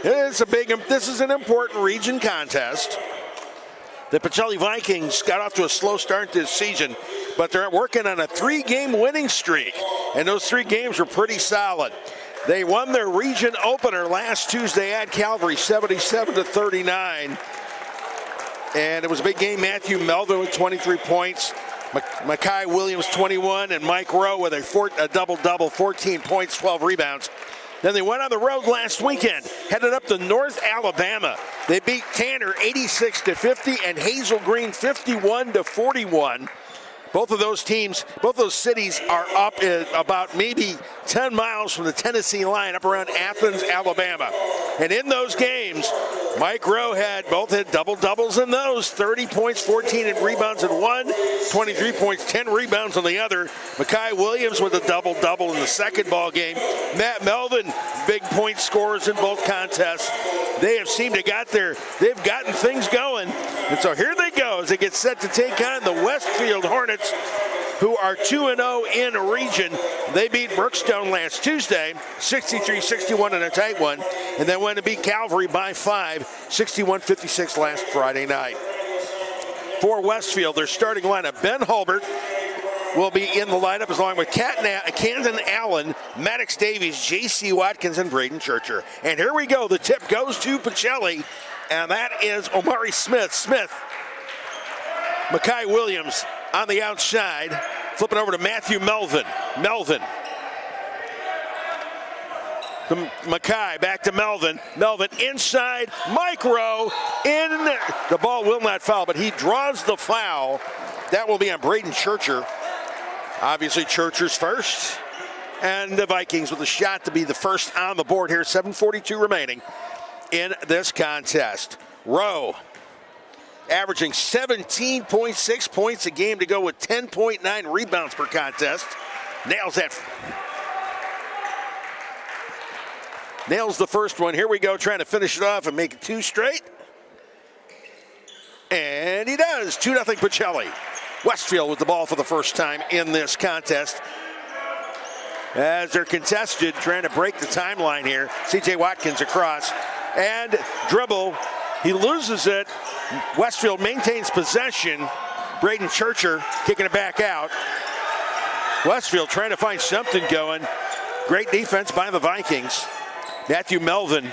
This is an important region contest. The Pacelli Vikings got off to a slow start this season, but they're working on a 3-game winning streak, and those 3 games were pretty solid. They won their region opener last Tuesday at Calvary, 77-39. And it was a big game. Matthew Melvin with 23 points. Makai Williams, 21. And Mike Rowe with a double-double, 14 points, 12 rebounds. Then they went on the road last weekend, headed up to North Alabama. They beat Tanner 86-50 and Hazel Green 51-41. Both of those cities are up about maybe 10 miles from the Tennessee line, up around Athens, Alabama. And in those games, Mike Rowe had double-doubles in those, 30 points, 14 rebounds in one, 23 points, 10 rebounds on the other. Makai Williams with a double-double in the second ball game. Matt Melvin, big point scorers in both contests. They have seemed to they've gotten things going. And so here they go as they get set to take on the Westfield Hornets, who are 2-0 in region. They beat Brookstone last Tuesday, 63-61 in a tight one, and then went to beat Calvary by 5, 61-56 last Friday night. For Westfield, their starting lineup, Ben Hulbert will be in the lineup along with Camden Allen, Maddox Davies, J.C. Watkins, and Braden Churcher. And here we go. The tip goes to Pacelli, and that is Omari Smith. Makai Williams on the outside, flipping over to Matthew Melvin. Makai back to Melvin. Melvin inside. Mike Rowe in. The ball will not foul, but he draws the foul. That will be on Braden Churcher. Obviously, Churcher's first. And the Vikings with a shot to be the first on the board here. 7:42 remaining in this contest. Rowe averaging 17.6 points a game to go with 10.9 rebounds per contest. Nails the first one. Here we go, trying to finish it off and make it 2 straight. And he does. 2-0 Pacelli. Westfield with the ball for the first time in this contest, as they're contested, trying to break the timeline here. C.J. Watkins across and dribble. He loses it. Westfield maintains possession. Braden Churcher kicking it back out. Westfield trying to find something going. Great defense by the Vikings. Matthew Melvin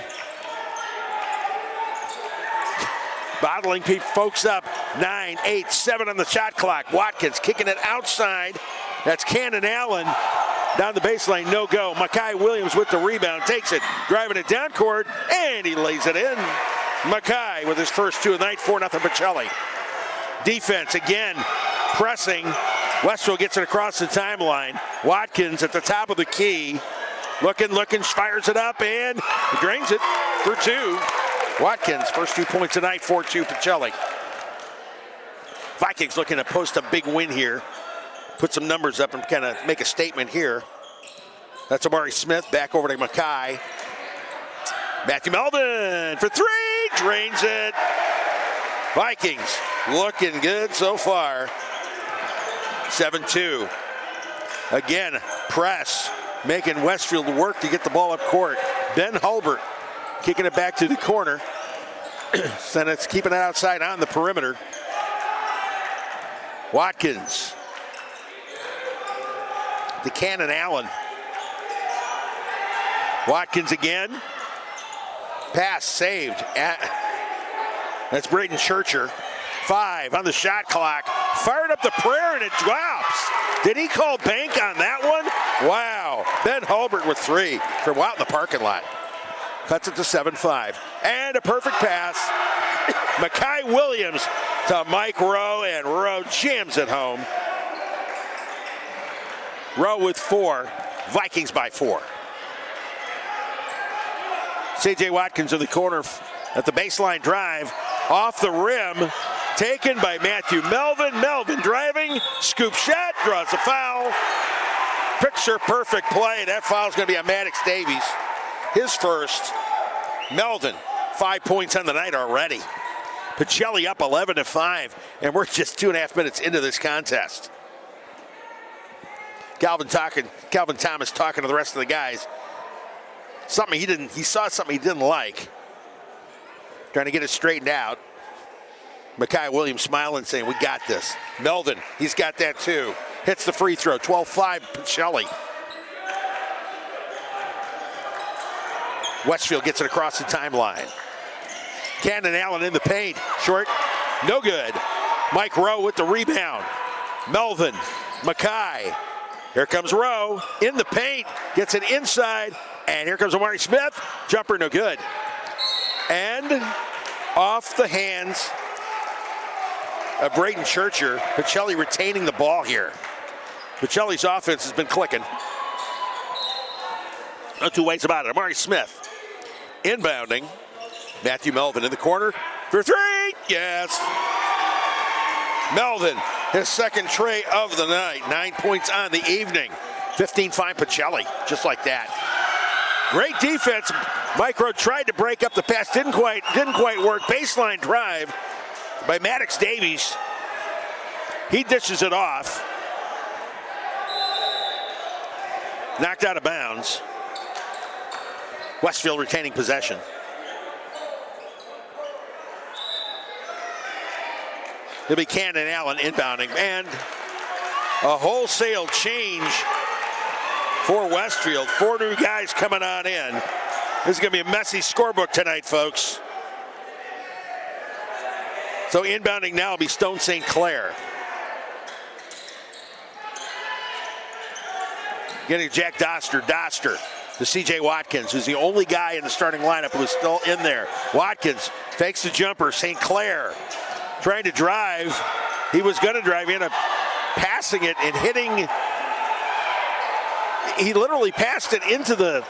bottling folks up. 9, 8, 7 on the shot clock. Watkins kicking it outside. That's Camden Allen. Down the baseline, no go. Makai Williams with the rebound, takes it, driving it down court, and he lays it in. Makai with his first 2 of the night, 4-0 Pacelli. Defense again, pressing. Westfield gets it across the timeline. Watkins at the top of the key. Looking, fires it up, and drains it for 2. Watkins, first 2 points tonight, 4-2 Pacelli. Vikings looking to post a big win here. Put some numbers up and kind of make a statement here. That's Omari Smith, back over to Makai. Matthew Melvin for 3, drains it. Vikings looking good so far. 7-2. Again, press, making Westfield work to get the ball up court. Ben Hulbert kicking it back to the corner. So it's keeping it outside on the perimeter. Watkins to Camden Allen. Watkins again. Pass saved. That's Braden Churcher. 5 on the shot clock. Fired up the prayer and it drops. Did he call bank on that one? Wow. Ben Hulbert with 3 from out in the parking lot. Cuts it to 7-5. And a perfect pass. Makai Williams to Mike Rowe, and Rowe jams it home. Rowe with 4. Vikings by 4. C.J. Watkins in the corner at the baseline drive. Off the rim. Taken by Matthew Melvin. Melvin driving. Scoop shot. Draws a foul. Picture-perfect play. That foul's going to be on Maddox Davies. His first. Melvin, 5 points on the night already. Pacelli up 11-5, and we're just 2.5 minutes into this contest. Calvin Thomas talking to the rest of the guys. He saw something he didn't like. Trying to get it straightened out. Mekhi Williams smiling, saying, we got this. Melvin, he's got that too. Hits the free throw, 12-5, Pacelli. Westfield gets it across the timeline. Cannon Allen in the paint. Short, no good. Mike Rowe with the rebound. Melvin, Mekhi. Here comes Rowe in the paint. Gets it inside. And here comes Amari Smith. Jumper, no good. And off the hands of Braden Churcher. Pacelli retaining the ball here. Pacelli's offense has been clicking. No two ways about it. Amari Smith inbounding. Matthew Melvin in the corner for three. Yes. Melvin, his second tray of the night. 9 points on the evening. 15-5 Pacelli, just like that. Great defense. Micro tried to break up the pass. Didn't quite work. Baseline drive by Maddox Davies. He dishes it off. Knocked out of bounds. Westfield retaining possession. It'll be Cannon Allen inbounding. And a wholesale change for Westfield. 4 new guys coming on in. This is going to be a messy scorebook tonight, folks. So inbounding now will be Stone St. Clair. Getting Jack Doster to C.J. Watkins, who's the only guy in the starting lineup who is still in there. Watkins fakes the jumper. St. Clair trying to drive. He was going to drive. He ended up passing it and hitting. He literally passed it into the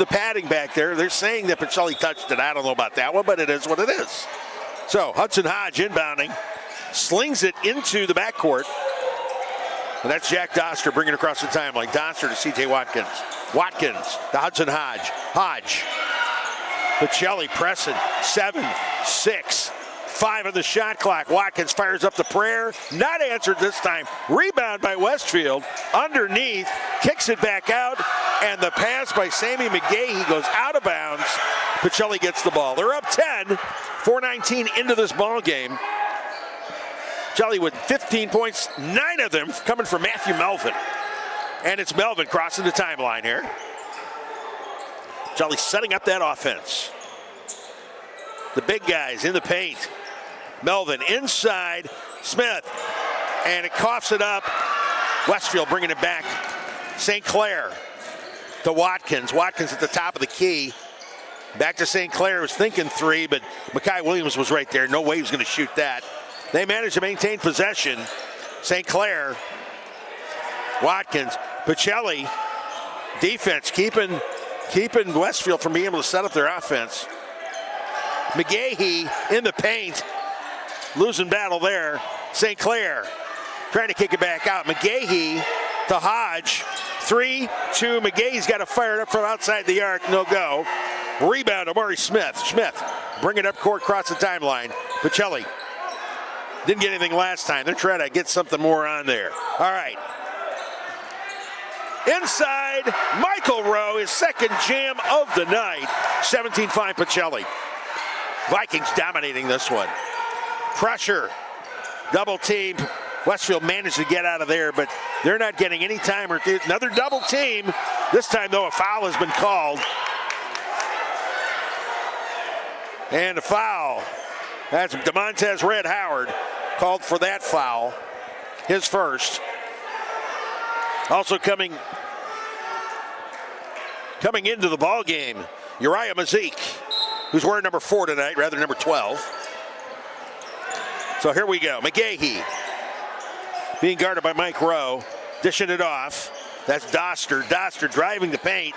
padding back there. They're saying that Pacelli touched it. I don't know about that one, but it is what it is. So Hudson Hodge inbounding, slings it into the backcourt. And that's Jack Doster bringing it across the timeline. Doster to C.J. Watkins. Watkins to Hudson Hodge. Hodge. Pacelli pressing. 7, 6, 5 on the shot clock. Watkins fires up the prayer. Not answered this time. Rebound by Westfield. Underneath. Kicks it back out. And the pass by Sammy McGahee goes out of bounds. Pacelli gets the ball. They're up 10. 4:19 into this ball game. Pacelli with 15 points, 9 of them coming from Matthew Melvin. And it's Melvin crossing the timeline here. Pacelli setting up that offense. The big guys in the paint. Melvin inside, Smith, and it coughs it up. Westfield bringing it back. St. Clair to Watkins. Watkins at the top of the key. Back to St. Clair, was thinking 3, but Mekhi Williams was right there. No way he was going to shoot that. They managed to maintain possession. St. Clair, Watkins, Pacelli, defense keeping Westfield from being able to set up their offense. McGahee in the paint, losing battle there. St. Clair trying to kick it back out. McGahee to Hodge, 3-2. McGahee's got to fire it up from outside the arc, no go. Rebound, Amari Smith. Smith bring it up court, across the timeline. Pacelli didn't get anything last time. They're trying to get something more on there. All right. Inside, Michael Rowe, his second jam of the night. 17-5 Pacelli. Vikings dominating this one. Pressure, double team. Westfield managed to get out of there, but they're not getting any time. Another double team. This time, though, a foul has been called. And a foul. That's DeMontez Red Howard called for that foul. His first. Also coming into the ball game, Uriah Mazik, who's wearing number 4 tonight, rather number 12. So here we go. McGahee being guarded by Mike Rowe, dishing it off. That's Doster. Doster driving the paint.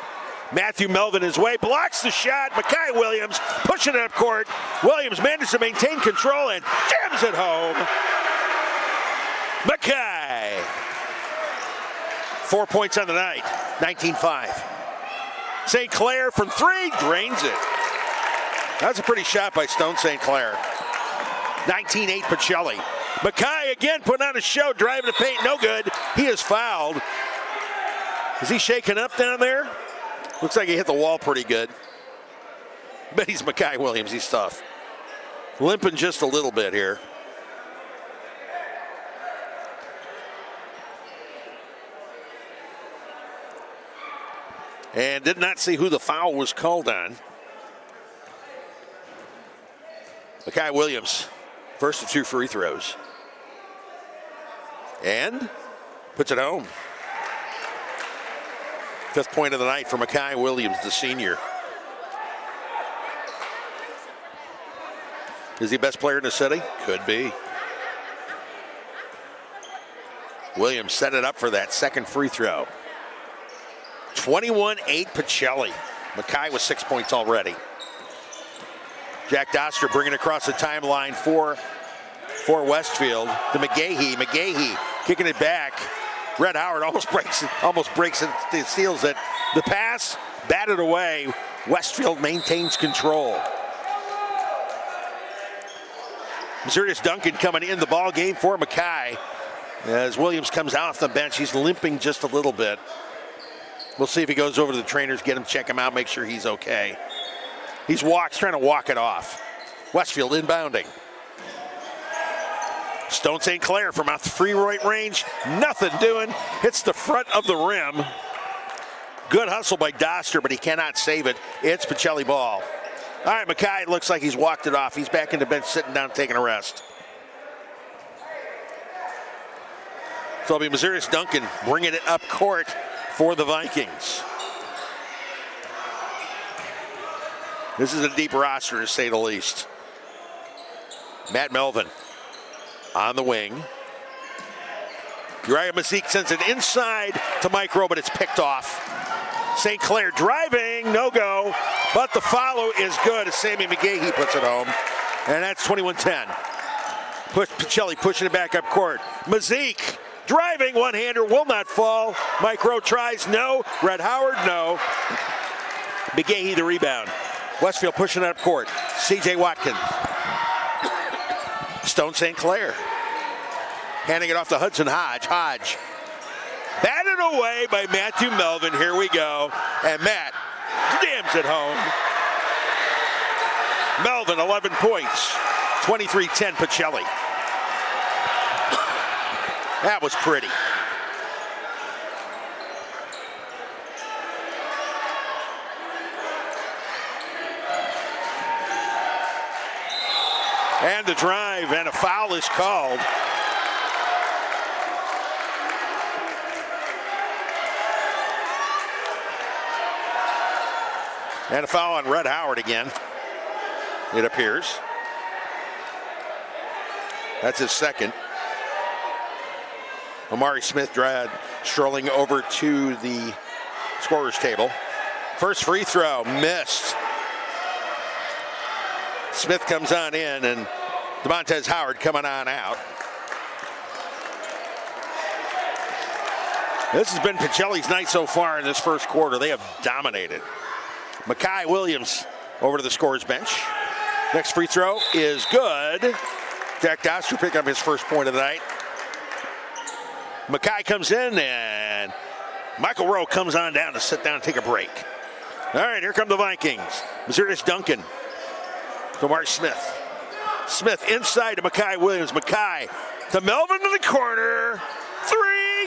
Matthew Melvin his way, blocks the shot. Mekhi Williams pushing it up court. Williams managed to maintain control and jams it home. Mekhi. 4 points on the night, 19-5. St. Clair from 3, drains it. That's a pretty shot by Stone St. Clair. 19-8 Pacelli. Mackay again putting on a show, driving the paint, no good. He is fouled. Is he shaking up down there? Looks like he hit the wall pretty good. But he's Mackay Williams, he's tough. Limping just a little bit here. And did not see who the foul was called on. Mackay Williams, first of 2 free throws. And puts it home. 5th point of the night for Mackay Williams, the senior. Is he best player in the city? Could be. Williams set it up for that second free throw. 21-8 Pacelli. Mackay with 6 points already. Jack Doster bringing across the timeline for Westfield to McGahee. McGahee kicking it back. Red Howard almost breaks it, steals it. The pass, batted away. Westfield maintains control. Missouri's Duncan coming in the ball game for Mackay. As Williams comes off the bench, he's limping just a little bit. We'll see if he goes over to the trainers, check him out, make sure he's okay. He's trying to walk it off. Westfield inbounding. Stone St. Clair from out the free right range, nothing doing. Hits the front of the rim. Good hustle by Doster, but he cannot save it. It's Pacelli ball. All right, Mackay looks like he's walked it off. He's back in the bench, sitting down, taking a rest. So it'll be Missouri's Duncan bringing it up court for the Vikings. This is a deep roster, to say the least. Matt Melvin on the wing. Uriah Mazik sends it inside to Mike Rowe, but it's picked off. St. Clair driving, no go, but the follow is good as Sammy McGahee puts it home. And that's 21-10. Pacelli pushing it back up court. Mazik driving, one-hander, will not fall. Mike Rowe tries, no. Red Howard, no. McGahee the rebound. Westfield pushing it up court. C.J. Watkins. Stone St. Clair. Handing it off to Hudson Hodge. Hodge. Batted away by Matthew Melvin. Here we go. And Matt jams it home. Melvin, 11 points. 23-10 Pacelli. That was pretty. And the drive, and a foul is called. And a foul on Red Howard again, it appears. That's his second. Omari Smith strolling over to the scorer's table. First free throw, missed. Smith comes on in, and DeMontez Howard coming on out. This has been Pacelli's night so far in this first quarter. They have dominated. Mackay Williams over to the scorer's bench. Next free throw is good. Jack Doster picking up his first point of the night. Mackay comes in, and Michael Rowe comes on down to sit down and take a break. All right, here come the Vikings. Missouri's Duncan to Mark Smith. Smith inside to Mackay Williams. Mackay to Melvin to the corner. Three.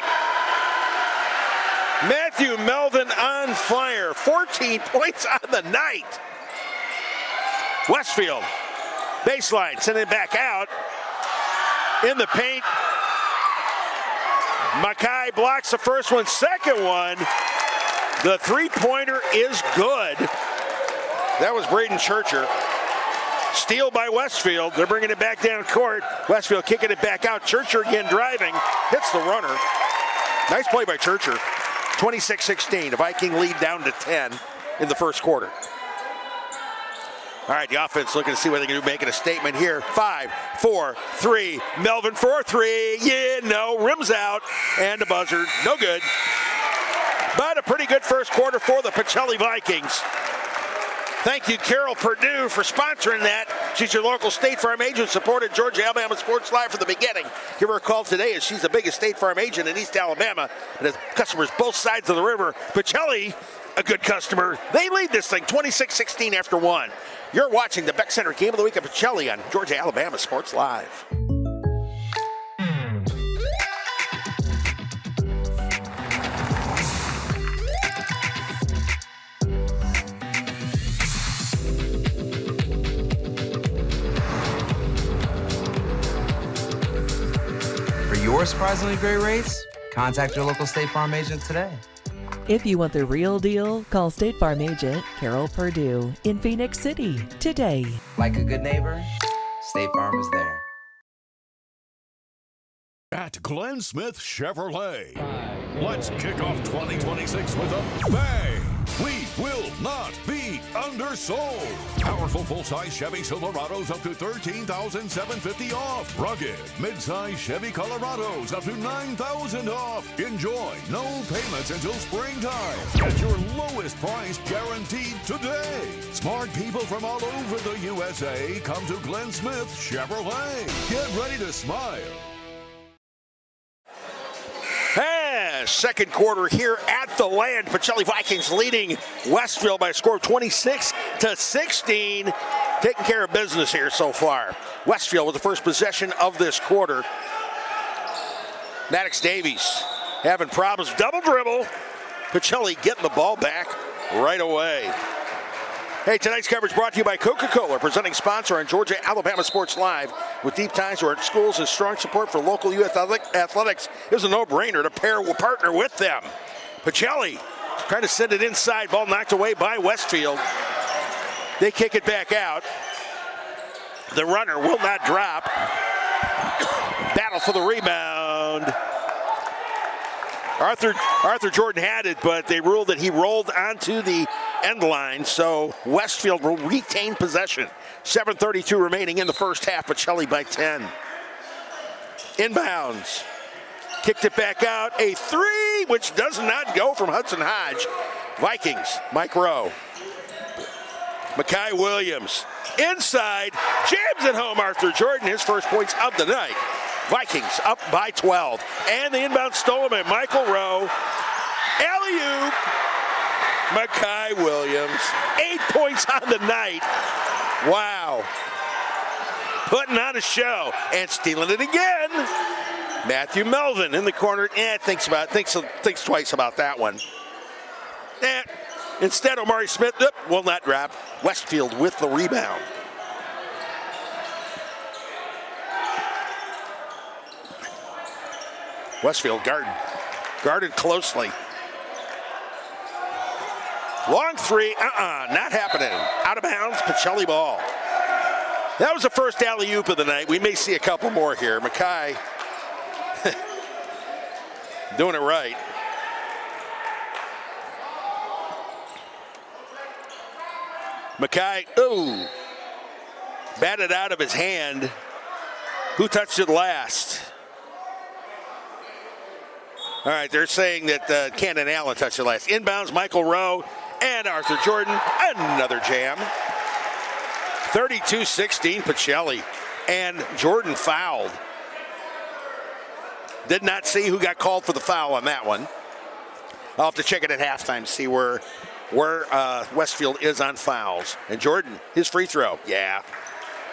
Matthew Melvin on fire. 14 points on the night. Westfield. Baseline, sending it back out. In the paint. Mackay blocks the first one. Second one. The three-pointer is good. That was Braden Churcher. Steal by Westfield. They're bringing it back down court. Westfield kicking it back out. Churcher again driving. Hits the runner. Nice play by Churcher. 26-16. The Viking lead down to 10 in the first quarter. All right, the offense looking to see what they can do, making a statement here. 5, 4, 3. Melvin 4-3. Yeah, no. Rims out. And a buzzer. No good. but a pretty good first quarter for the Pacelli Vikings. Thank you, Carol Purdue, for sponsoring that. She's your local State Farm agent, supported Georgia Alabama Sports Live from the beginning. Give her a call today, as she's the biggest State Farm agent in East Alabama and has customers both sides of the river. Pacelli, a good customer. They lead this thing 26-16 after one. You're watching the Beck Center Game of the Week at Pacelli on Georgia Alabama Sports Live. For your surprisingly great rates, contact your local State Farm agent today. If you want the real deal, call State Farm agent Carol Purdue in Phoenix City today. Like a good neighbor, State Farm is there. At Glenn Smith Chevrolet, let's kick off 2026 with a bang. We will not be undersold. Powerful full-size Chevy Silverados up to $13,750 off. Rugged mid-size Chevy Colorados up to $9,000 off. Enjoy no payments until springtime. Get your lowest price guaranteed today. Smart people from all over the USA come to Glenn Smith Chevrolet. Get ready to smile. Second quarter here at the Land. Pacelli Vikings leading Westfield by a score of 26-16. Taking care of business here so far. Westfield with the first possession of this quarter. Maddox Davies having problems. Double dribble. Pacelli getting the ball back right away. Hey, tonight's coverage brought to you by Coca-Cola, presenting sponsor on Georgia Alabama Sports Live. With deep ties to our schools and strong support for local youth athletics, it was a no-brainer to partner with them. Pacelli trying to send it inside, ball knocked away by Westfield. They kick it back out. The runner will not drop. Battle for the rebound. Arthur Jordan had it, but they ruled that he rolled onto the end line, so Westfield will retain possession. 7:32 remaining in the first half. Pacelli by 10. Inbounds. Kicked it back out. A three, which does not go from Hudson Hodge. Vikings, Mike Rowe. Makai Williams. Inside. Jams it home. Arthur Jordan, his first points of the night. Vikings up by 12. And the inbound stolen by Michael Rowe. Alley-oop. Makai Williams. 8 points on the night. Wow. Putting on a show. And stealing it again. Matthew Melvin in the corner. Thinks twice about that one. Instead, Omari Smith will not drop. Westfield with the rebound. Westfield guarded closely. Long three, not happening. Out of bounds, Pacelli ball. That was the first alley-oop of the night. We may see a couple more here. Makai doing it right. Makai, batted out of his hand. Who touched it last? All right, they're saying that Cannon Allen touched it last. Inbounds, Michael Rowe and Arthur Jordan. Another jam. 32-16, Pacelli. And Jordan fouled. Did not see who got called for the foul on that one. I'll have to check it at halftime to see where Westfield is on fouls. And Jordan, his free throw. Yeah.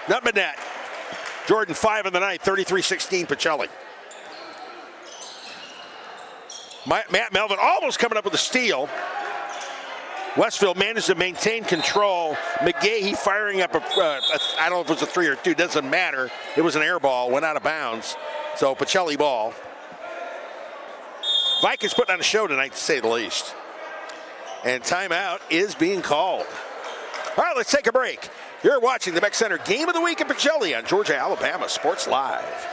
Not but net. Jordan 5 in the night, 33-16, Pacelli. Matt Melvin almost coming up with a steal. Westfield managed to maintain control. McGahee firing up I don't know if it was a 3 or 2, doesn't matter. It was an air ball, went out of bounds. So Pacelli ball. Vikings putting on a show tonight, to say the least. And timeout is being called. All right, let's take a break. You're watching the Beck Center Game of the Week at Pacelli on Georgia Alabama Sports Live.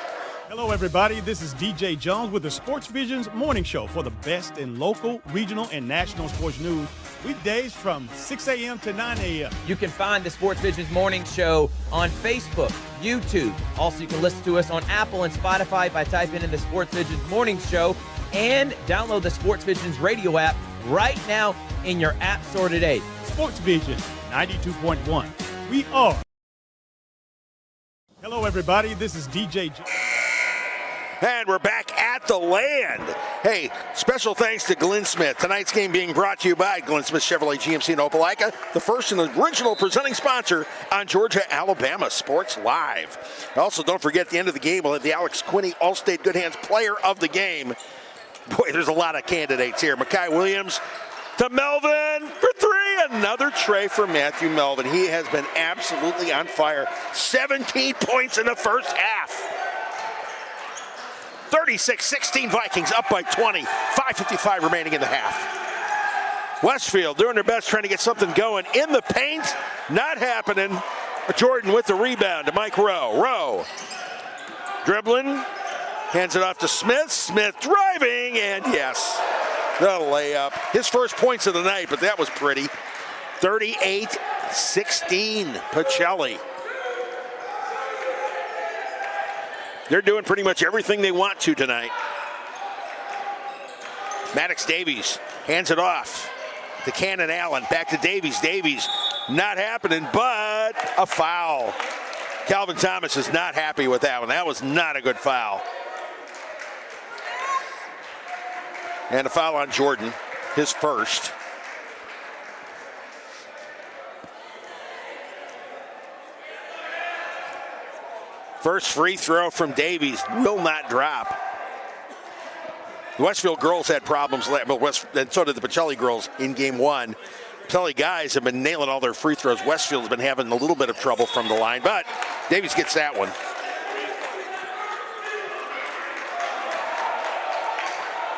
Hello, everybody. This is DJ Jones with the Sports Visions Morning Show for the best in local, regional, and national sports news. Weekdays from 6 a.m. to 9 a.m. You can find the Sports Visions Morning Show on Facebook, YouTube. Also, you can listen to us on Apple and Spotify by typing in the Sports Visions Morning Show, and download the Sports Visions radio app right now in your app store today. Sports Vision 92.1. We are. Hello, everybody. This is DJ. And we're back at the Land. Hey, special thanks to Glenn Smith. Tonight's game being brought to you by Glenn Smith Chevrolet GMC in Opelika, the first and original presenting sponsor on Georgia-Alabama Sports Live. Also, don't forget, at the end of the game, we'll have the Alex Quinney All-State Good Hands Player of the Game. Boy, there's a lot of candidates here. Makai Williams to Melvin for three. Another tray for Matthew Melvin. He has been absolutely on fire. 17 points in the first half. 36-16 Vikings, up by 20. 5:55 remaining in the half. Westfield doing their best trying to get something going in the paint. Not happening. Jordan with the rebound to Mike Rowe. Rowe dribbling. Hands it off to Smith. Smith driving, and yes, the layup. His first points of the night, but that was pretty. 38-16 Pacelli. They're doing pretty much everything they want to tonight. Maddox Davies hands it off to Cannon Allen. Back to Davies. Davies not happening, but a foul. Calvin Thomas is not happy with that one. That was not a good foul. And a foul on Jordan, his first. First free throw from Davies will not drop. The Westfield girls had problems, and so did the Pacelli girls in game one. Pacelli guys have been nailing all their free throws. Westfield's been having a little bit of trouble from the line, but Davies gets that one.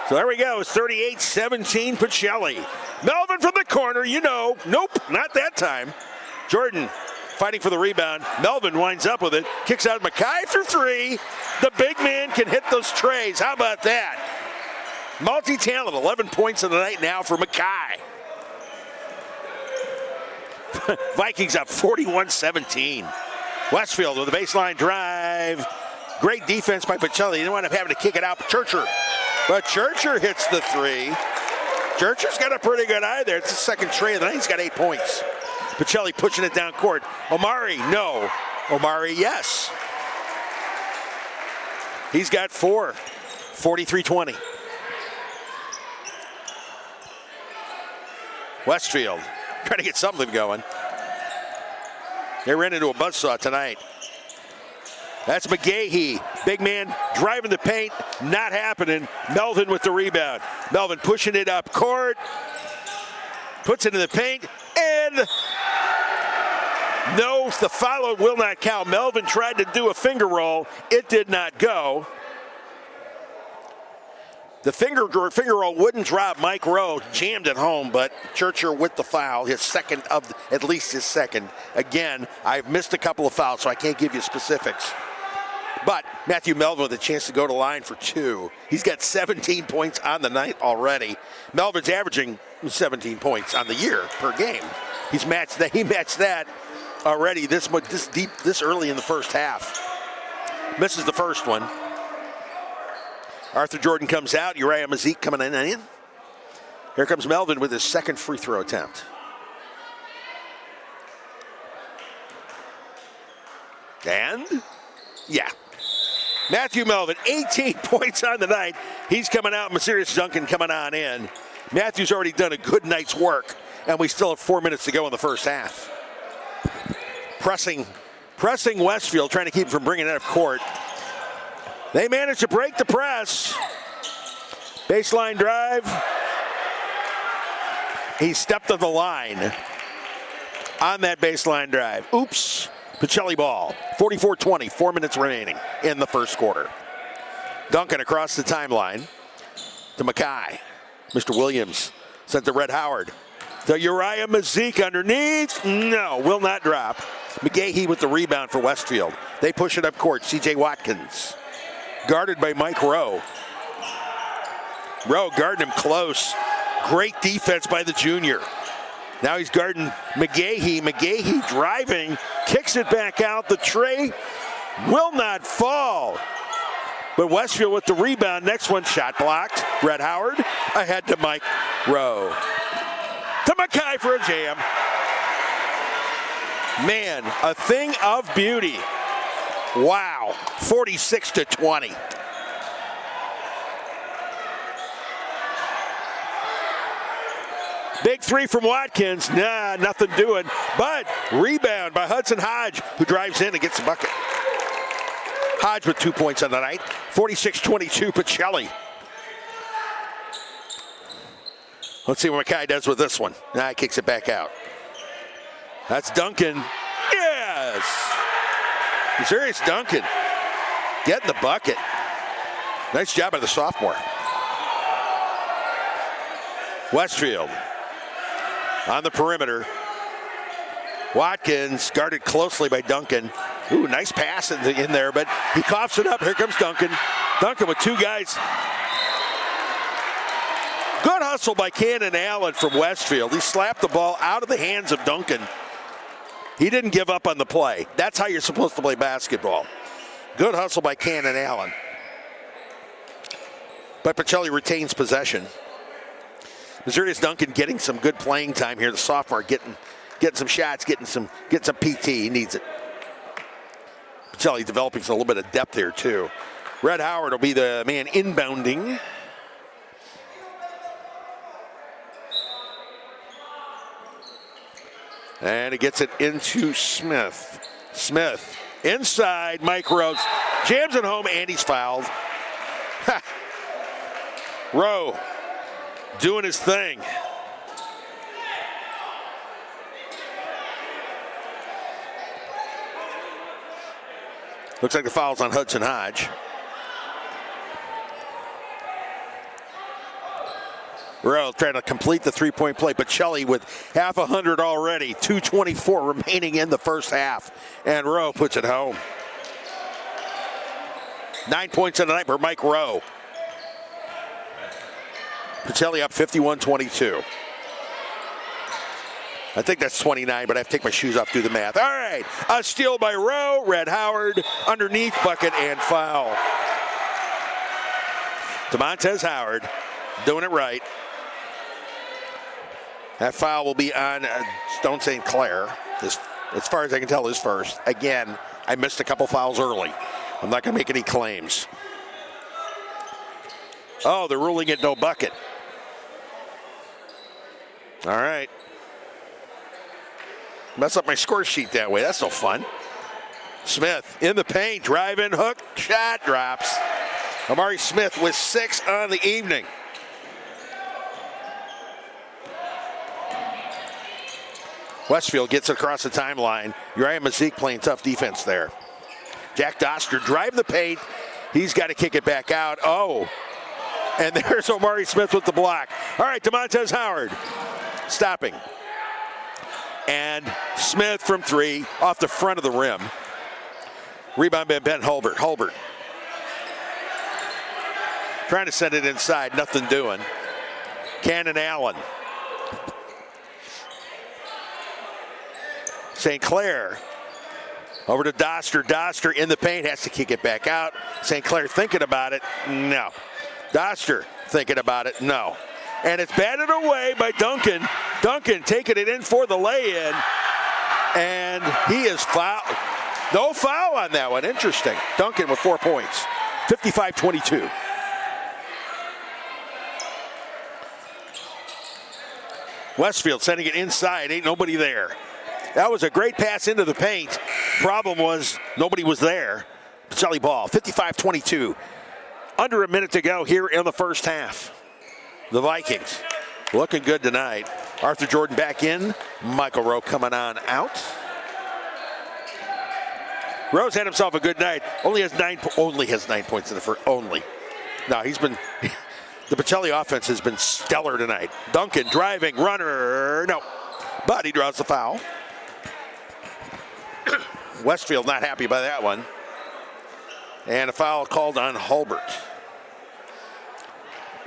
So there we go. It's 38-17 Pacelli. Melvin from the corner, nope, not that time. Jordan fighting for the rebound. Melvin winds up with it. Kicks out Makai for three. The big man can hit those trays. How about that? Multi-talent, 11 points of the night now for Makai. Vikings up 41-17. Westfield with a baseline drive. Great defense by Pacelli. They didn't wind up having to kick it out. But Churcher hits the three. Churcher's got a pretty good eye there. It's the second tray of the night. He's got 8 points. Pacelli pushing it down court. Omari, no. Omari, yes. He's got 4. 43-20. Westfield trying to get something going. They ran into a buzzsaw tonight. That's McGahee. Big man driving the paint. Not happening. Melvin with the rebound. Melvin pushing it up court. Puts it in the paint. And no, the foul will not count. Melvin tried to do a finger roll. It did not go. The finger roll wouldn't drop. Mike Rowe jammed it home, but Churcher with the foul, at least his second. Again, I've missed a couple of fouls, so I can't give you specifics. But Matthew Melvin with a chance to go to line for 2. He's got 17 points on the night already. Melvin's averaging 17 points on the year per game. He matched that already this early in the first half. Misses the first one. Arthur Jordan comes out. Uriah Mazik coming in. Here comes Melvin with his second free throw attempt. And, yeah. Matthew Melvin, 18 points on the night. He's coming out. Masirius Duncan coming on in. Matthew's already done a good night's work, and we still have 4 minutes to go in the first half. Pressing Westfield, trying to keep him from bringing it up court. They managed to break the press. Baseline drive. He stepped on the line on that baseline drive. Oops. Pacelli ball. 44-20. 4 minutes remaining in the first quarter. Duncan across the timeline to Makai. Mr. Williams sent to Red Howard. To Uriah Mazik underneath. No, will not drop. McGahee with the rebound for Westfield. They push it up court. C.J. Watkins. Guarded by Mike Rowe. Rowe guarding him close. Great defense by the junior. Now he's guarding McGahee. McGahee driving. Kicks it back out. The tray will not fall. But Westfield with the rebound. Next one shot blocked. Red Howard ahead to Mike Rowe to Mackay for a jam. Man, a thing of beauty. Wow, 46-20. Big three from Watkins. Nah, nothing doing. But rebound by Hudson Hodge, who drives in and gets the bucket. Hodge with 2 points on the night. 46-22, Pacelli. Let's see what Mackay does with this one. Nah, he kicks it back out. That's Duncan. Yes! Serious Duncan. Getting the bucket. Nice job by the sophomore. Westfield on the perimeter. Watkins guarded closely by Duncan. Ooh, nice pass in there, but he coughs it up. Here comes Duncan. Duncan with two guys. Good hustle by Cannon Allen from Westfield. He slapped the ball out of the hands of Duncan. He didn't give up on the play. That's how you're supposed to play basketball. Good hustle by Cannon Allen. But Pacelli retains possession. Missouri's Duncan getting some good playing time here. The sophomore getting some shots, getting some PT. He needs it. Pacelli developing a little bit of depth here too. Red Howard will be the man inbounding. And he gets it into Smith. Smith inside. Mike Rose jams it home, and he's fouled. Rowe doing his thing. Looks like the foul's on Hudson Hodge. Rowe trying to complete the three-point play. Pacelli with half 100 already. 2:24 remaining in the first half. And Rowe puts it home. 9 points in the night for Mike Rowe. Pacelli up 51-22. I think that's 29, but I have to take my shoes off, do the math. All right, a steal by Rowe. Red Howard underneath, bucket and foul. DeMontez Howard doing it right. That foul will be on Stone St. Clair. As far as I can tell, his first. Again, I missed a couple fouls early. I'm not going to make any claims. Oh, they're ruling it no bucket. All right. Mess up my score sheet that way. That's no fun. Smith in the paint, driving, hook, shot, drops. Amari Smith with 6 on the evening. Westfield gets it across the timeline. Uriah Mazik playing tough defense there. Jack Doster drive the paint. He's got to kick it back out. Oh, and there's Omari Smith with the block. All right, DeMontez Howard stopping. And Smith from three off the front of the rim. Rebound by Ben Hulbert. Hulbert trying to send it inside, nothing doing. Cannon Allen. St. Clair over to Doster. Doster in the paint, has to kick it back out. St. Clair thinking about it, no. Doster thinking about it, no. And it's batted away by Duncan. Duncan taking it in for the lay-in. And he is fouled. No foul on that one, interesting. Duncan with 4 points, 55-22. Westfield sending it inside, ain't nobody there. That was a great pass into the paint. Problem was, nobody was there. Pacelli ball, 55-22. Under a minute to go here in the first half. The Vikings looking good tonight. Arthur Jordan back in. Michael Rowe coming on out. Rowe's had himself a good night. Only has 9 points in the first. Only. No, he's been. The Pacelli offense has been stellar tonight. Duncan driving, runner. No. But he draws the foul. Westfield not happy by that one. And a foul called on Hulbert.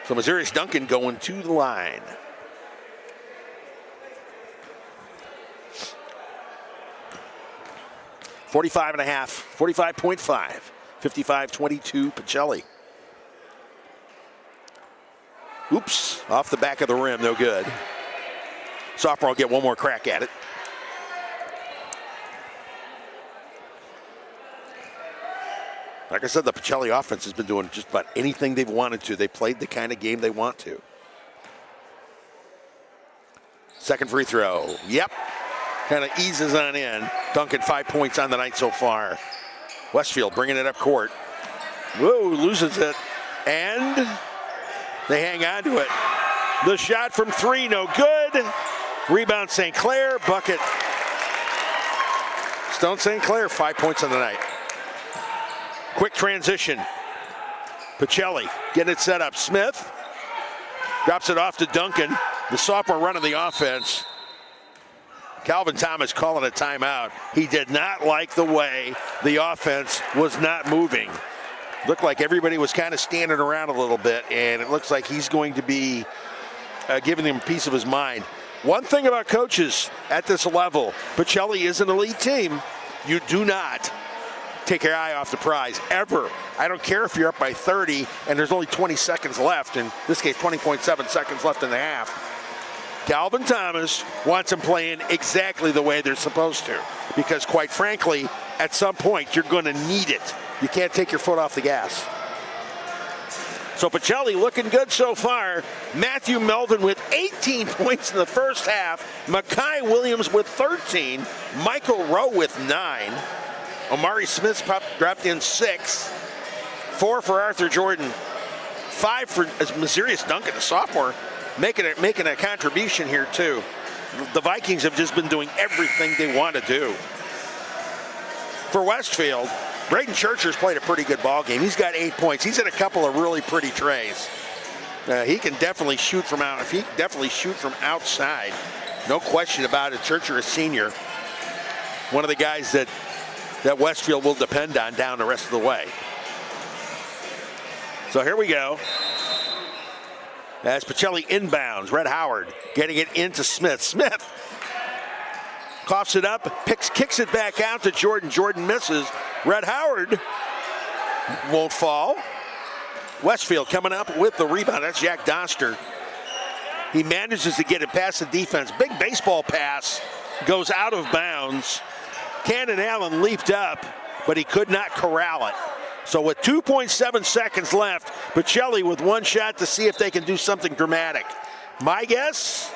So Missouri's Duncan going to the line. .5, 45.5. 55-22 Pacelli. Oops, off the back of the rim, no good. Sophomore will get one more crack at it. Like I said, the Pacelli offense has been doing just about anything they've wanted to. They played the kind of game they want to. Second free throw. Yep. Kind of eases on in. Duncan 5 points on the night so far. Westfield bringing it up court. Whoa, loses it. And they hang on to it. The shot from three, no good. Rebound St. Clair, bucket. Stone St. Clair, 5 points on the night. Quick transition. Pacelli getting it set up. Smith drops it off to Duncan. The sophomore running the offense. Calvin Thomas calling a timeout. He did not like the way the offense was not moving. Looked like everybody was kind of standing around a little bit, and it looks like he's going to be giving them a piece of his mind. One thing about coaches at this level, Pacelli is an elite team. You do not take your eye off the prize, ever. I don't care if you're up by 30 and there's only 20 seconds left. In this case, 20.7 seconds left in the half. Calvin Thomas wants them playing exactly the way they're supposed to, because quite frankly, at some point, you're going to need it. You can't take your foot off the gas. So Pacelli looking good so far. Matthew Melvin with 18 points in the first half. Makai Williams with 13. Michael Rowe with 9. Omari Smith dropped in 6. 4 for Arthur Jordan. 5 for Mazarius Duncan, the sophomore, making a contribution here too. The Vikings have just been doing everything they want to do. For Westfield, Braden Churcher's played a pretty good ball game. He's got 8 points. He's hit a couple of really pretty trays. He can definitely shoot from out. If he can definitely shoot from outside, no question about it. Churcher, a senior, one of the guys that Westfield will depend on down the rest of the way. So here we go. As Pacelli inbounds, Red Howard getting it into Smith. Smith coughs it up, kicks it back out to Jordan. Jordan misses. Red Howard won't fall. Westfield coming up with the rebound. That's Jack Doster. He manages to get it past the defense. Big baseball pass goes out of bounds. Cannon Allen leaped up, but he could not corral it. So with 2.7 seconds left, Pacelli with one shot to see if they can do something dramatic. My guess,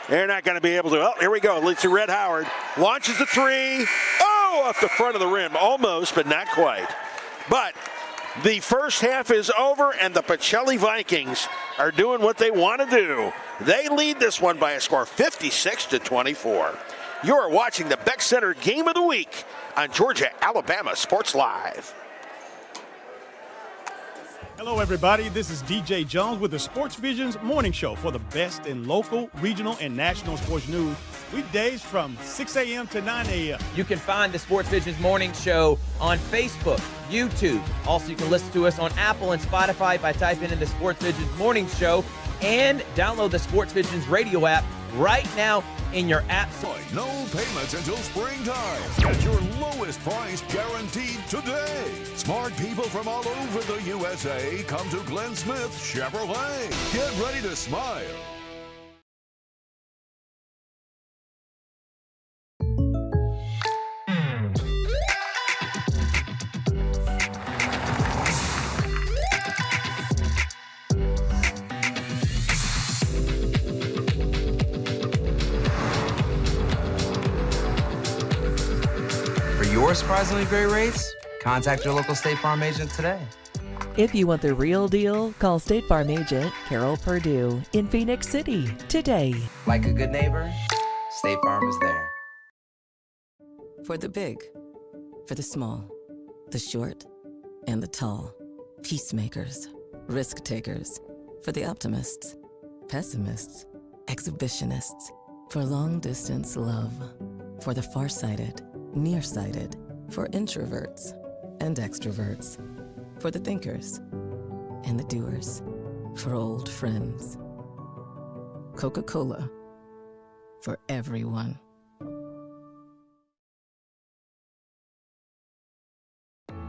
they're not going to be able to. Oh, here we go. Let's see. Red Howard launches the three. Oh, off the front of the rim. Almost, but not quite. But the first half is over, and the Pacelli Vikings are doing what they want to do. They lead this one by a score 56-24. You are watching the Beck Center Game of the Week on Georgia-Alabama Sports Live. Hello, everybody. This is DJ Jones with the Sports Visions Morning Show for the best in local, regional, and national sports news. Weekdays from 6 a.m. to 9 a.m. You can find the Sports Visions Morning Show on Facebook, YouTube. Also, you can listen to us on Apple and Spotify by typing in the Sports Visions Morning Show, and download the Sports Visions radio app right now in your app. No payments until springtime. Get your lowest price guaranteed today. Smart people from all over the USA come to Glenn Smith Chevrolet. Get ready to smile. Your surprisingly great rates? Contact your local State Farm agent today. If you want the real deal, call State Farm agent Carol Purdue in Phoenix City today. Like a good neighbor, State Farm is there. For the big, for the small, the short, and the tall. Peacemakers, risk takers. For the optimists, pessimists, exhibitionists. For long distance love. For the farsighted, nearsighted. For introverts and extroverts. For the thinkers and the doers. For old friends. Coca-Cola. For everyone.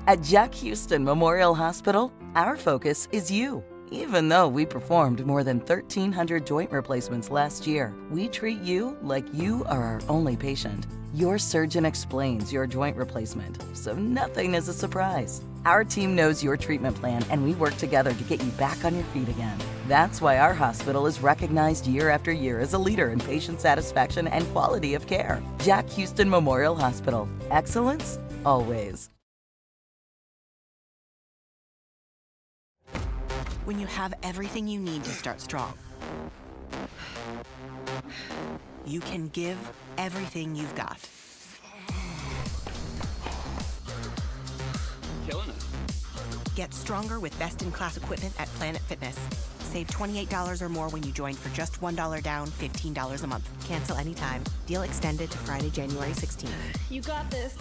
At Jack Houston Memorial Hospital, our focus is you. Even though we performed more than 1,300 joint replacements last year, we treat you like you are our only patient. Your surgeon explains your joint replacement, so nothing is a surprise. Our team knows your treatment plan, and we work together to get you back on your feet again. That's why our hospital is recognized year after year as a leader in patient satisfaction and quality of care. Jack Houston Memorial Hospital. Excellence, always. When you have everything you need to start strong, you can give everything you've got. Killing it. Get stronger with best-in-class equipment at Planet Fitness. Save $28 or more when you join for just $1 down, $15 a month. Cancel anytime. Deal extended to Friday, January 16th. You got this.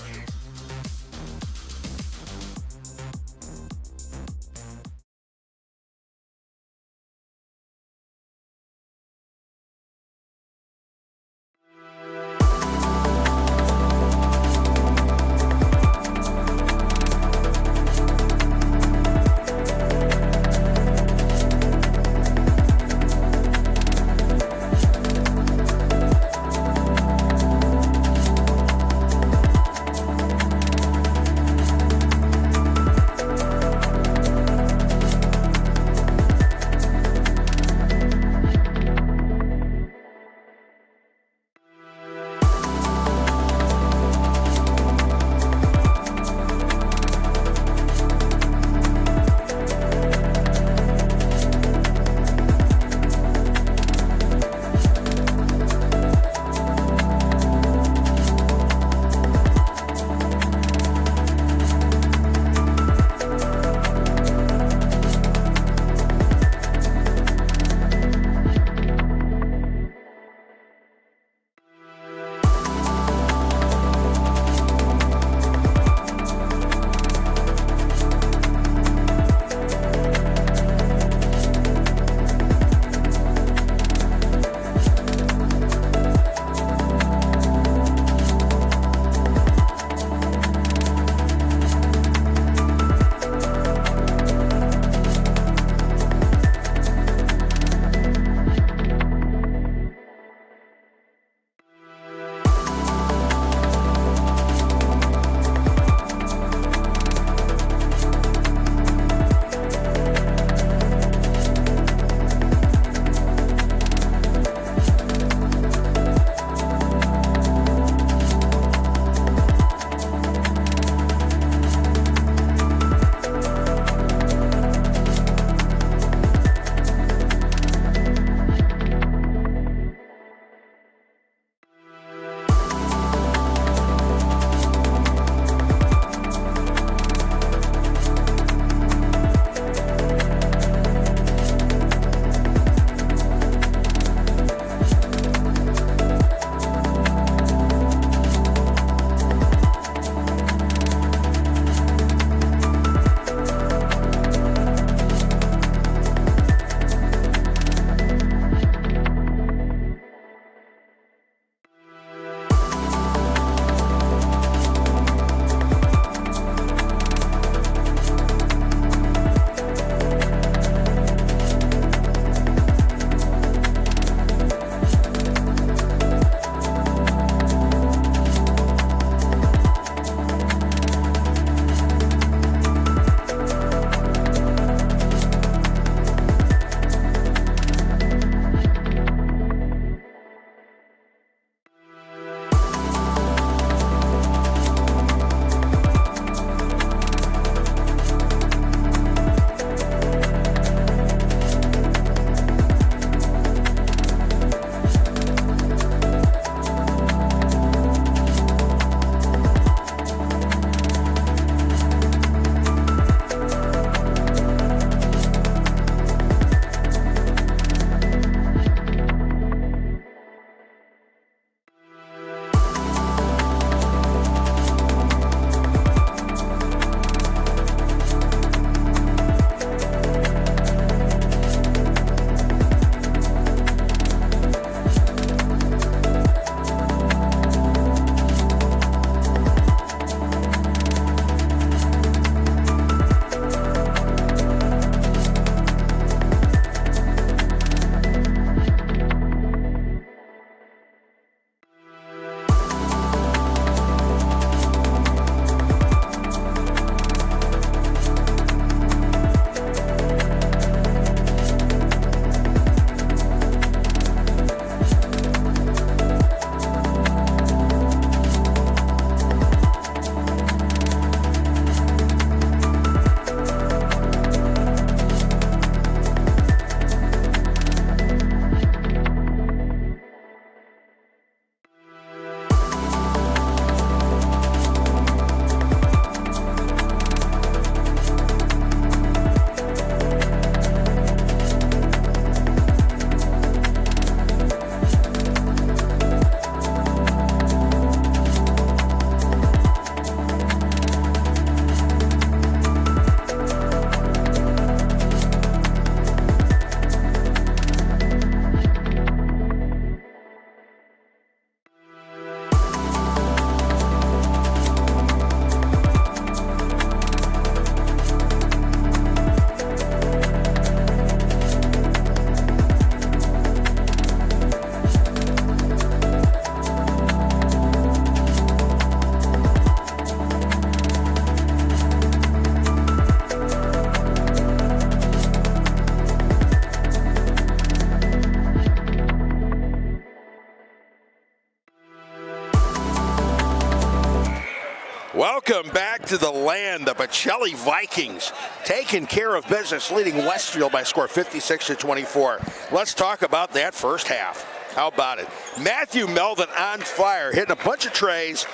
Welcome back to the land. The Pacelli Vikings taking care of business, leading Westfield by a score 56-24. Let's talk about that first half. How about it? Matthew Melvin on fire, hitting a bunch of trays.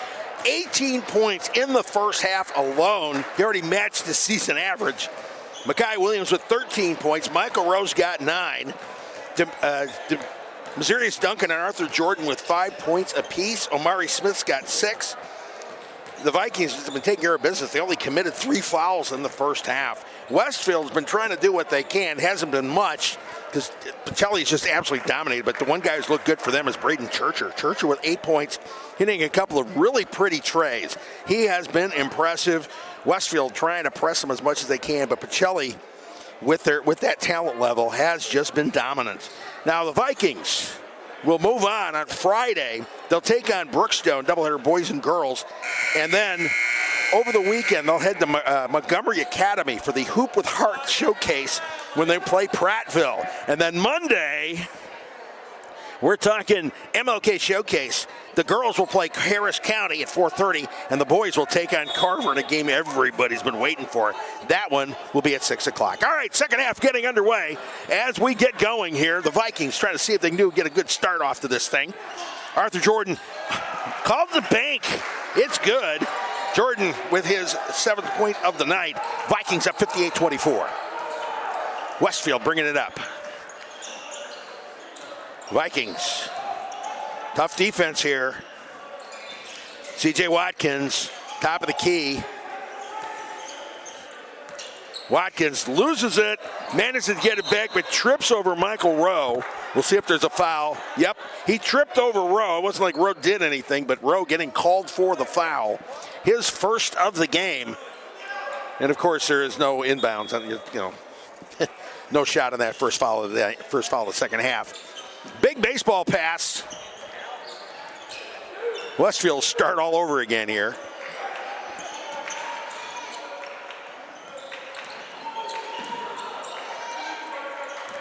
18 points in the first half alone. He already matched the season average. Makai Williams with 13 points. Michael Rose got 9. Mazarius Duncan and Arthur Jordan with 5 points apiece. Omari Smith's got 6. The Vikings have been taking care of business. They only committed 3 fouls in the first half. Westfield's been trying to do what they can. Hasn't been much because Pacelli's just absolutely dominated. But the one guy who's looked good for them is Braden Churcher. Churcher with 8 points, hitting a couple of really pretty trays. He has been impressive. Westfield trying to press them as much as they can, but Pacelli, with that talent level, has just been dominant. Now the Vikings will move on Friday. They'll take on Brookstone, doubleheader boys and girls. And then over the weekend, they'll head to Montgomery Academy for the Hoop with Heart showcase when they play Prattville. And then Monday, we're talking MLK Showcase. The girls will play Harris County at 4:30, and the boys will take on Carver in a game everybody's been waiting for. That one will be at 6 o'clock. All right, second half getting underway. As we get going here, the Vikings trying to see if they can get a good start off to this thing. Arthur Jordan called the bank. It's good. Jordan with his 7th point of the night. Vikings up 58-24. Westfield bringing it up. Vikings. Tough defense here. C.J. Watkins, top of the key. Watkins loses it, manages to get it back, but trips over Michael Rowe. We'll see if there's a foul. Yep, he tripped over Rowe. It wasn't like Rowe did anything, but Rowe getting called for the foul. His first of the game. And, of course, there is no inbounds. No shot on that first foul of the second half. Big baseball pass. Westfield start all over again here.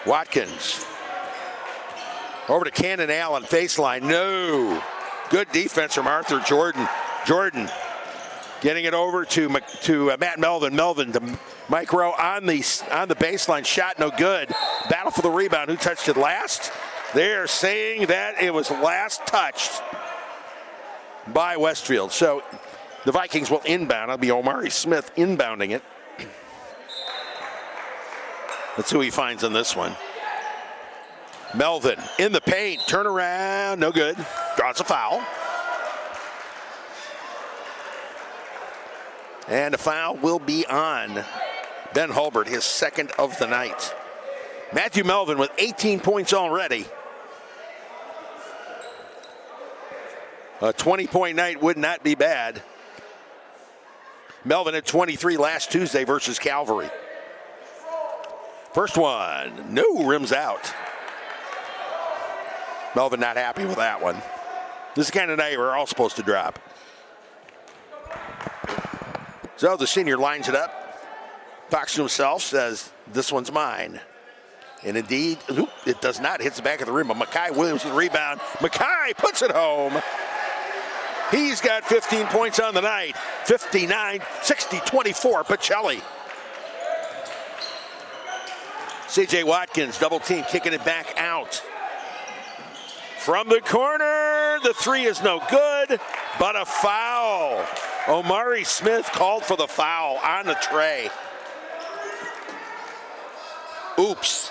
Watkins. Over to Cannon Allen, faceline. No. Good defense from Arthur Jordan. Jordan getting it over to Matt Melvin. Melvin to Mike Rowe on the baseline. Shot no good. Battle for the rebound. Who touched it last? They're saying that it was last touched by Westfield. So the Vikings will inbound. It'll be Omari Smith inbounding it. Let's see who he finds on this one. Melvin in the paint. Turn around. No good. Draws a foul. And a foul will be on Ben Hulbert, his 2nd of the night. Matthew Melvin with 18 points already. A 20-point night would not be bad. Melvin at 23 last Tuesday versus Calvary. First one, no, rims out. Melvin not happy with that one. This is the kind of night we're all supposed to drop. So the senior lines it up. Talks to himself, says, this one's mine. And indeed, it does not. Hits the back of the rim. But Makai Williams with the rebound. Makai puts it home. He's got 15 points on the night. 59-60-24, Pacelli. C.J. Watkins, double team, kicking it back out. From the corner, the 3 is no good, but a foul. Omari Smith called for the foul on the tray. Oops.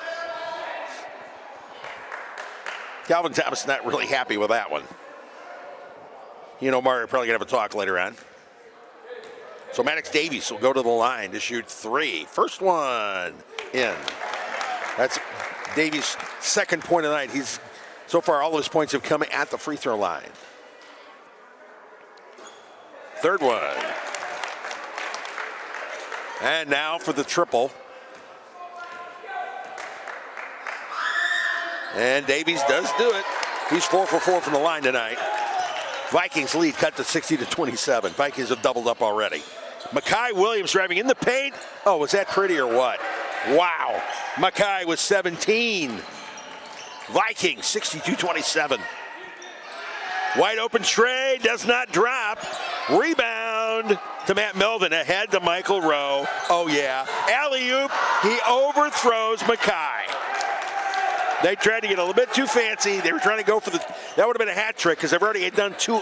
Calvin Thomas not really happy with that one. You know, Omari probably going to have a talk later on. So Maddox Davies will go to the line to shoot 3. First one in. That's Davies' 2nd point of the night. So far, all of his points have come at the free throw line. 3rd one. And now for the triple. And Davies does do it. He's 4 for 4 from the line tonight. Vikings lead cut to 60-27. Vikings have doubled up already. Makai Williams driving in the paint. Oh, was that pretty or what? Wow. Makai with 17. Vikings 62-27. Wide open tray, does not drop. Rebound Rebound to Matt Melvin, ahead to Michael Rowe. Oh, yeah. Alley-oop, he overthrows Mackay. They tried to get a little bit too fancy. They were trying to go for that would have been a hat trick because they've already done two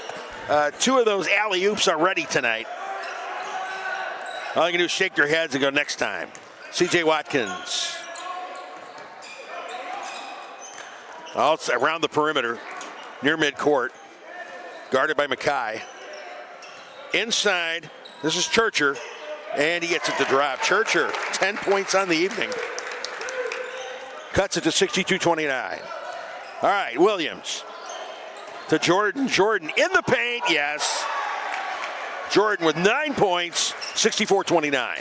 of those alley-oops already tonight. All you can do is shake their heads and go next time. C.J. Watkins. It's around the perimeter, near midcourt. Guarded by Mackay. Inside, this is Churcher, and he gets it to drop. Churcher, 10 points on the evening. Cuts it to 62-29. All right, Williams to Jordan. Jordan in the paint, yes. Jordan with 9 points, 64-29.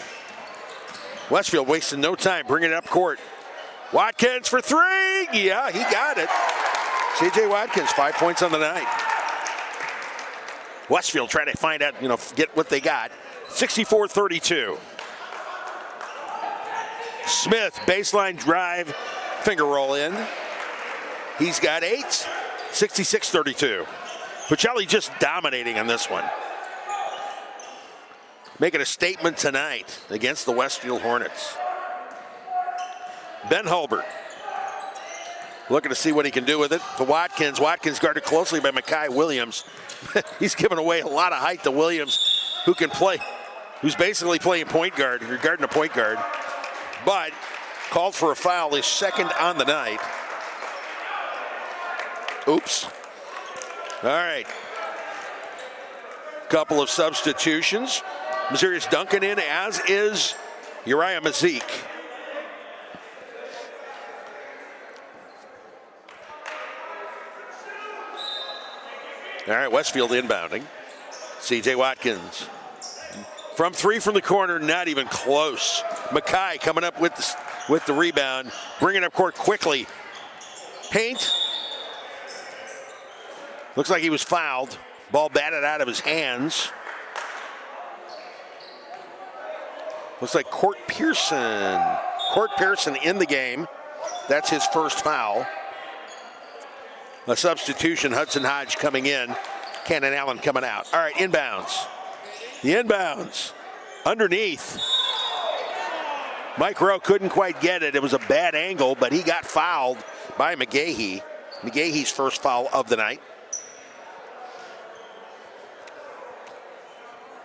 Westfield wasting no time, bringing it up court. Watkins for three. Yeah, he got it. C.J. Watkins, 5 points on the night. Westfield trying to find out, get what they got. 64-32. Smith, baseline drive, finger roll in. He's got 8. 66-32. Pacelli just dominating on this one. Making a statement tonight against the Westfield Hornets. Ben Hulbert looking to see what he can do with it. To Watkins. Watkins guarded closely by Mackay Williams. He's given away a lot of height to Williams, who can play, who's basically playing point guard, or guarding a point guard. But called for a foul, his second on the night. Oops. All right. Couple of substitutions. Missouri's Duncan in, as is Uriah Mazik. All right, Westfield inbounding. C.J. Watkins. From three from the corner, not even close. Mackay coming up with the rebound, bringing it up court quickly. Paint. Looks like he was fouled. Ball batted out of his hands. Looks like Court Pearson. Court Pearson in the game. That's his first foul. A substitution, Hudson Hodge coming in. Cannon Allen coming out. All right, inbounds. The inbounds. Underneath. Mike Rowe couldn't quite get it. It was a bad angle, but he got fouled by McGahee. McGahee's first foul of the night.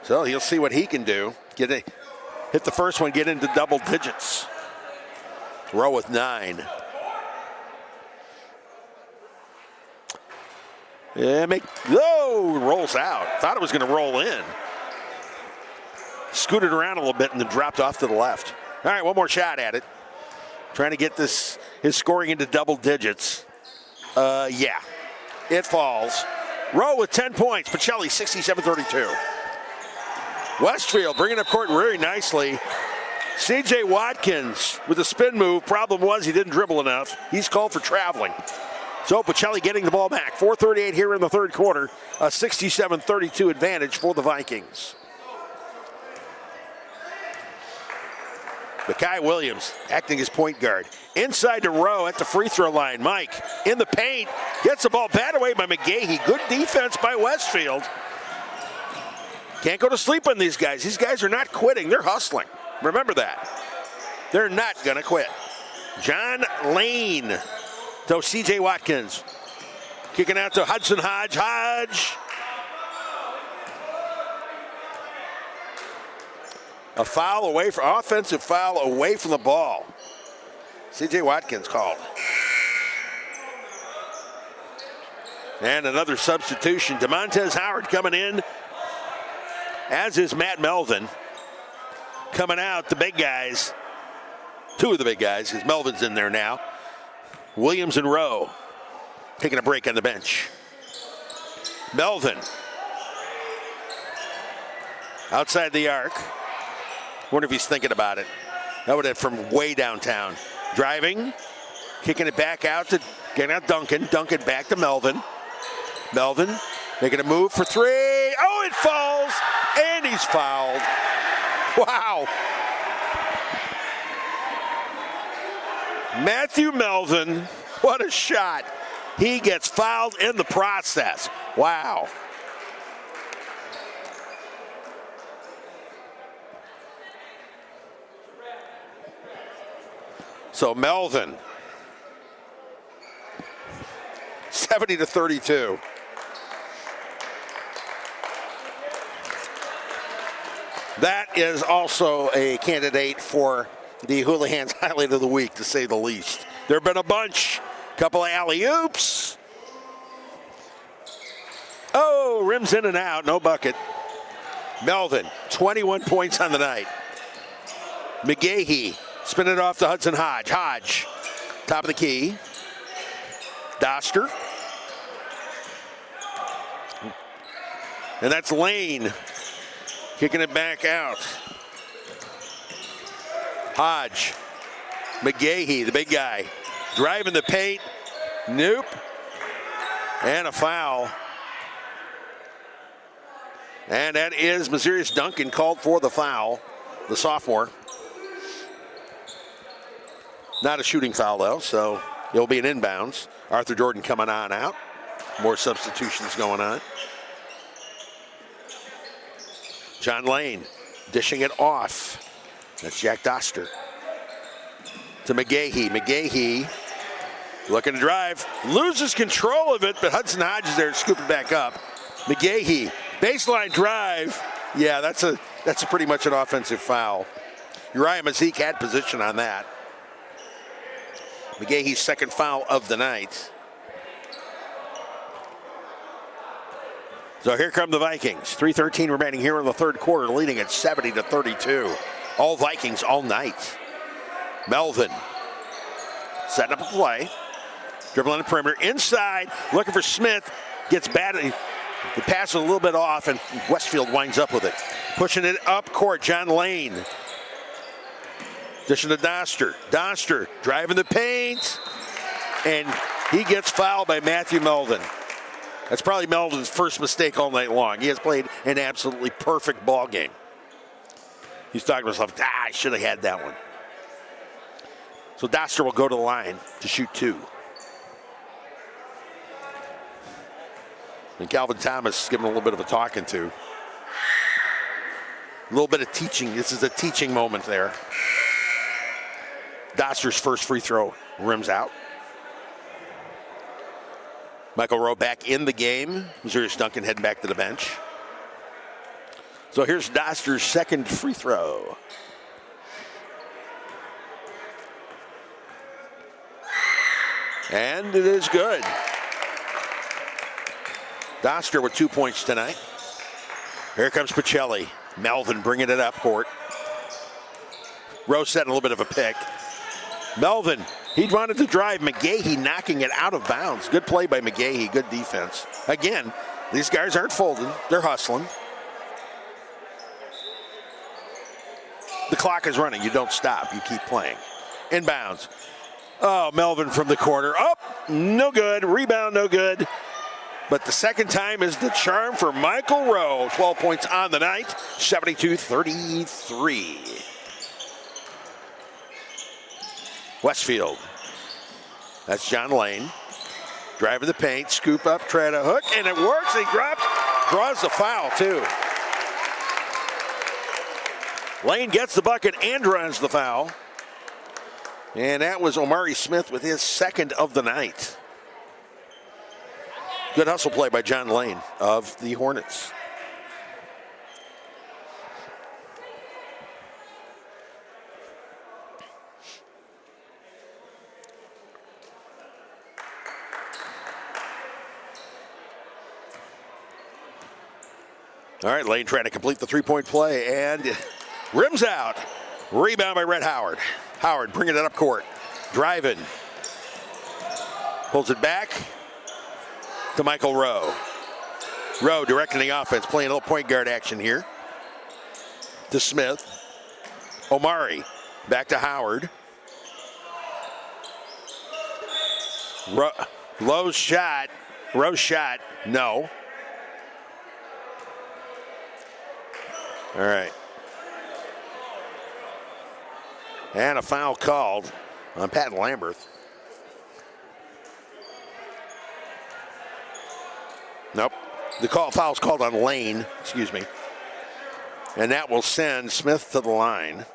So he'll see what he can do. Hit the first one, get into double digits. Rowe with 9. Rolls out. Thought it was going to roll in. Scooted around a little bit and then dropped off to the left. All right, one more shot at it. Trying to get his scoring into double digits. Yeah, it falls. Rowe with 10 points. Pacelli, 67-32. Westfield bringing up court very nicely. C.J. Watkins with a spin move. Problem was he didn't dribble enough. He's called for traveling. So Pacelli getting the ball back. 4:38 here in the third quarter. A 67-32 advantage for the Vikings. Mackay Williams acting as point guard. Inside to Rowe at the free throw line. Mike in the paint. Gets the ball batted away by McGahee. Good defense by Westfield. Can't go to sleep on these guys. These guys are not quitting. They're hustling. Remember that. They're not going to quit. John Lane to C.J. Watkins. Kicking out to Hudson Hodge. Hodge. A foul away from, offensive foul away from the ball. C.J. Watkins called. And another substitution. DeMontez Howard coming in, as is Matt Melvin. Coming out, the big guys. Two of the big guys, because Melvin's in there now. Williams and Rowe taking a break on the bench. Melvin. Outside the arc. Wonder if he's thinking about it. That would have from way downtown. Driving. Kicking it back out to, getting out Duncan. Duncan back to Melvin. Melvin making a move for three. Oh, it falls. And he's fouled. Wow. Matthew Melvin, what a shot. He gets fouled in the process. Wow. So Melvin, 70-32. That is also a candidate for the Houlihan's highlight of the week, to say the least. There have been a bunch. Couple of alley-oops. Oh, rims in and out, no bucket. Melvin, 21 points on the night. McGahee, spin it off to Hudson Hodge. Hodge, top of the key. Doster. And that's Lane, kicking it back out. Hodge, McGahee, the big guy, driving the paint. Nope. And a foul. And that is Mazarius Duncan called for the foul, the sophomore. Not a shooting foul, though, so it'll be an inbounds. Arthur Jordan coming on out. More substitutions going on. John Lane dishing it off. That's Jack Doster. To McGahee. McGahee looking to drive. Loses control of it, but Hudson Hodge is there to scoop it back up. McGahee, baseline drive. Yeah, that's a pretty much an offensive foul. Uriah Mazik had position on that. McGahee's second foul of the night. So here come the Vikings. 3:13 remaining here in the third quarter, leading at 70-32. All Vikings all night. Melvin setting up a play. Dribbling the perimeter. Inside, looking for Smith. Gets batted. The pass is a little bit off, and Westfield winds up with it. Pushing it up court, John Lane. Dishing to Doster. Doster driving the paint. And he gets fouled by Matthew Melvin. That's probably Melvin's first mistake all night long. He has played an absolutely perfect ball game. He's talking to himself, I should have had that one. So Doster will go to the line to shoot two. And Calvin Thomas giving a little bit of a talking to. A little bit of teaching. This is a teaching moment there. Doster's first free throw rims out. Michael Rowe back in the game. Mazarius Duncan heading back to the bench. So here's Doster's second free throw. And it is good. Doster with 2 points tonight. Here comes Pacelli. Melvin bringing it up court. Rowe setting a little bit of a pick. Melvin, he wanted to drive. McGahee knocking it out of bounds. Good play by McGahee. Good defense. Again, these guys aren't folding. They're hustling. The clock is running. You don't stop. You keep playing. Inbounds. Oh, Melvin from the corner. Up. No good. Rebound, no good. But the second time is the charm for Michael Rowe. 12 points on the night. 72-33. Westfield. That's John Lane. Driving the paint, scoop up, try to hook, and it works. He draws the foul too. Lane gets the bucket and draws the foul. And that was Omari Smith with his second of the night. Good hustle play by John Lane of the Hornets. All right, Lane trying to complete the three-point play and rims out. Rebound by Red Howard. Howard bringing it up court. Driving. Pulls it back to Michael Rowe. Rowe directing the offense, playing a little point guard action here. To Smith. Omari back to Howard. Lowe's shot. Rowe's shot. No. All right. And a foul called on Patton Lamberth. Nope. The foul's called on Lane, excuse me. And that will send Smith to the line.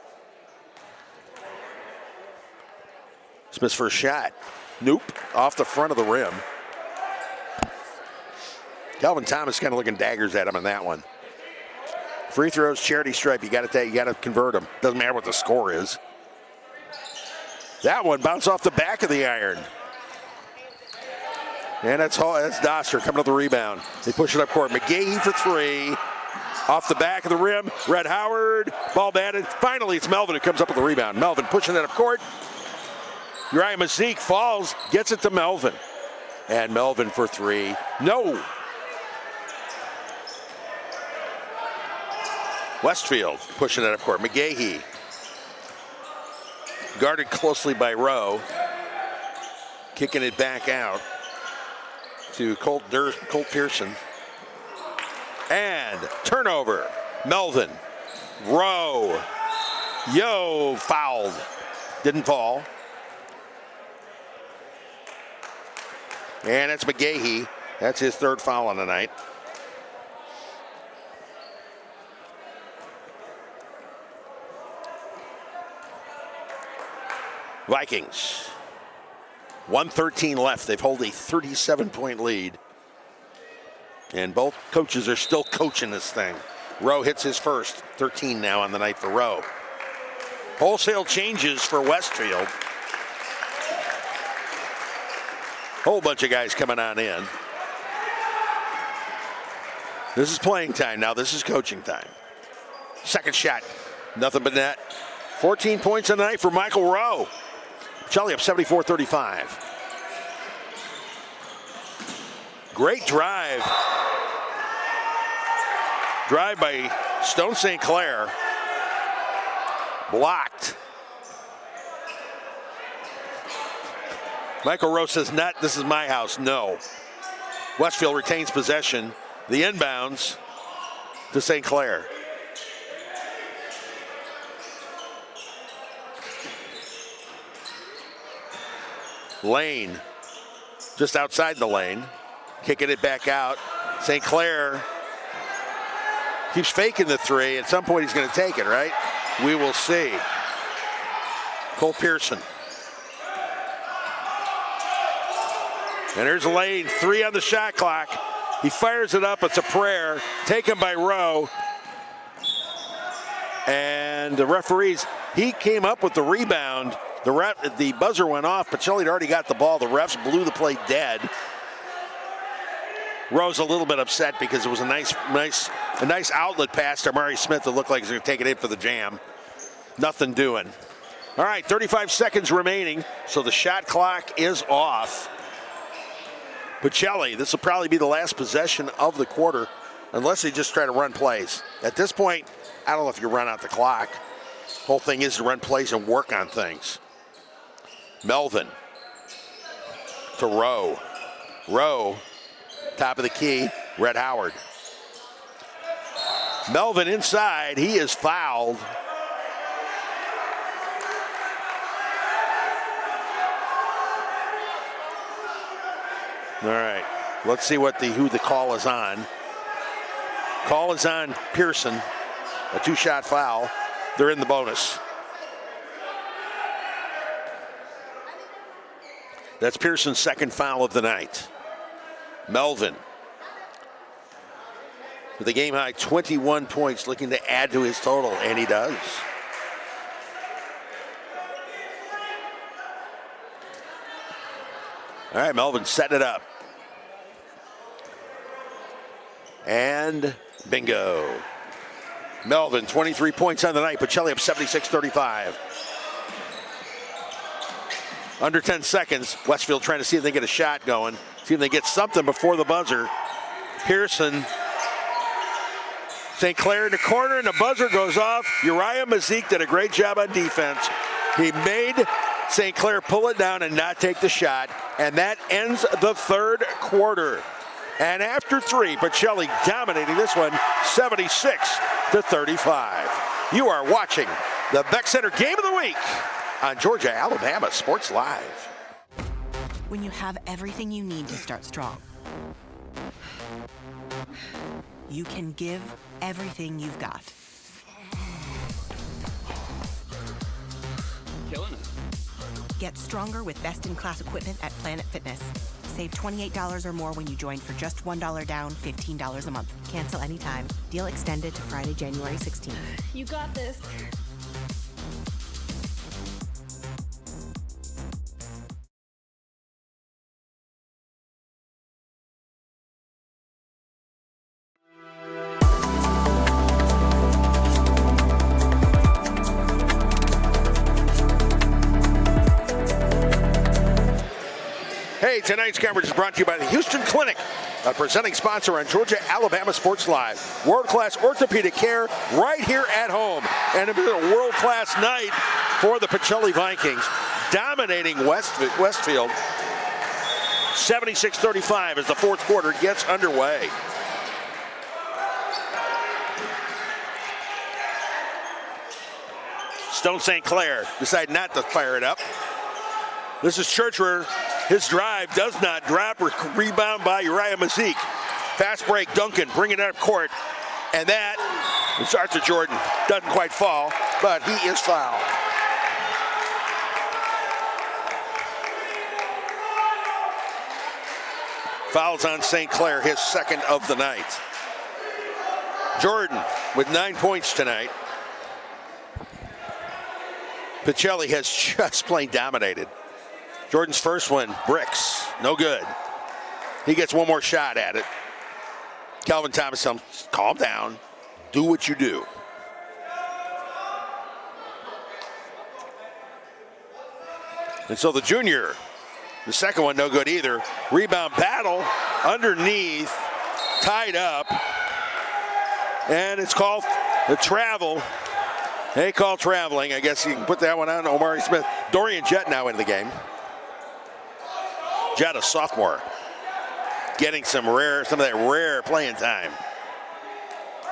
Smith's first shot. Nope. Off the front of the rim. Calvin Thomas kind of looking daggers at him on that one. Free throws, charity stripe. You got to convert them. Doesn't matter what the score is. That one bounced off the back of the iron. And that's Doster coming up the rebound. They push it up court. McGahee for three. Off the back of the rim. Red Howard. Ball batted. Finally, it's Melvin who comes up with the rebound. Melvin pushing it up court. Uriah Mazik falls. Gets it to Melvin. And Melvin for three. No. Westfield pushing it up court. McGahee. Guarded closely by Rowe. Kicking it back out to Colt Pearson. And turnover. Melvin. Rowe. Fouled. Didn't fall. And it's McGahee. That's his third foul on the night. Vikings. 1:13 left. They've held a 37-point lead. And both coaches are still coaching this thing. Rowe hits his first. 13 now on the night for Rowe. Wholesale changes for Westfield. Whole bunch of guys coming on in. This is playing time now. This is coaching time. Second shot. Nothing but net. 14 points on the night for Michael Rowe. Pacelli up 74-35. Great drive. Drive by Stone St. Clair. Blocked. Michael Rowe says, "Not, this is my house." No. Westfield retains possession. The inbounds to St. Clair. Lane, just outside the lane, kicking it back out. St. Clair keeps faking the three. At some point, he's going to take it, right? We will see. Cole Pearson. And there's Lane, three on the shot clock. He fires it up. It's a prayer taken by Rowe. And the referees, he came up with the rebound. The buzzer went off. Pacelli had already got the ball. The refs blew the play dead. Rowe's a little bit upset because it was a nice outlet pass to Amari Smith that looked like he's going to take it in for the jam. Nothing doing. All right, 35 seconds remaining, so the shot clock is off. Pacelli, this will probably be the last possession of the quarter, unless they just try to run plays. At this point, I don't know if you run out the clock. Whole thing is to run plays and work on things. Melvin to Rowe. Rowe, top of the key, Red Howard. Melvin inside, he is fouled. All right, let's see who the call is on. Call is on Pearson, a two-shot foul. They're in the bonus. That's Pearson's second foul of the night. Melvin, with a game-high 21 points, looking to add to his total, and he does. All right, Melvin setting it up. And bingo. Melvin, 23 points on the night. Pacelli up 76-35. Under 10 seconds. Westfield trying to see if they get a shot going. See if they get something before the buzzer. Pearson. St. Clair in the corner, and the buzzer goes off. Uriah Mazik did a great job on defense. He made St. Clair pull it down and not take the shot. And that ends the third quarter. And after three, Pacelli dominating this one 76-35. You are watching the Beck Center Game of the Week on Georgia Alabama Sports Live. When you have everything you need to start strong, you can give everything you've got. Killing it. Get stronger with best-in-class equipment at Planet Fitness. Save $28 or more when you join for just $1 down, $15 a month. Cancel anytime. Deal extended to Friday, January 16th. You got this. Hey, tonight's coverage is brought to you by the Houston Clinic, a presenting sponsor on Georgia-Alabama Sports Live. World-class orthopedic care right here at home. And it's been a world-class night for the Pacelli Vikings, dominating Westfield 76-35 as the fourth quarter gets underway. Stone St. Clair decide not to fire it up. This is Churcher. His drive does not drop. Rebound by Uriah Mazik. Fast break, Duncan bringing it up court. And that starts to Jordan. Doesn't quite fall, but he is fouled. Fouls on St. Clair, his second of the night. Jordan with 9 points tonight. Pacelli has just plain dominated. Jordan's first one, bricks, no good. He gets one more shot at it. Calvin Thomas tells him, calm down, do what you do. And so the junior, the second one, no good either. Rebound battle underneath, tied up. And it's called the travel. They call traveling. I guess you can put that one on Omari Smith. Dorian Jett now in the game. Jett, a sophomore, getting some of that rare playing time.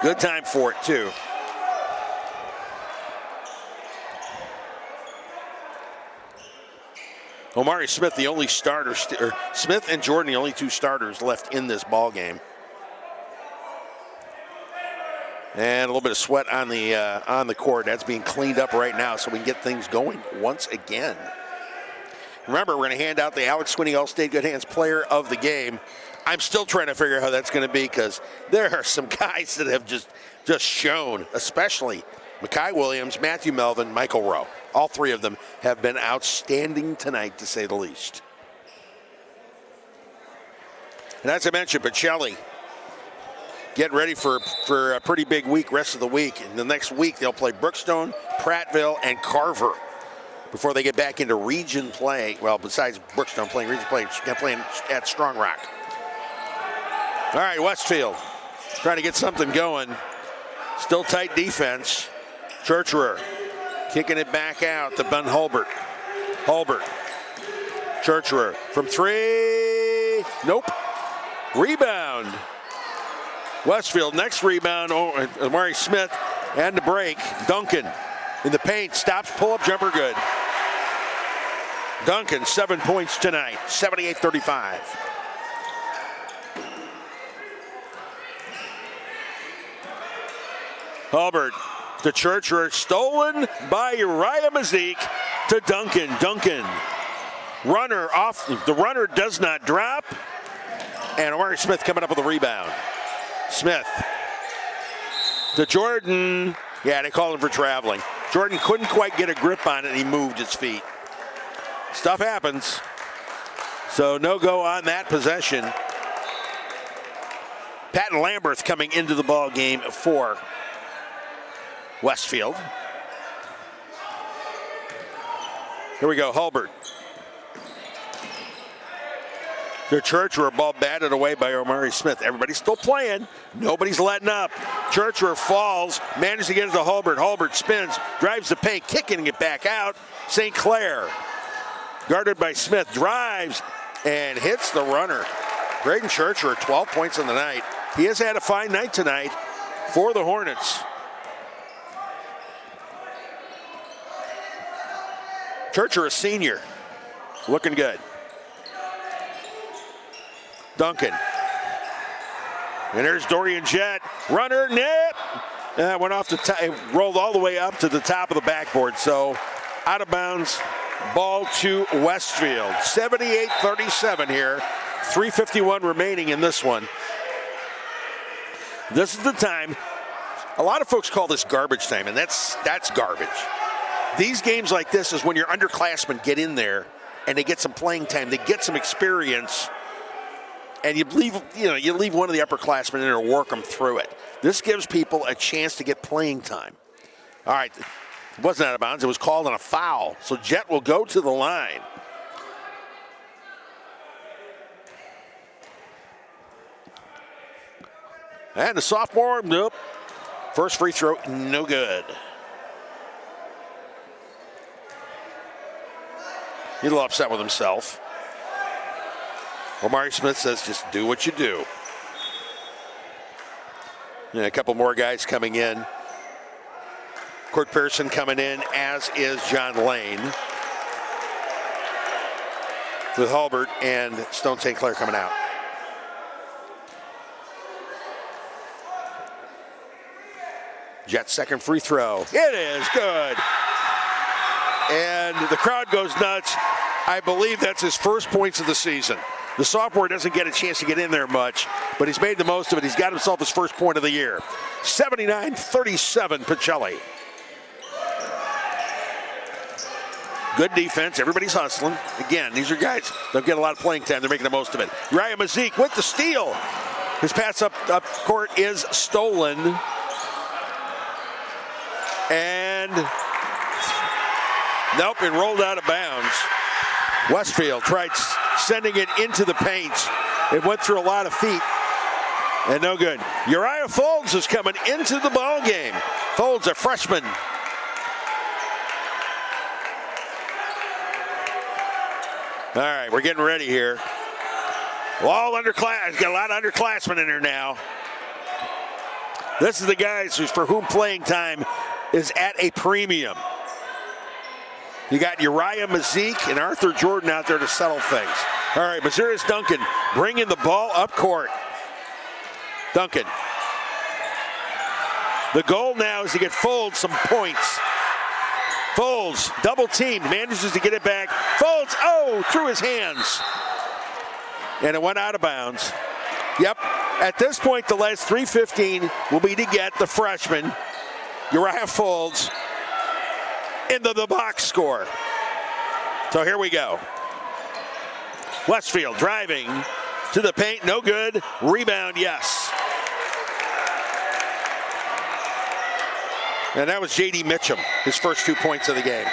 Good time for it, too. Omari Smith, the only starter, Smith and Jordan, the only two starters left in this ball game. And a little bit of sweat on the court. That's being cleaned up right now so we can get things going once again. Remember, we're going to hand out the Alex Swinney All-State Good Hands Player of the Game. I'm still trying to figure out how that's going to be because there are some guys that have just shown, especially Mekhi Williams, Matthew Melvin, Michael Rowe. All three of them have been outstanding tonight, to say the least. And as I mentioned, Pacelli getting ready for a pretty big week, rest of the week. And the next week, they'll play Brookstone, Prattville, and Carver before they get back into region play. Well, besides Brookstone playing region play, playing at Strong Rock. All right, Westfield trying to get something going. Still tight defense. Churcherer kicking it back out to Ben Hulbert. Hulbert. Churcherer from three. Nope. Rebound. Westfield, next rebound, Omari Smith, and the break. Duncan in the paint, stops, pull-up jumper, good. Duncan, 7 points tonight, 78-35. Hulbert to Churcher, stolen by Uriah Mazik to Duncan. Duncan, runner off, the runner does not drop, and Omari Smith coming up with a rebound. Smith to Jordan. Yeah, they called him for traveling. Jordan couldn't quite get a grip on it, and he moved his feet. Stuff happens. So no go on that possession. Patton Lamberth coming into the ball game for Westfield. Here we go, Hulbert. The Churcher, ball batted away by Omari Smith. Everybody's still playing. Nobody's letting up. Churcher falls, manages to get it to Hulbert. Hulbert spins, drives the paint, kicking it back out. St. Clair, guarded by Smith, drives and hits the runner. Braden Churcher, 12 points on the night. He has had a fine night tonight for the Hornets. Churcher, a senior, looking good. Duncan. And there's Dorian Jett. Runner, net. That went off the top, rolled all the way up to the top of the backboard. So out of bounds Ball to Westfield. 78-37 here. 3:51 remaining in this one. This is the time. A lot of folks call this garbage time, and that's garbage. These games like this is when your underclassmen get in there and they get some playing time, they get some experience, and you leave one of the upperclassmen in there and work them through it. This gives people a chance to get playing time. All right, it wasn't out of bounds. It was called on a foul, so Jet will go to the line. And the sophomore, nope. First free throw, no good. He's a little upset with himself. Omari Smith says, just do what you do. Yeah, a couple more guys coming in. Court Pearson coming in, as is John Lane. With Hulbert and Stone St. Clair coming out. Jet's second free throw. It is good. And the crowd goes nuts. I believe that's his first points of the season. The sophomore doesn't get a chance to get in there much, but he's made the most of it. He's got himself his first point of the year. 79-37 Pacelli. Good defense. Everybody's hustling. Again, these are guys that get a lot of playing time. They're making the most of it. Uriah Mazik with the steal. His pass up court is stolen. And nope, it rolled out of bounds. Westfield tried sending it into the paint. It went through a lot of feet. And no good. Uriah Folds is coming into the ball game. Folds, a freshman. All right, we're getting ready here. All underclass, got a lot of underclassmen in here now. This is the guys for whom playing time is at a premium. You got Uriah Mazik and Arthur Jordan out there to settle things. All right, Mazurius Duncan bringing the ball up court. Duncan. The goal now is to get Folds some points. Folds, double teamed, manages to get it back. Folds, through his hands. And it went out of bounds. Yep, at this point, the last 3:15 will be to get the freshman, Uriah Folds, into the box score. So here we go. Westfield driving to the paint, no good. Rebound, yes. And that was J.D. Mitchum, his first 2 points of the game.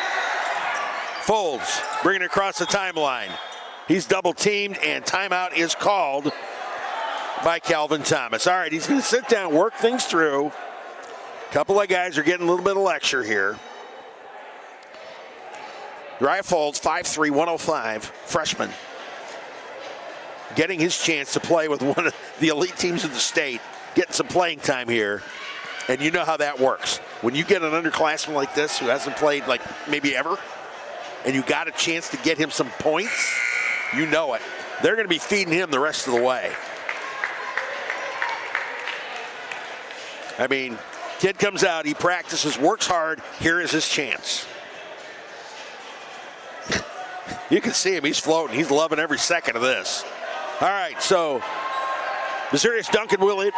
Folds bringing it across the timeline. He's double teamed, and timeout is called by Calvin Thomas. All right, he's going to sit down, work things through. A couple of guys are getting a little bit of lecture here. Uriah Folds, 5'3", 105, freshman. Getting his chance to play with one of the elite teams in the state, getting some playing time here. And you know how that works. When you get an underclassman like this who hasn't played like maybe ever, and you got a chance to get him some points, you know it. They're going to be feeding him the rest of the way. I mean, kid comes out, he practices, works hard. Here is his chance. You can see him, he's floating. He's loving every second of this. All right, so Mazurius Duncan will hit.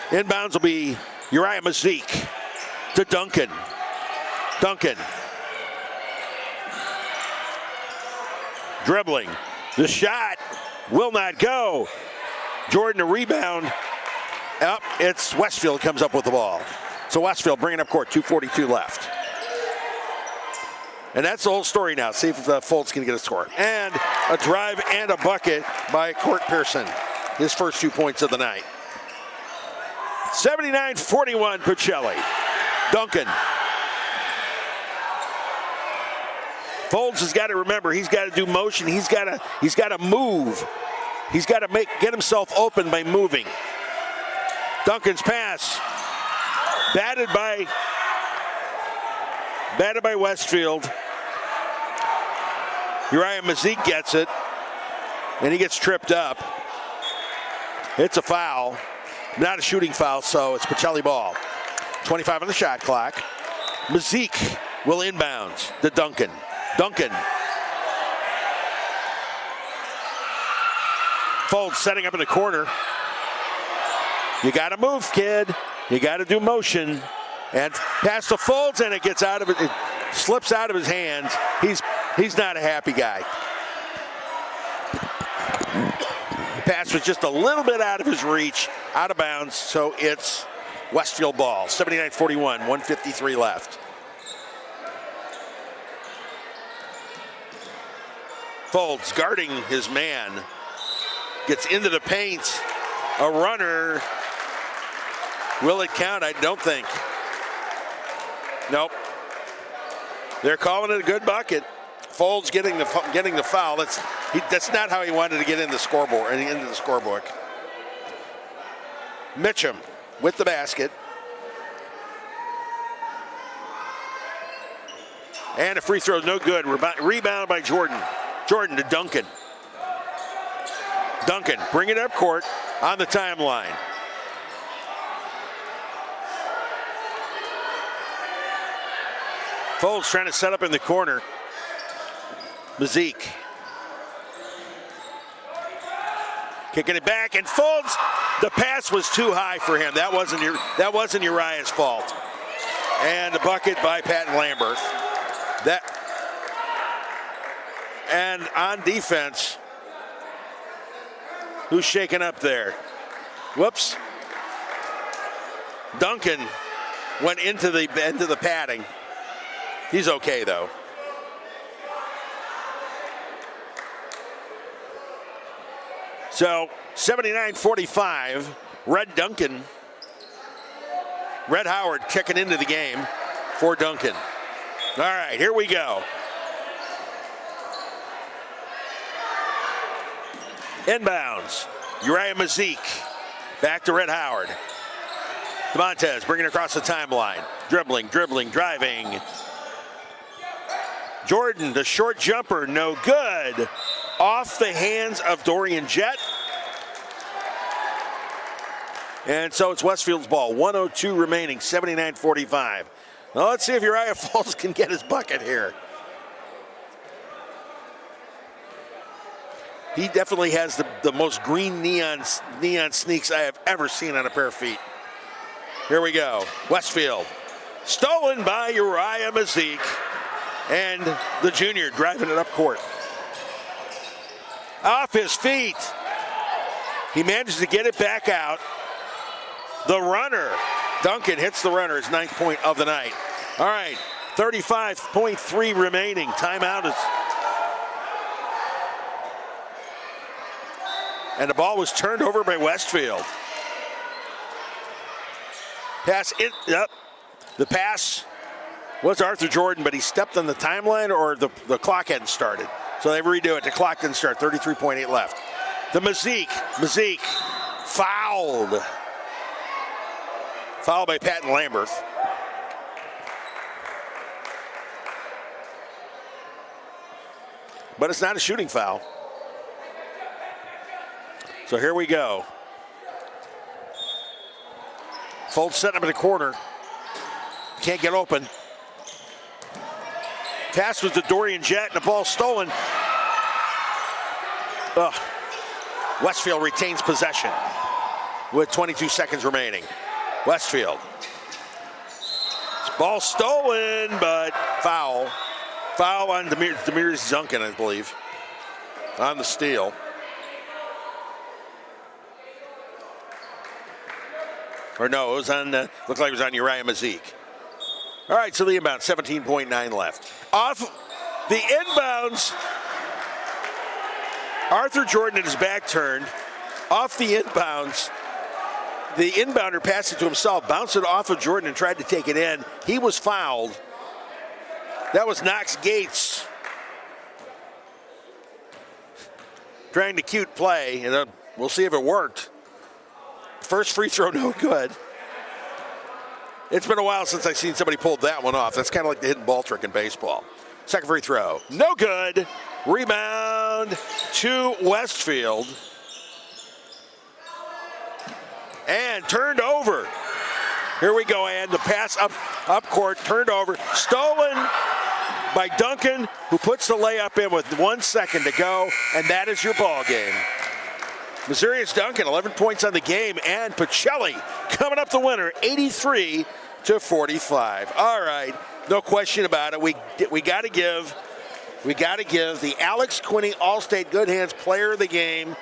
Inbounds will be Uriah Mazik to Duncan. Duncan. Dribbling. The shot will not go. Jordan a rebound. Up, it's Westfield comes up with the ball. So Westfield bringing up court, 2:42 left. And that's the whole story now. See if Folds can get a score. And a drive and a bucket by Court Pearson. His first 2 points of the night. 79-41 Pacelli. Duncan. Folds has got to remember, he's got to do motion. He's got to move. He's got to get himself open by moving. Duncan's pass. Batted by Westfield. Uriah Mazik gets it, and he gets tripped up. It's a foul. Not a shooting foul, so it's Pacelli ball. 25 on the shot clock. Mazik will inbounds to Duncan. Duncan. Folds setting up in the corner. You got to move, kid. You got to do motion. And pass to Folds, and it gets out of it. It slips out of his hands. He's not a happy guy. The pass was just a little bit out of his reach, out of bounds, so it's Westfield ball. 79-41, 1:53 left. Folds guarding his man. Gets into the paint. A runner. Will it count? I don't think. Nope. They're calling it a good bucket. Folds getting the foul. That's not how he wanted to get in the scoreboard, into the scorebook. Mitchum with the basket. And a free throw, no good. Rebound by Jordan. Jordan to Duncan. Duncan bringing it up court on the timeline. Folds trying to set up in the corner. Mazik. Kicking it back, and Folds, the pass was too high for him. That wasn't Uriah's fault. And the bucket by Patton Lambert. And on defense, who's shaking up there? Whoops. Duncan went into the padding. He's okay though. So 79-45, Red Howard checking into the game for Duncan. All right, here we go. Inbounds, Uriah Mazik, back to Red Howard. Demontez bringing it across the timeline. Dribbling, driving. Jordan, the short jumper, no good. Off the hands of Dorian Jett. And so it's Westfield's ball. 1:02 remaining, 79-45. Now let's see if Uriah Folds can get his bucket here. He definitely has the most green neon sneaks I have ever seen on a pair of feet. Here we go. Westfield. Stolen by Uriah Mazik. And the junior driving it up court. Off his feet. He manages to get it back out. The runner. Duncan hits the runner, his 9th point of the night. All right, 35.3 remaining. Timeout is. And the ball was turned over by Westfield. Pass in. Yep. The pass was Arthur Jordan, but he stepped on the timeline, or the clock hadn't started. So they redo it. The clock didn't start. 33.8 left. The Mazik fouled. Foul by Patton Lambert. But it's not a shooting foul. So here we go. Folds setting up in the corner. Can't get open. Pass was to Dorian Jett, and the ball stolen. Westfield retains possession with 22 seconds remaining. Westfield. Ball stolen, but foul. Foul on Demir Duncan, I believe, on the steal. Or no, it was on, looked like it was on Uriah Mazik. All right, so the inbound, 17.9 left. Off the inbounds, Arthur Jordan had his back turned. Off the inbounds, the inbounder passed it to himself, bounced it off of Jordan and tried to take it in. He was fouled. That was Knox Gates trying to cute play, and we'll see if it worked. First free throw, no good. It's been a while since I've seen somebody pull that one off. That's kind of like the hidden ball trick in baseball. Second free throw, no good. Rebound to Westfield. And turned over. Here we go, and the pass up court, turned over, stolen by by Duncan, who puts the layup in with 1 second to go, and that is your ball game. Missouri's Duncan, 11 points on the game, and Pacelli coming up the winner, 83-45. All right, no question about it. We got to give the Alex Quinney All-State Good Hands Player of the Game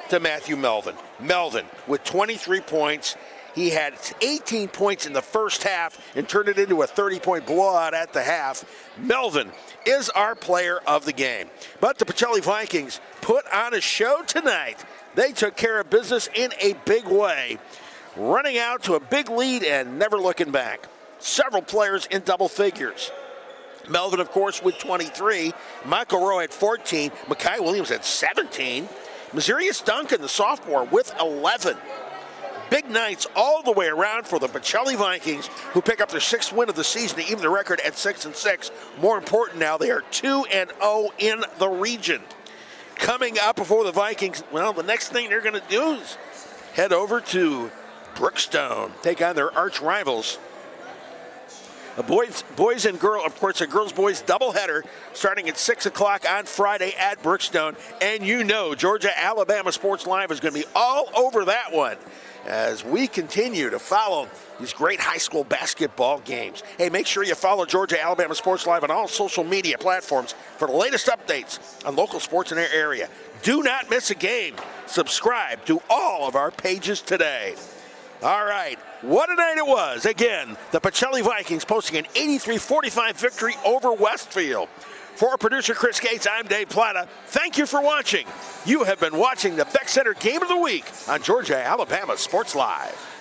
to Matthew Melvin. Melvin with 23 points. He had 18 points in the first half and turned it into a 30-point blowout at the half. Melvin is our player of the game. But the Pacelli Vikings put on a show tonight. They took care of business in a big way, running out to a big lead and never looking back. Several players in double figures. Melvin, of course, with 23. Michael Rowe at 14. Mekhi Williams at 17. Missouri's Duncan, the sophomore, with 11. Big nights all the way around for the Pacelli Vikings, who pick up their 6th win of the season to even the record at 6-6. More important now, they are 2-0 in the region. Coming up before the Vikings, well, the next thing they're going to do is head over to Brookstone, take on their arch rivals. A boys and girls, of course, a girls-boys doubleheader starting at 6 o'clock on Friday at Brookstone. And you know Georgia-Alabama Sports Live is going to be all over that one as we continue to follow these great high school basketball games. Hey, make sure you follow Georgia-Alabama Sports Live on all social media platforms for the latest updates on local sports in their area. Do not miss a game. Subscribe to all of our pages today. All right, what a night it was. Again, the Pacelli Vikings posting an 83-45 victory over Westfield. For producer Chris Gates, I'm Dave Plata. Thank you for watching. You have been watching the Beck Center Game of the Week on Georgia-Alabama Sports Live.